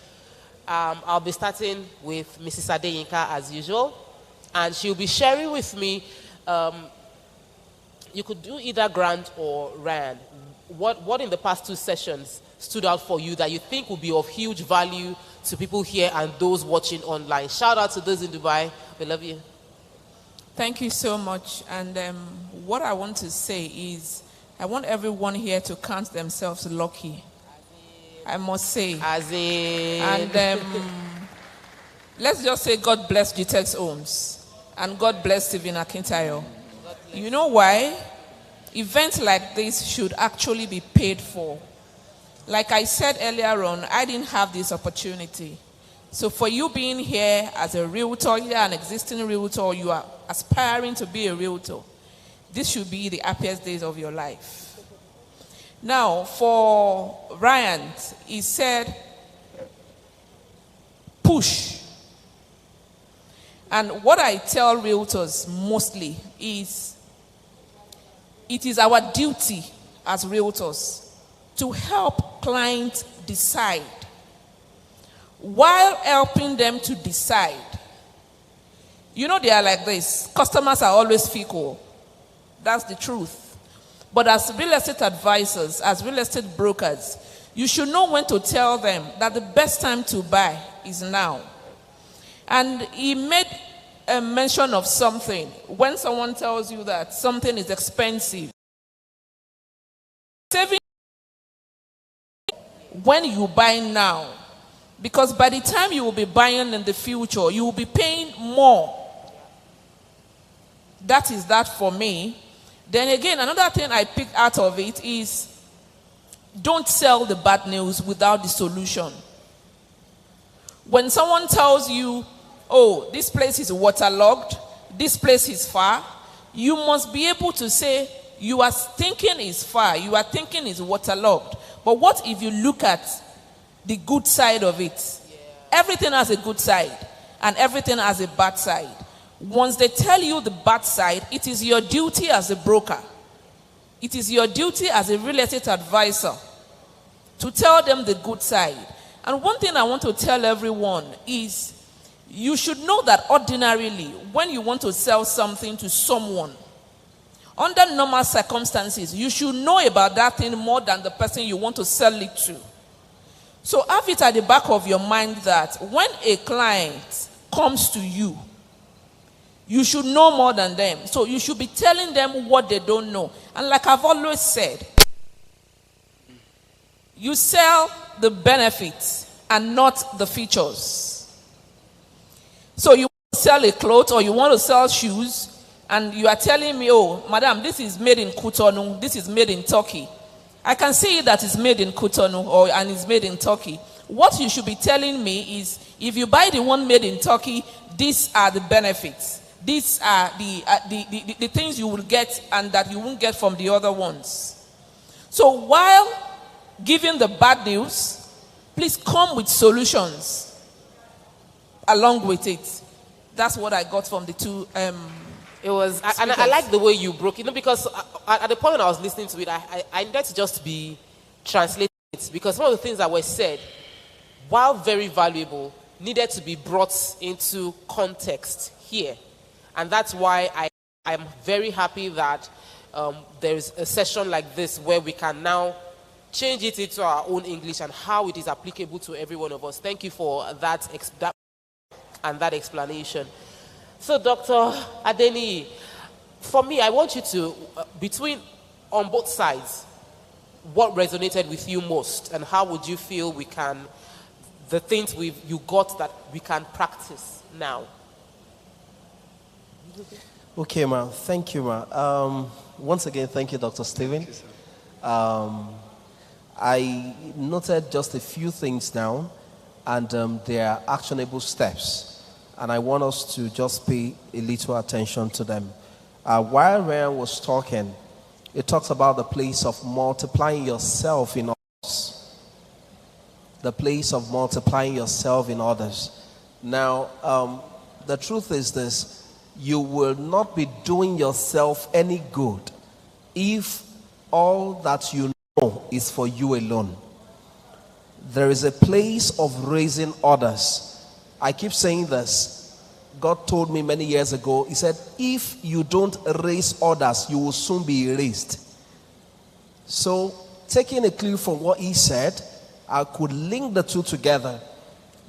I'll be starting with Mrs. Adeyinka as usual, and she'll be sharing with me, you could do either Grant or Ryan. What in the past two sessions stood out for you that you think would be of huge value to people here and those watching online? Shout out to those in Dubai. We love you. Thank you so much. And what I want to say is, I want everyone here to count themselves lucky. I must say. And let's just say God bless Gtext Homes. And God bless Stephen Akintayo. You know why? Events like this should actually be paid for. Like I said earlier on, I didn't have this opportunity. So for you being here as a realtor, either an existing realtor, you are aspiring to be a realtor, this should be the happiest days of your life. Now, for Ryan, he said, push. And what I tell realtors mostly is, it is our duty as realtors to help clients decide. While helping them to decide, you know, they are like this. Customers are always fickle. That's the truth. But as real estate advisors, as real estate brokers, you should know when to tell them that the best time to buy is now. And he made a mention of something. When someone tells you that something is expensive, saving when you buy now, because by the time you will be buying in the future, you will be paying more. That is that for me. Then again, another thing I picked out of it is, don't sell the bad news without the solution. When someone tells you, oh, this place is waterlogged, this place is far, you must be able to say, You are thinking is far. You are thinking is waterlogged. But what if you look at the good side of it? Everything has a good side and everything has a bad side. Once they tell you the bad side, it is your duty as a broker. It is your duty as a real estate advisor to tell them the good side. And one thing I want to tell everyone is you should know that ordinarily, when you want to sell something to someone, under normal circumstances, you should know about that thing more than the person you want to sell it to. So have it at the back of your mind that when a client comes to you, you should know more than them. So you should be telling them what they don't know. And like I've always said, you sell the benefits and not the features. So you want to sell a cloth or you want to sell shoes, and you are telling me, oh, madam, this is made in Cotonou, this is made in Turkey. I can see that it's made in Cotonou and it's made in Turkey. What you should be telling me is, if you buy the one made in Turkey, these are the benefits. These are the things you will get and that you won't get from the other ones. So while giving the bad news, please come with solutions along with it. That's what I got from the two it was, and I like the way you broke it, because at the point when I was listening to it, I needed to just be translating it, because some of the things that were said, while very valuable, needed to be brought into context here. And that's why I'm very happy that there is a session like this where we can now change it into our own English and how it is applicable to every one of us. Thank you for that explanation. So, Dr. Adeni, for me, I want you to, on both sides, what resonated with you most, and how would you feel the things you got that we can practice now? Okay, ma. Thank you, ma. Once again, thank you, Dr. Stephen. I noted just a few things down, and they are actionable steps. And I want us to just pay a little attention to them. While Ryan was talking, it talks about the place of multiplying yourself in others. The place of multiplying yourself in others. Now, the truth is this: you will not be doing yourself any good if all that you know is for you alone. There is a place of raising others. I keep saying this. God told me many years ago, he said, if you don't raise others, you will soon be erased. So, taking a clue from what he said, I could link the two together.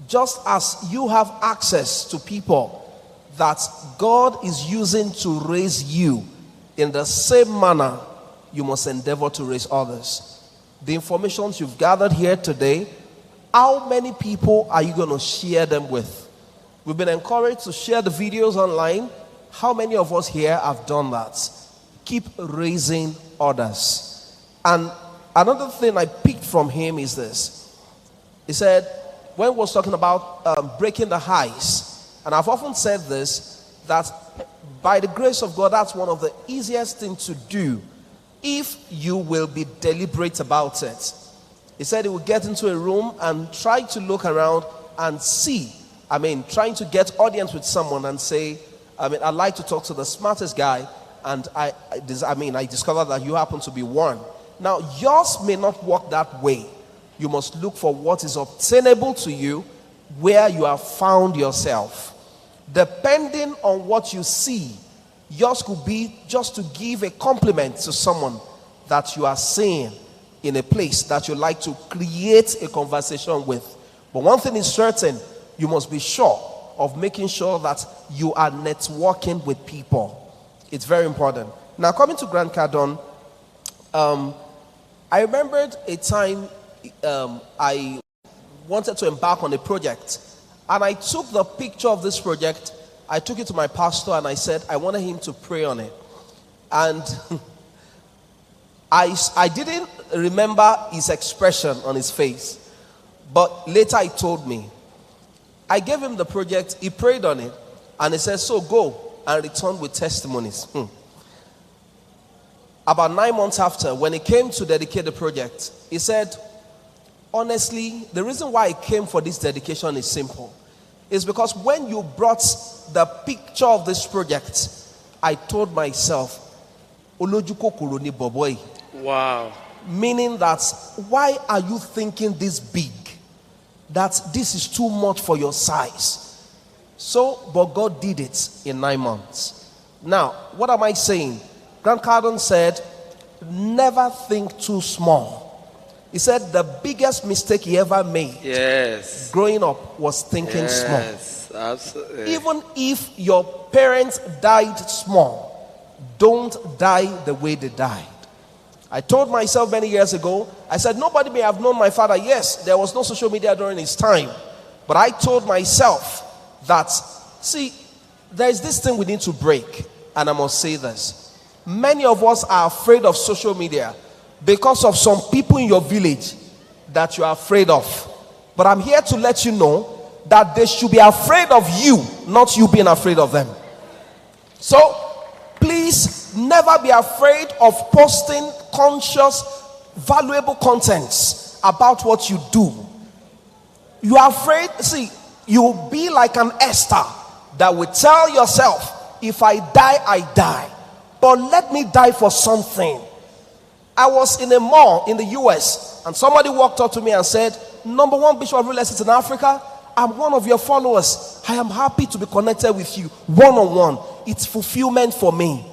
Just as you have access to people that God is using to raise you, in the same manner, you must endeavor to raise others. The information you've gathered here today, how many people are you going to share them with? We've been encouraged to share the videos online. How many of us here have done that? Keep raising others. And another thing I picked from him is this. He said, when he was talking about breaking the highs, and I've often said this, that by the grace of God, that's one of the easiest things to do if you will be deliberate about it. He said he would get into a room and try to look around and see, trying to get audience with someone and say, I'd like to talk to the smartest guy, and I discovered that you happen to be one. Now, yours may not work that way. You must look for what is obtainable to you where you have found yourself. Depending on what you see, yours could be just to give a compliment to someone that you are seeing in a place that you like to create a conversation with. But one thing is certain, you must be sure of making sure that you are networking with people. It's very important. Now, coming to Grant Cardone, I remembered a time I wanted to embark on a project, and I took the picture of this project, I took it to my pastor, and I said I wanted him to pray on it. And I didn't remember his expression on his face, but later he told me. I gave him the project, he prayed on it, and he said, so go and return with testimonies. about 9 months after, when he came to dedicate the project, he said, honestly, the reason why I came for this dedication is simple. It's because when you brought the picture of this project, I told myself, Olojuko ni boboy. Wow. Meaning that, why are you thinking this big? That this is too much for your size. So, but God did it in 9 months. Now, what am I saying? Grant Cardone said, never think too small. He said the biggest mistake he ever made growing up was thinking small. Absolutely. Even if your parents died small, don't die the way they died. I told myself many years ago, I said, nobody may have known my father. Yes, there was no social media during his time. But I told myself that, see, there is this thing we need to break. And I must say this. Many of us are afraid of social media because of some people in your village that you are afraid of. But I'm here to let you know that they should be afraid of you, not you being afraid of them. So, please never be afraid of posting conscious, valuable contents about what you do. You are afraid, see, you'll be like an Esther that will tell yourself, if I die, I die. But let me die for something. I was in a mall in the US and somebody walked up to me and said, number one bishop of real estate in Africa, I'm one of your followers. I am happy to be connected with you one-on-one. It's fulfillment for me.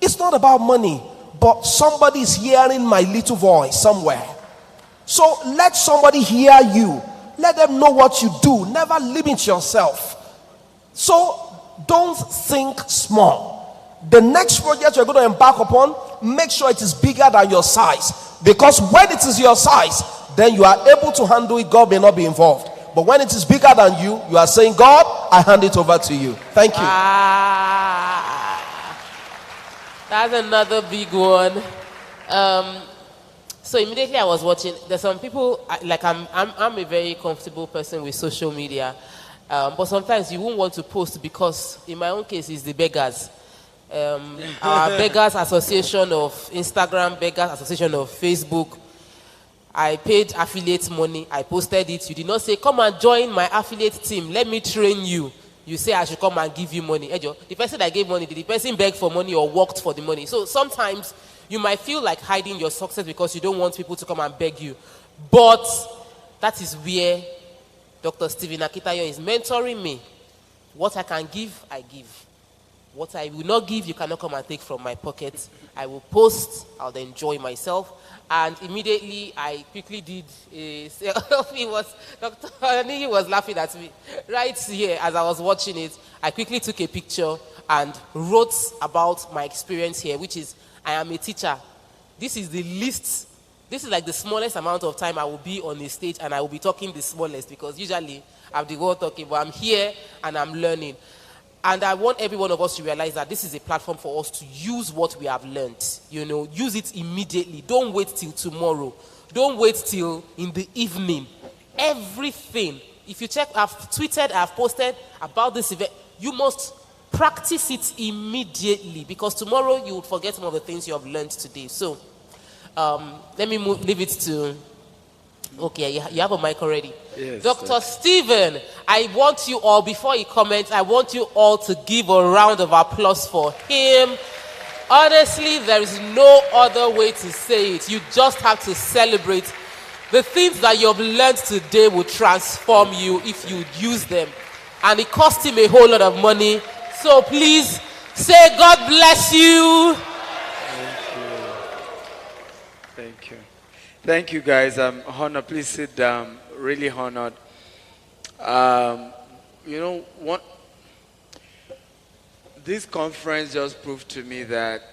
It's not about money, but somebody is hearing my little voice somewhere. So let somebody hear you. Let them know what you do. Never limit yourself. So don't think small. The next project you're going to embark upon, make sure it is bigger than your size. Because when it is your size, then you are able to handle it. God may not be involved. But when it is bigger than you, you are saying, God, I hand it over to you. Thank you. That's another big one. So immediately I was watching. There's some people, like I'm a very comfortable person with social media. But sometimes you won't want to post because in my own case, it's the beggars. Our Beggars Association of Instagram, Beggars Association of Facebook. I paid affiliate money. I posted it. You did not say, come and join my affiliate team. Let me train you. You say I should come and give you money. The person that gave money, did the person beg for money or worked for the money? So sometimes you might feel like hiding your success because you don't want people to come and beg you. But that is where Dr. Stephen Akintayo is mentoring me. What I can give, I give. What I will not give, you cannot come and take from my pocket. I will post, I'll enjoy myself. And immediately, I quickly did a selfie. Dr. Oniru was laughing at me. Right here, as I was watching it, I quickly took a picture and wrote about my experience here, which is, I am a teacher. This is the least, this is like the smallest amount of time I will be on the stage, and I will be talking the smallest, because usually I'm the one talking, but I'm here and I'm learning. And I want every one of us to realize that this is a platform for us to use what we have learned. Use it immediately. Don't wait till tomorrow. Don't wait till in the evening. Everything. If you check, I've tweeted, I've posted about this event. You must practice it immediately, because tomorrow you will forget some of the things you have learned today. So, let me leave it to... Okay, you have a mic already. Yes, Dr. Stephen, I want you all, before he comments, I want you all to give a round of applause for him. Honestly, there is no other way to say it. You just have to celebrate. The things that you have learned today will transform you if you use them. And it cost him a whole lot of money. So please say, God bless you. Thank you. Thank you, guys. I'm honored. Please sit down. Really honored. This conference just proved to me that,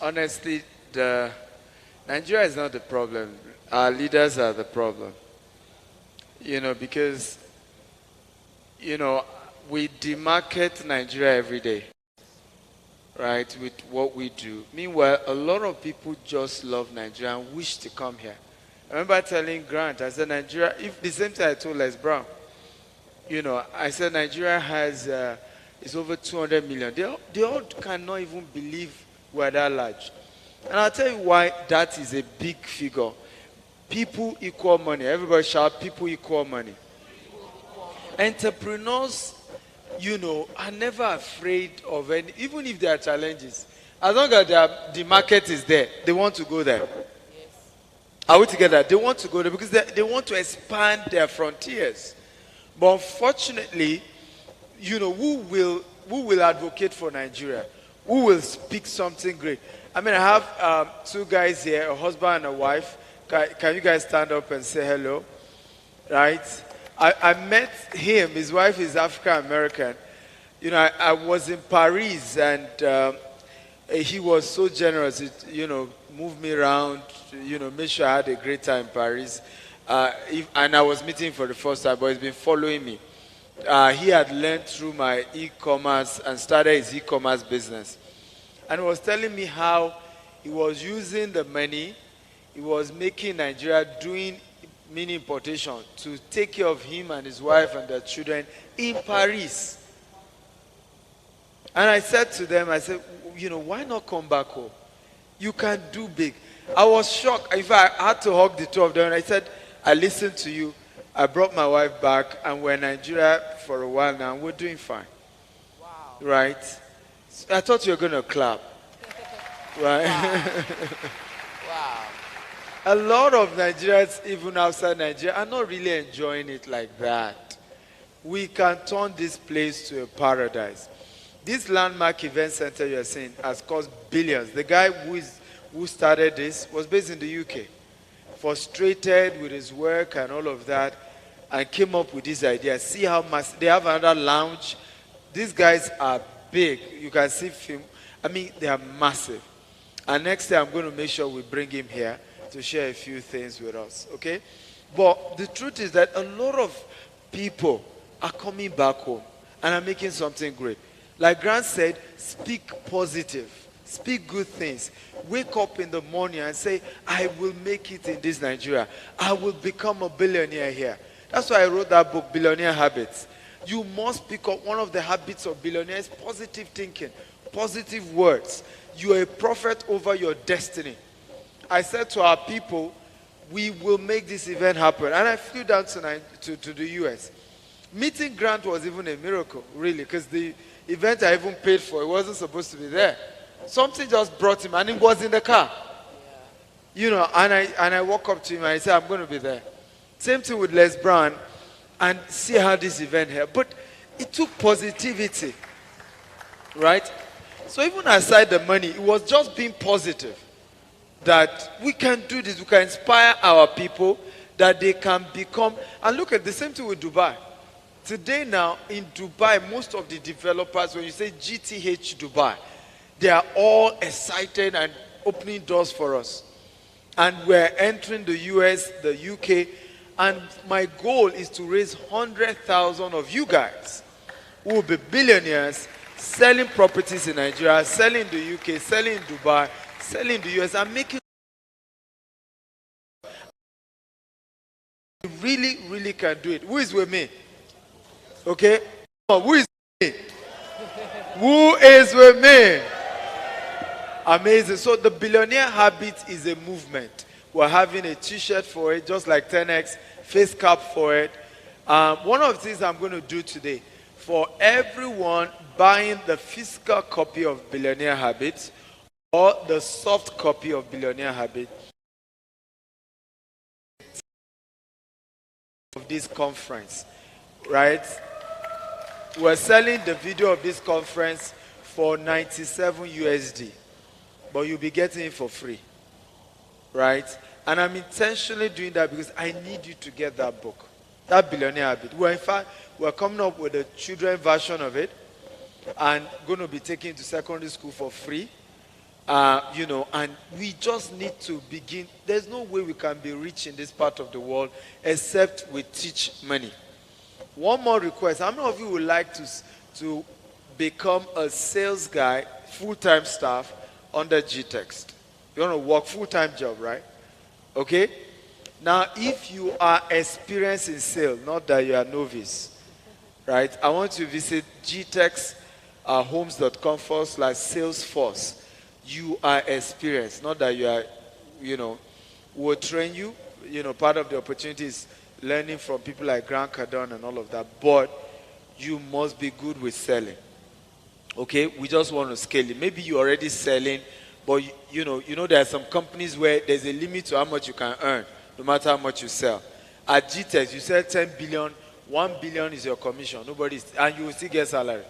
honestly, Nigeria is not the problem. Our leaders are the problem. Because, we demarket Nigeria every day, right, with what we do. Meanwhile, a lot of people just love Nigeria and wish to come here. I remember telling Grant, I said, Nigeria, if the same thing I told Les Brown, I said Nigeria has, is over 200 million. They all cannot even believe we're that large. And I'll tell you why that is a big figure. People equal money. Everybody shout, people equal money. Entrepreneurs, are never afraid of any, even if there are challenges. As long as the market is there, they want to go there. Are we together? They want to go there because they want to expand their frontiers. But unfortunately, who will advocate for Nigeria? Who will speak something great? I mean, I have two guys here, a husband and a wife. Can you guys stand up and say hello? Right? I met him. His wife is African American. I was in Paris, and he was so generous. Moved me around. Made sure I had a great time in Paris. And I was meeting him for the first time, but he's been following me. He had learned through my e-commerce and started his e-commerce business. And he was telling me how he was using the money he was making Nigeria doing mini importation to take care of him and his wife and their children in Paris. And I said to them, why not come back home? You can do big. I was shocked. In fact, I had to hug the two of them. And I said, I listened to you. I brought my wife back, and we're in Nigeria for a while now, and we're doing fine. Wow. Right? I thought you were going to clap. Right? Wow. Wow. A lot of Nigerians, even outside Nigeria, are not really enjoying it like that. We can turn this place to a paradise. This landmark event center you're seeing has cost billions. The guy who started this was based in the UK. Frustrated with his work and all of that, and came up with this idea. See how massive. They have another lounge. These guys are big. You can see film. I mean, they are massive. And next time, I'm going to make sure we bring him here to share a few things with us, okay? But the truth is that a lot of people are coming back home and are making something great. Like Grant said, speak positive. Speak good things. Wake up in the morning and say, I will make it in this Nigeria. I will become a billionaire here. That's why I wrote that book, Billionaire Habits. You must pick up one of the habits of billionaires, positive thinking, positive words. You are a prophet over your destiny. I said to our people, we will make this event happen. And I flew down tonight to the US. Meeting Grant was even a miracle, really, because the event I even paid for, it wasn't supposed to be there. Something just brought him, and he was in the car. And I walk up to him and I said, I'm going to be there. Same thing with Les Brown, and see how this event here. But it took positivity, right? So even aside the money, it was just being positive. That we can do this, we can inspire our people, that they can become, and look at the same thing with Dubai. Today now, in Dubai, most of the developers, when you say GTH Dubai, they are all excited and opening doors for us. And we're entering the US, the UK, and my goal is to raise 100,000 of you guys who will be billionaires selling properties in Nigeria, selling in the UK, selling in Dubai, selling in the US, and making really, really can do it. Who is with me? Okay? Who is with me? Who is with me? Amazing. So the Billionaire Habit is a movement. We're having a t-shirt for it, just like 10X, face cap for it. One of the things I'm going to do today, for everyone buying the physical copy of Billionaire Habit or the soft copy of Billionaire Habit of this conference, right? We're selling the video of this conference for 97 USD, but you'll be getting it for free, right? And I'm intentionally doing that because I need you to get that book, that Billionaire Habit. In fact, we're coming up with a children version of it and going to be taking it to secondary school for free. And we just need to begin. There's no way we can be rich in this part of the world except we teach money. One more request. How many of you would like to become a sales guy, full-time staff under Gtext? You want to work full-time job, right? Okay? Now, if you are experienced in sales, not that you are novice, right? I want you to visit gtexthomes.com/Salesforce you are experienced, not that you are, we'll train you. Part of the opportunity is learning from people like Grant Cardone and all of that, but you must be good with selling. Okay, we just want to scale it. Maybe you're already selling, but there are some companies where there's a limit to how much you can earn, no matter how much you sell. At Gtext, you sell 10 billion, 1 billion is your commission. And you will still get salary,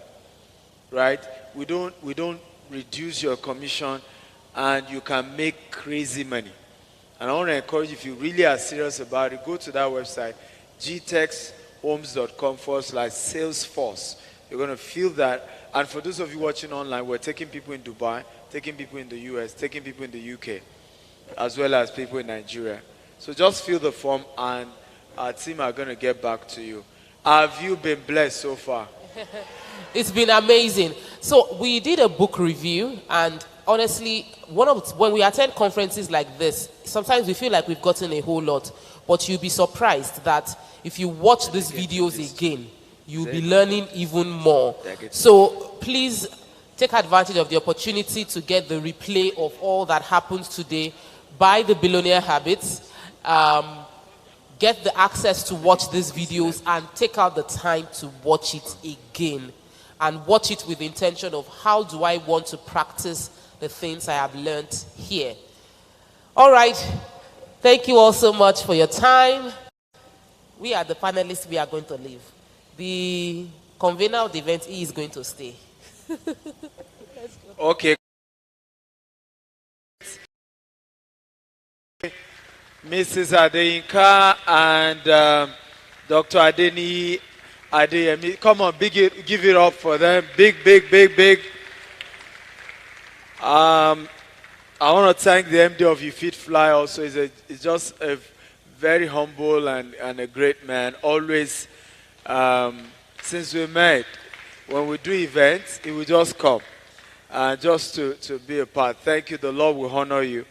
right? We don't reduce your commission, and you can make crazy money. And I want to encourage you, if you really are serious about it, go to that website, gtexthomes.com/Salesforce. You're going to feel that. And for those of you watching online, we're taking people in Dubai, taking people in the US, taking people in the UK, as well as people in Nigeria. So just fill the form, and our team are going to get back to you. Have you been blessed so far? It's been amazing. So we did a book review, and honestly, when we attend conferences like this, sometimes we feel like we've gotten a whole lot, but you'll be surprised that if you watch these videos again, you'll be learning even more. So please take advantage of the opportunity to get the replay of all that happens today. Buy the Billionaire Habits. Get the access to watch these videos, and take out the time to watch it again. And watch it with the intention of, how do I want to practice the things I have learned here? All right. Thank you all so much for your time. We are the panelists. We are going to leave. The convener of the event, he is going to stay. Let's go. Okay. Mrs. Adeyinka and Dr. Adeni Adeyemi, come on, give it up for them. Big. I want to thank the MD of You Fit Fly also. He's just a very humble and a great man. Always, since we met, when we do events, he will just come just to be a part. Thank you. The Lord will honor you.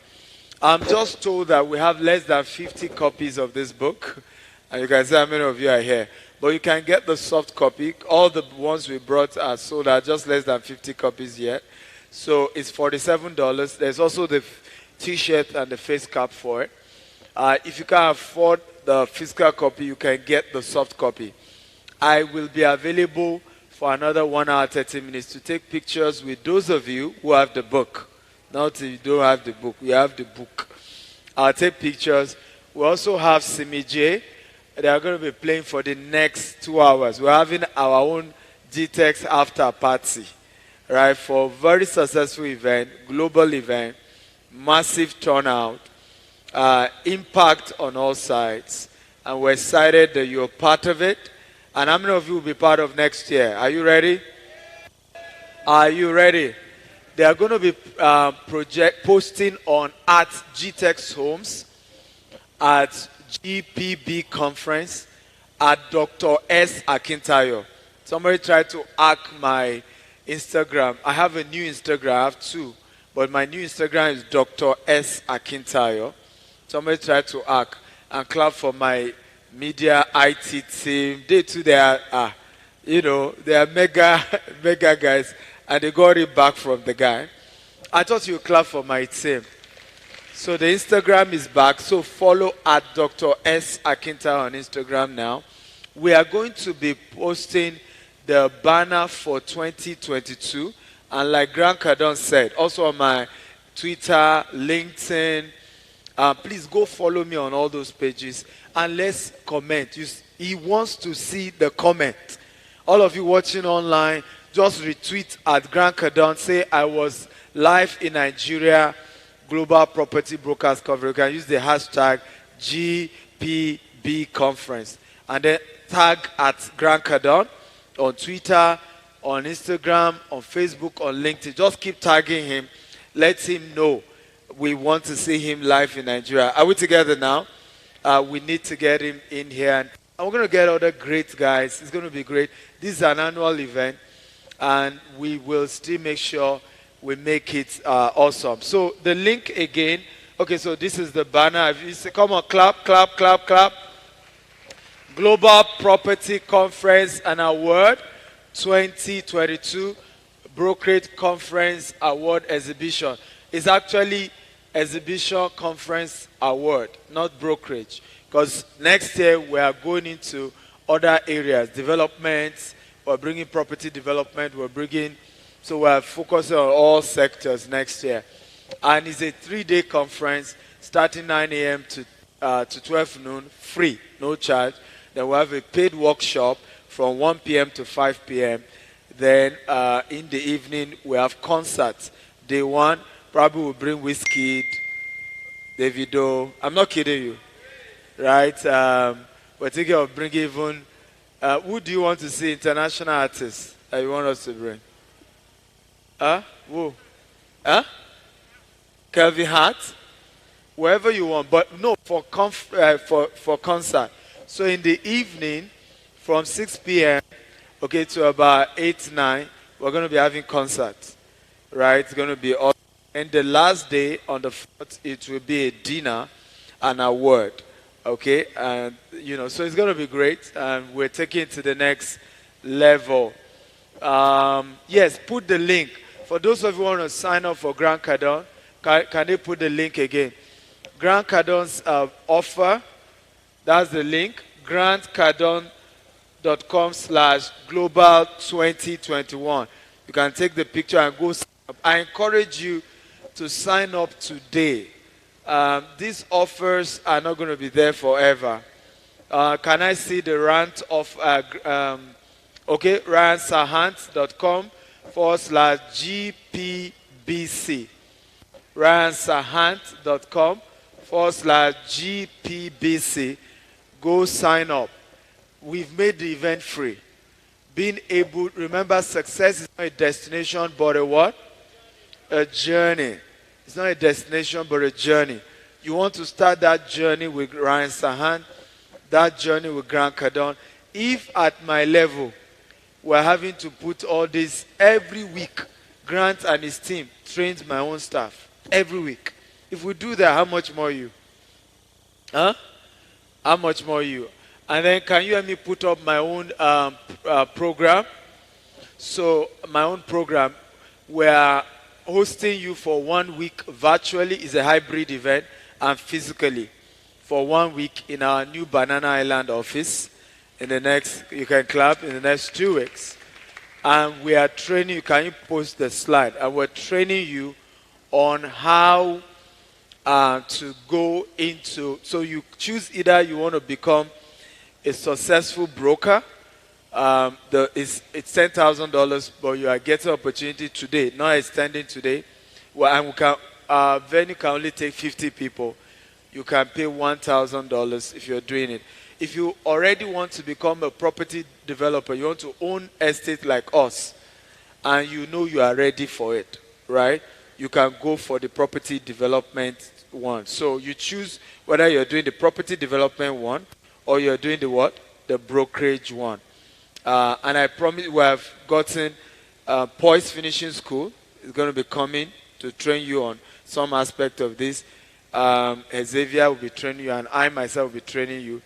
I'm just told that we have less than 50 copies of this book. And you can see how many of you are here. But you can get the soft copy. All the ones we brought are sold at just less than 50 copies yet. So it's $47. There's also the T-shirt and the face cap for it. If you can't afford the physical copy, you can get the soft copy. I will be available for another 1 hour, 30 minutes to take pictures with those of you who have the book. Not if you don't have the book, we have the book. I'll take pictures. We also have Simi J. They are going to be playing for the next 2 hours. We're having our own Gtext after party, right? For a very successful event, global event, massive turnout, impact on all sides. And we're excited that you're part of it. And how many of you will be part of next year? Are you ready? Are you ready? They are going to be posting on at Gtext Homes, at GPB Conference, at Dr. S. Akintayo. Somebody tried to hack my Instagram. I have a new Instagram. I have two. But my new Instagram is Dr. S. Akintayo. Somebody tried to hack. And clap for my media IT team. They too, they are mega guys. And they got it back from the guy. I thought you would clap for my team. So the Instagram is back. So follow at Dr. S. Akintayo on Instagram now. We are going to be posting the banner for 2022. And like Grant Cardone said, also on my Twitter, LinkedIn, please go follow me on all those pages. And let's comment. He wants to see the comment. All of you watching online, just retweet at Grant Cardone. Say, I was live in Nigeria, Global Property Brokers Coverage. You can use the hashtag GPB Conference. And then tag at Grant Cardone on Twitter, on Instagram, on Facebook, on LinkedIn. Just keep tagging him. Let him know we want to see him live in Nigeria. Are we together now? We need to get him in here. And we're going to get other great guys. It's going to be great. This is an annual event. And we will still make sure we make it awesome. So the link again. Okay, so this is the banner. If you say, come on, clap. Global Property Conference and Award 2022 Brokerage Conference Award Exhibition. It's actually Exhibition Conference Award, not brokerage. Because next year we are going into other areas, development, we're bringing property development, so we're focusing on all sectors next year. And it's a 3-day conference starting 9 a.m. to 12 noon, free, no charge. Then we'll have a paid workshop from 1 p.m. to 5 p.m. Then in the evening, we have concerts. Day one, probably we'll bring Wizkid, Davido. I'm not kidding you, right? We're thinking of bringing even, who do you want to see, international artists that you want us to bring? Who? Kelvin Hart? Wherever you want, but no, for concert. So in the evening, from 6 p.m., okay, to about 8, 9, we're going to be having concerts, right? It's going to be all. And the last day, on the 4th, it will be a dinner and award, okay? And, so it's going to be great, and we're taking it to the next level. Yes, put the link. For those of you who want to sign up for Grant Cardone, can they put the link again? Grant Cardone's offer, that's the link, grantcardone.com/global2021. You can take the picture and go sign up. I encourage you to sign up today. These offers are not going to be there forever. Can I see the rant of, ryanserhant.com/GPBC. ryanserhant.com/GPBC. Go sign up. We've made the event free. Remember, success is not a destination, but a what? A journey. It's not a destination, but a journey. You want to start that journey with Ryan Serhant, that journey with Grant Cardone. If at my level, we're having to put all this every week, Grant and his team trains my own staff every week. If we do that, how much more you? How much more you? And then can you help me put up my own program? So my own program, we're hosting you for 1 week virtually. It's a hybrid event, and physically for 1 week in our new Banana Island office. In the next 2 weeks. And we are training you. Can you post the slide? And we're training you on how to go into, so you choose either you want to become a successful broker. It's $10,000, but you are getting opportunity today, not extending today. Well, and venue can only take 50 people. You can pay $1,000 if you're doing it. If you already want to become a property developer, you want to own estate like us, and you know you are ready for it, right? You can go for the property development one. So you choose whether you're doing the property development one or you're doing the what? The brokerage one. And I promise we have gotten Poise Finishing School is going to be coming to train you on some aspect of this. Xavier will be training you, and I myself will be training you.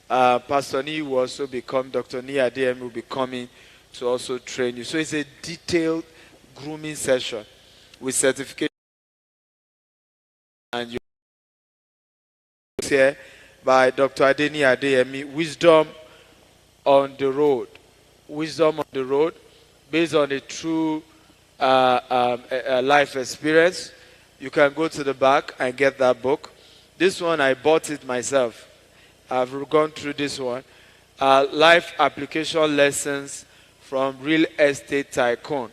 Pastor Ni will also become, Dr. Ni Adeyemi will be coming to also train you. So it's a detailed grooming session with certification. And you're here by Dr. Adeni Adeyemi, Wisdom on the Road. Wisdom on the Road, based on a true life experience. You can go to the back and get that book. This one, I bought it myself. I've gone through this one. Life application lessons from real estate tycoon.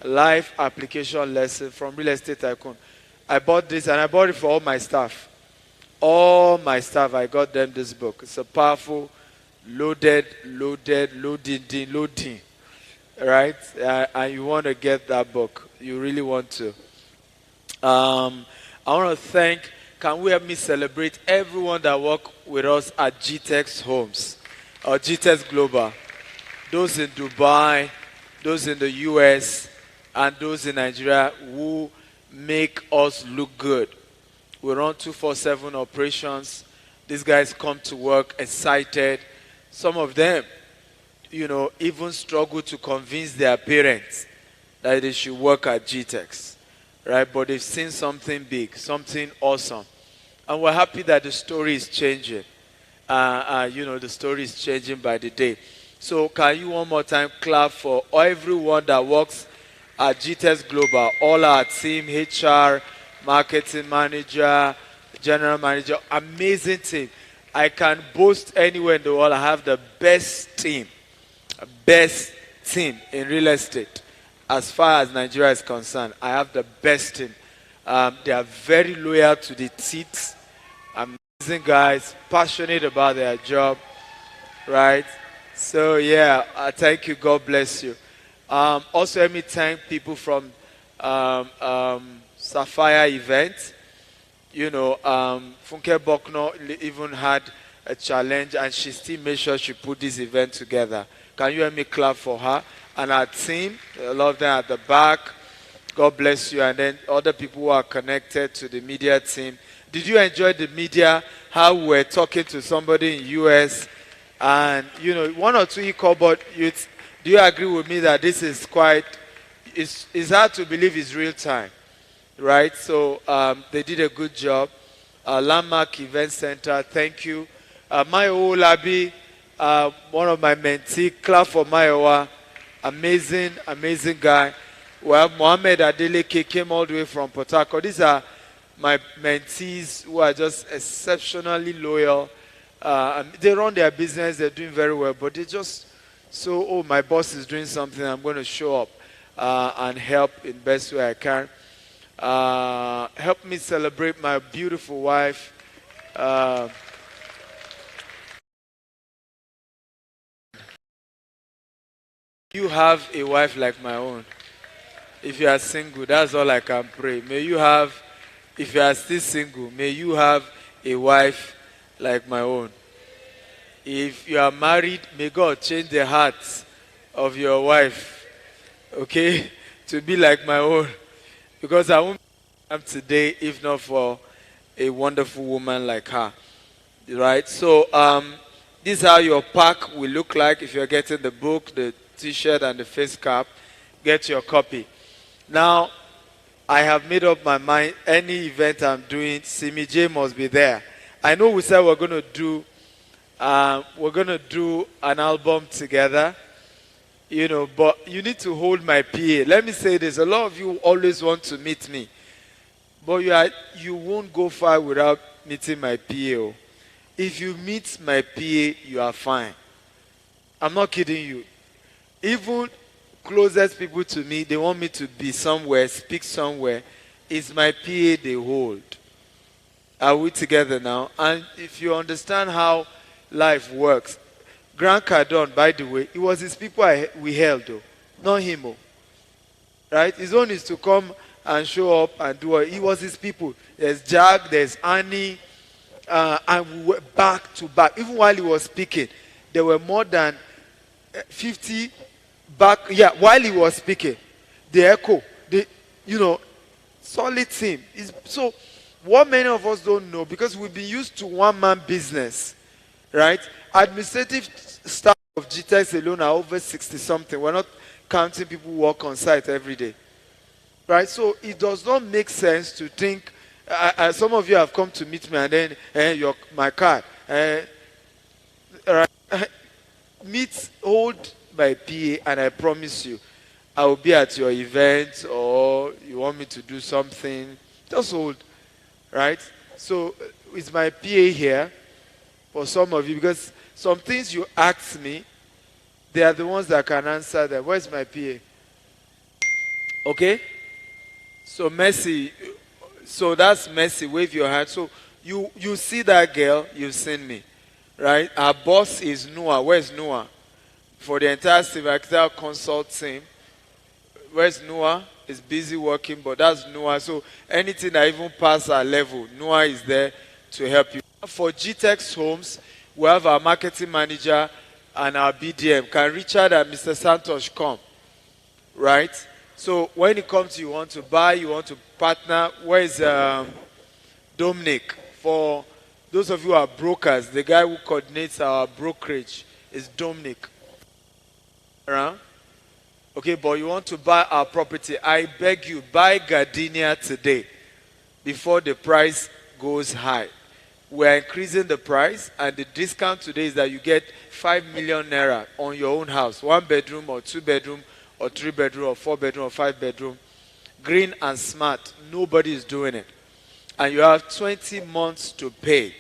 Life application lesson from real estate tycoon. I bought this, and I bought it for all my staff. All my staff, I got them this book. It's a powerful, loading, right? And you want to get that book. You really want to. I want to thank, can we help me celebrate everyone that work with us at Gtext Homes, or Gtext Global. Those in Dubai, those in the US, and those in Nigeria who make us look good. We run 24/7 operations. These guys come to work excited. Some of them, even struggle to convince their parents that they should work at Gtext. right? But they've seen something big, something awesome. And we're happy that the story is changing. The story is changing by the day. So can you one more time clap for everyone that works at Gtext Global, all our team, HR, marketing manager, general manager, amazing team. I can boast anywhere in the world I have the best team in real estate. As far as Nigeria is concerned, I have the best team. They are very loyal to the teeth. Amazing guys, passionate about their job, right? So yeah, thank you. God bless you. Also, let me thank people from Sapphire event. Funke Bokno even had a challenge, and she still made sure she put this event together. Can you help me clap for her and our team? A lot of them at the back. God bless you. And then other people who are connected to the media team. Did you enjoy the media? How we were talking to somebody in US, and one or two but do you agree with me that this is it's hard to believe it's real time, right? So they did a good job. Landmark Event Center, thank you. Mayo Labi, one of my mentees, clap for Mayowa, amazing guy. Well, Mohammed Adeleke came all the way from Port Harcourt. These are my mentees who are just exceptionally loyal. They run their business, they're doing very well, but they just my boss is doing something, I'm going to show up and help in best way I can. Help me celebrate my beautiful wife. You have a wife like my own. If you are single, that's all I can pray. If you are still single, may you have a wife like my own. If you are married, may God change the hearts of your wife, okay, to be like my own. Because I won't be today if not for a wonderful woman like her, right? So this is how your pack will look like if you're getting the book, the t-shirt, and the face cap. Get your copy. Now, I have made up my mind. Any event I'm doing, Simi J must be there. I know we said we're going to do an album together, but you need to hold my PA. Let me say this: a lot of you always want to meet me, but you won't go far without meeting my PA. If you meet my PA, you are fine. I'm not kidding you. Even closest people to me, they want me to be somewhere, speak somewhere. It's my PA they hold. Are we together now? And if you understand how life works, Grant Cardone, by the way, it was his people we held, though, not him. Right? His own is to come and show up and do it. It was his people. There's Jack, there's Annie, and we were back to back. Even while he was speaking, there were more than 50 back. Yeah, while he was speaking, the echo, solid team. So, what many of us don't know, because we've been used to one-man business, right? Administrative staff of Gtext alone are over 60-something. We're not counting people who work on site every day, right? So it does not make sense to think, some of you have come to meet me and then my card. Right? Hold my PA, and I promise you, I will be at your event, or you want me to do something, just hold. Right? So it's my PA here for some of you, because some things you ask me, they are the ones that can answer them. Where's my PA? Okay? So Mercy, so that's Mercy, wave your hand. So you see that girl, you've seen me. Right? Our boss is Noah. Where's Noah? For the entire Civil Architecture Consult team. Where's Noah? Is busy working, but that's Noah. So anything that even past our level, Noah is there to help you. For Gtext Homes, we have our marketing manager and our BDM. Can Richard and Mr. Santosh come? Right? So when it comes to you want to buy, you want to partner, where is Dominic? For those of you who are brokers, the guy who coordinates our brokerage is Dominic. Around? Okay, but you want to buy our property, I beg you, buy Gardenia today before the price goes high. We're increasing the price, and the discount today is that you get 5 million naira on your own house, 1 bedroom or 2 bedroom or 3 bedroom or 4 bedroom or 5 bedroom, green and smart. Nobody is doing it. And you have 20 months to pay,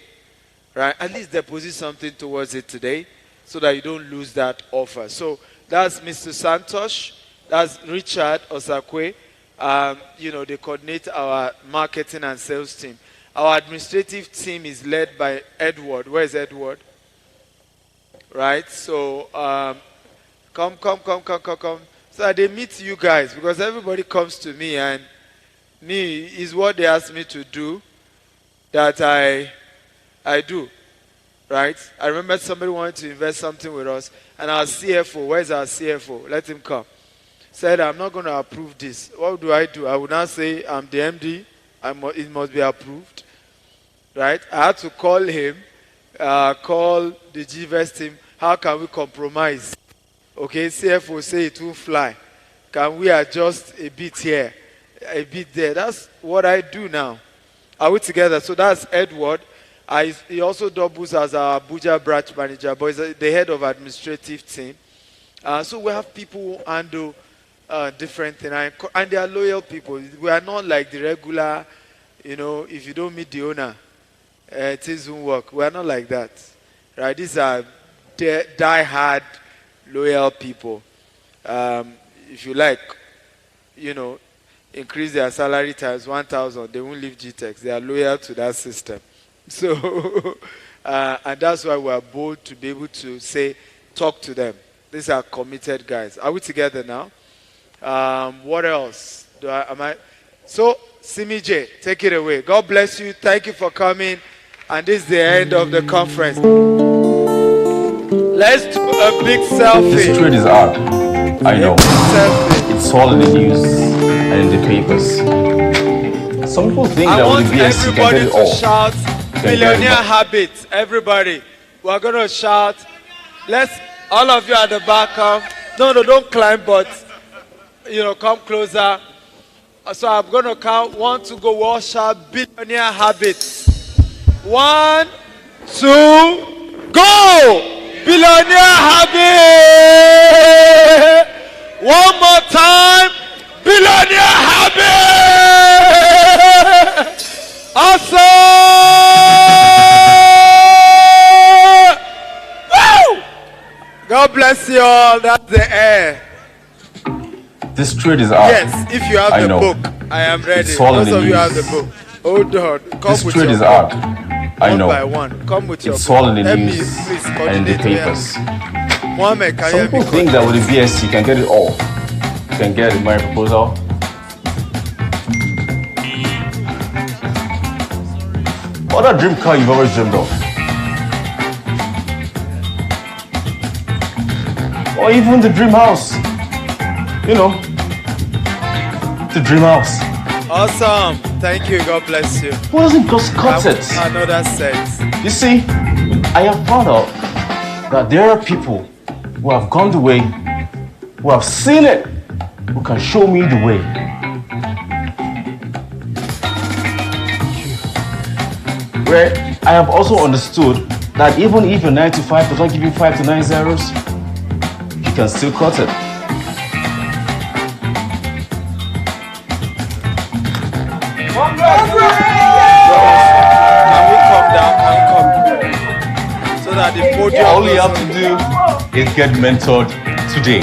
right? At least deposit something towards it today so that you don't lose that offer. So that's Mr. Santosh, that's Richard Osakwe. They coordinate our marketing and sales team. Our administrative team is led by Edward. Where is Edward? Right? So come. So that they meet you guys, because everybody comes to me, and me is what they ask me to do that I do. Right? I remember somebody wanted to invest something with us, and our CFO, where's our CFO? Let him come. Said, I'm not going to approve this. What do? I would not say I'm the MD. It must be approved. Right? I had to call him, call the GVest team. How can we compromise? Okay, CFO say it won't fly. Can we adjust a bit here, a bit there? That's what I do now. Are we together? So that's Edward. He also doubles as our Abuja branch manager, but he's the head of administrative team. So we have people who handle different things, and they are loyal people. We are not like the regular, if you don't meet the owner, things won't work. We are not like that, right? These are die-hard, loyal people. If you like, increase their salary times 1,000, they won't leave Gtext. They are loyal to that system. So, and that's why we are bold to be able to say, talk to them. These are committed guys. Are we together now? What else? So, Simi J, take it away. God bless you. Thank you for coming. And this is the end of the conference. Let's do a big selfie. This trade is art. I know. It's all in the news and in the papers. Some people think that with the BSc you can get it all. Shout millionaire habits. Everybody, we're going to shout. All of you at the back come. No, don't climb, but come closer. So I'm going to count 1, 2, go. We'll shout billionaire habits. 1, 2, go! Billionaire habit! One more time. Billionaire habit! Awesome! Woo! God bless you all. That's the air. This trade is art. Yes, if you have the book, I am ready. Those of you have the book. Hold on. This trade is art. I know. One by one. Come with your it's book. all in the news and in the papers. Mohammed, can some people think that with the BSc you can get it all. You can get my proposal. What a dream car you've always dreamed of. Or even the dream house. The dream house. Awesome. Thank you. God bless you. Who doesn't just cut it? Another sense. You see, I have found out that there are people who have gone the way, who have seen it, who can show me the way. Where I have also understood that even if your 9 to 5 does not give you 5 to 9 zeros, you can still cut it. Can we come down? So that the podium. All you have to do is get mentored today.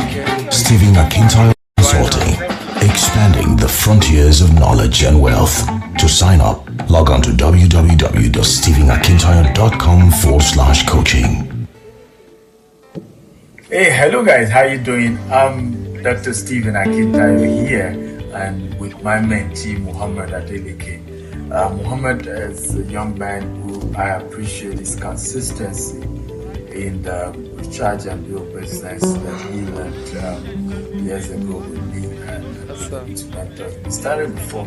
Stephen Akintayo Consulting, expanding the frontiers of knowledge and wealth. To sign up, log on to www.stephenakintayo.com/coaching. Hey, hello guys, how you doing? I'm Dr. Stephen Akintayo here, and with my mentee Muhammad Adeleke. Muhammad is a young man who I appreciate his consistency in the recharge and build business that he learned years ago with me and to mentor. He started before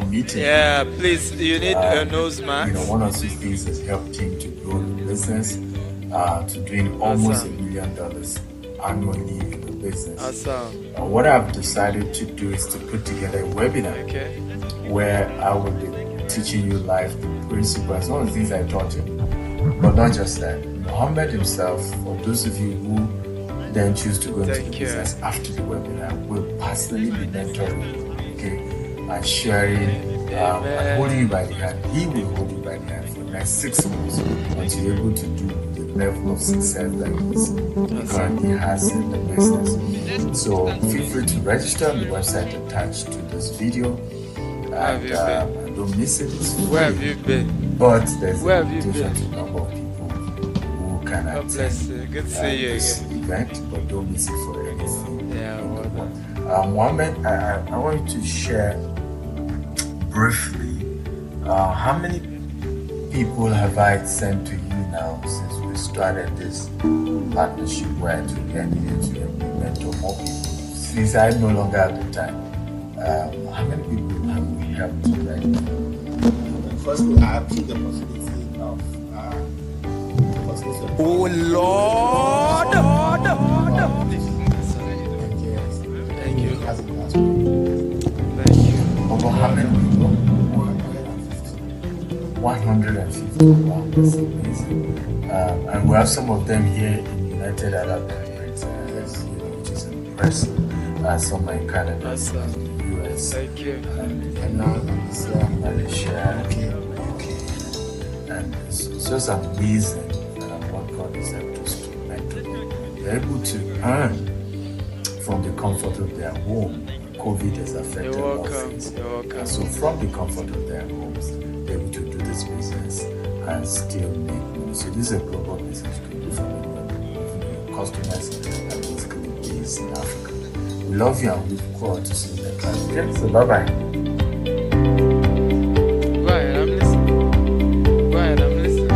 meeting. Yeah, please, you need a nose mask. One of his things has helped him to grow the business to doing almost $1 million annually in the business. Awesome. what I've decided to do is to put together a webinar where I will be teaching you life principles, some of the things I taught you. But not just that. Muhammad himself, for those of you who then choose to go into the business after the webinar, will personally be mentoring you, and sharing and holding you by the hand. He will hold you by the hand for the next 6 months until you're able to do the level of success that he currently has in the business. So feel free to register on the website attached to this video. And don't miss it. Where have you been? But there's a limitation to the number of people who can attend this event, but don't miss it for anything. Mohammed, I want you to share briefly how many people have I sent to you now since we started this partnership where I needed to mentor more people. Since I no longer have the time, how many people have we helped right now? Firstly, I have the possibility of oh Lord! Thank you. Over how many people? 150. Wow, that's amazing. And we have some of them here in United Arab Emirates, which is impressive. Some are in Canada, some in the US, Malaysia, UK. And it's just amazing what God is able to mentor them. They're able to earn from the comfort of their home. COVID has affected all things. So from the comfort of their homes, they're able to do this business and still make money. So this is a global business you can do from anywhere. Customers are basically based in Africa. We love you and we look forward to seeing you next time. Okay, so bye-bye. Go ahead, I'm listening. Go ahead, I'm listening.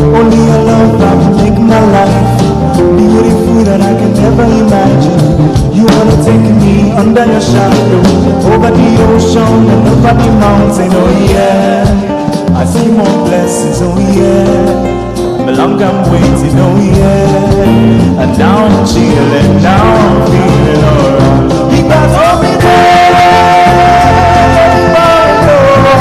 Only your love that will make my life beautiful that I can never imagine. You wanna take me under your shadow, over the ocean and over the mountain. Oh yeah, I see more blessings. Oh yeah, I'm long I'm waiting. Oh yeah, and now I'm chilling.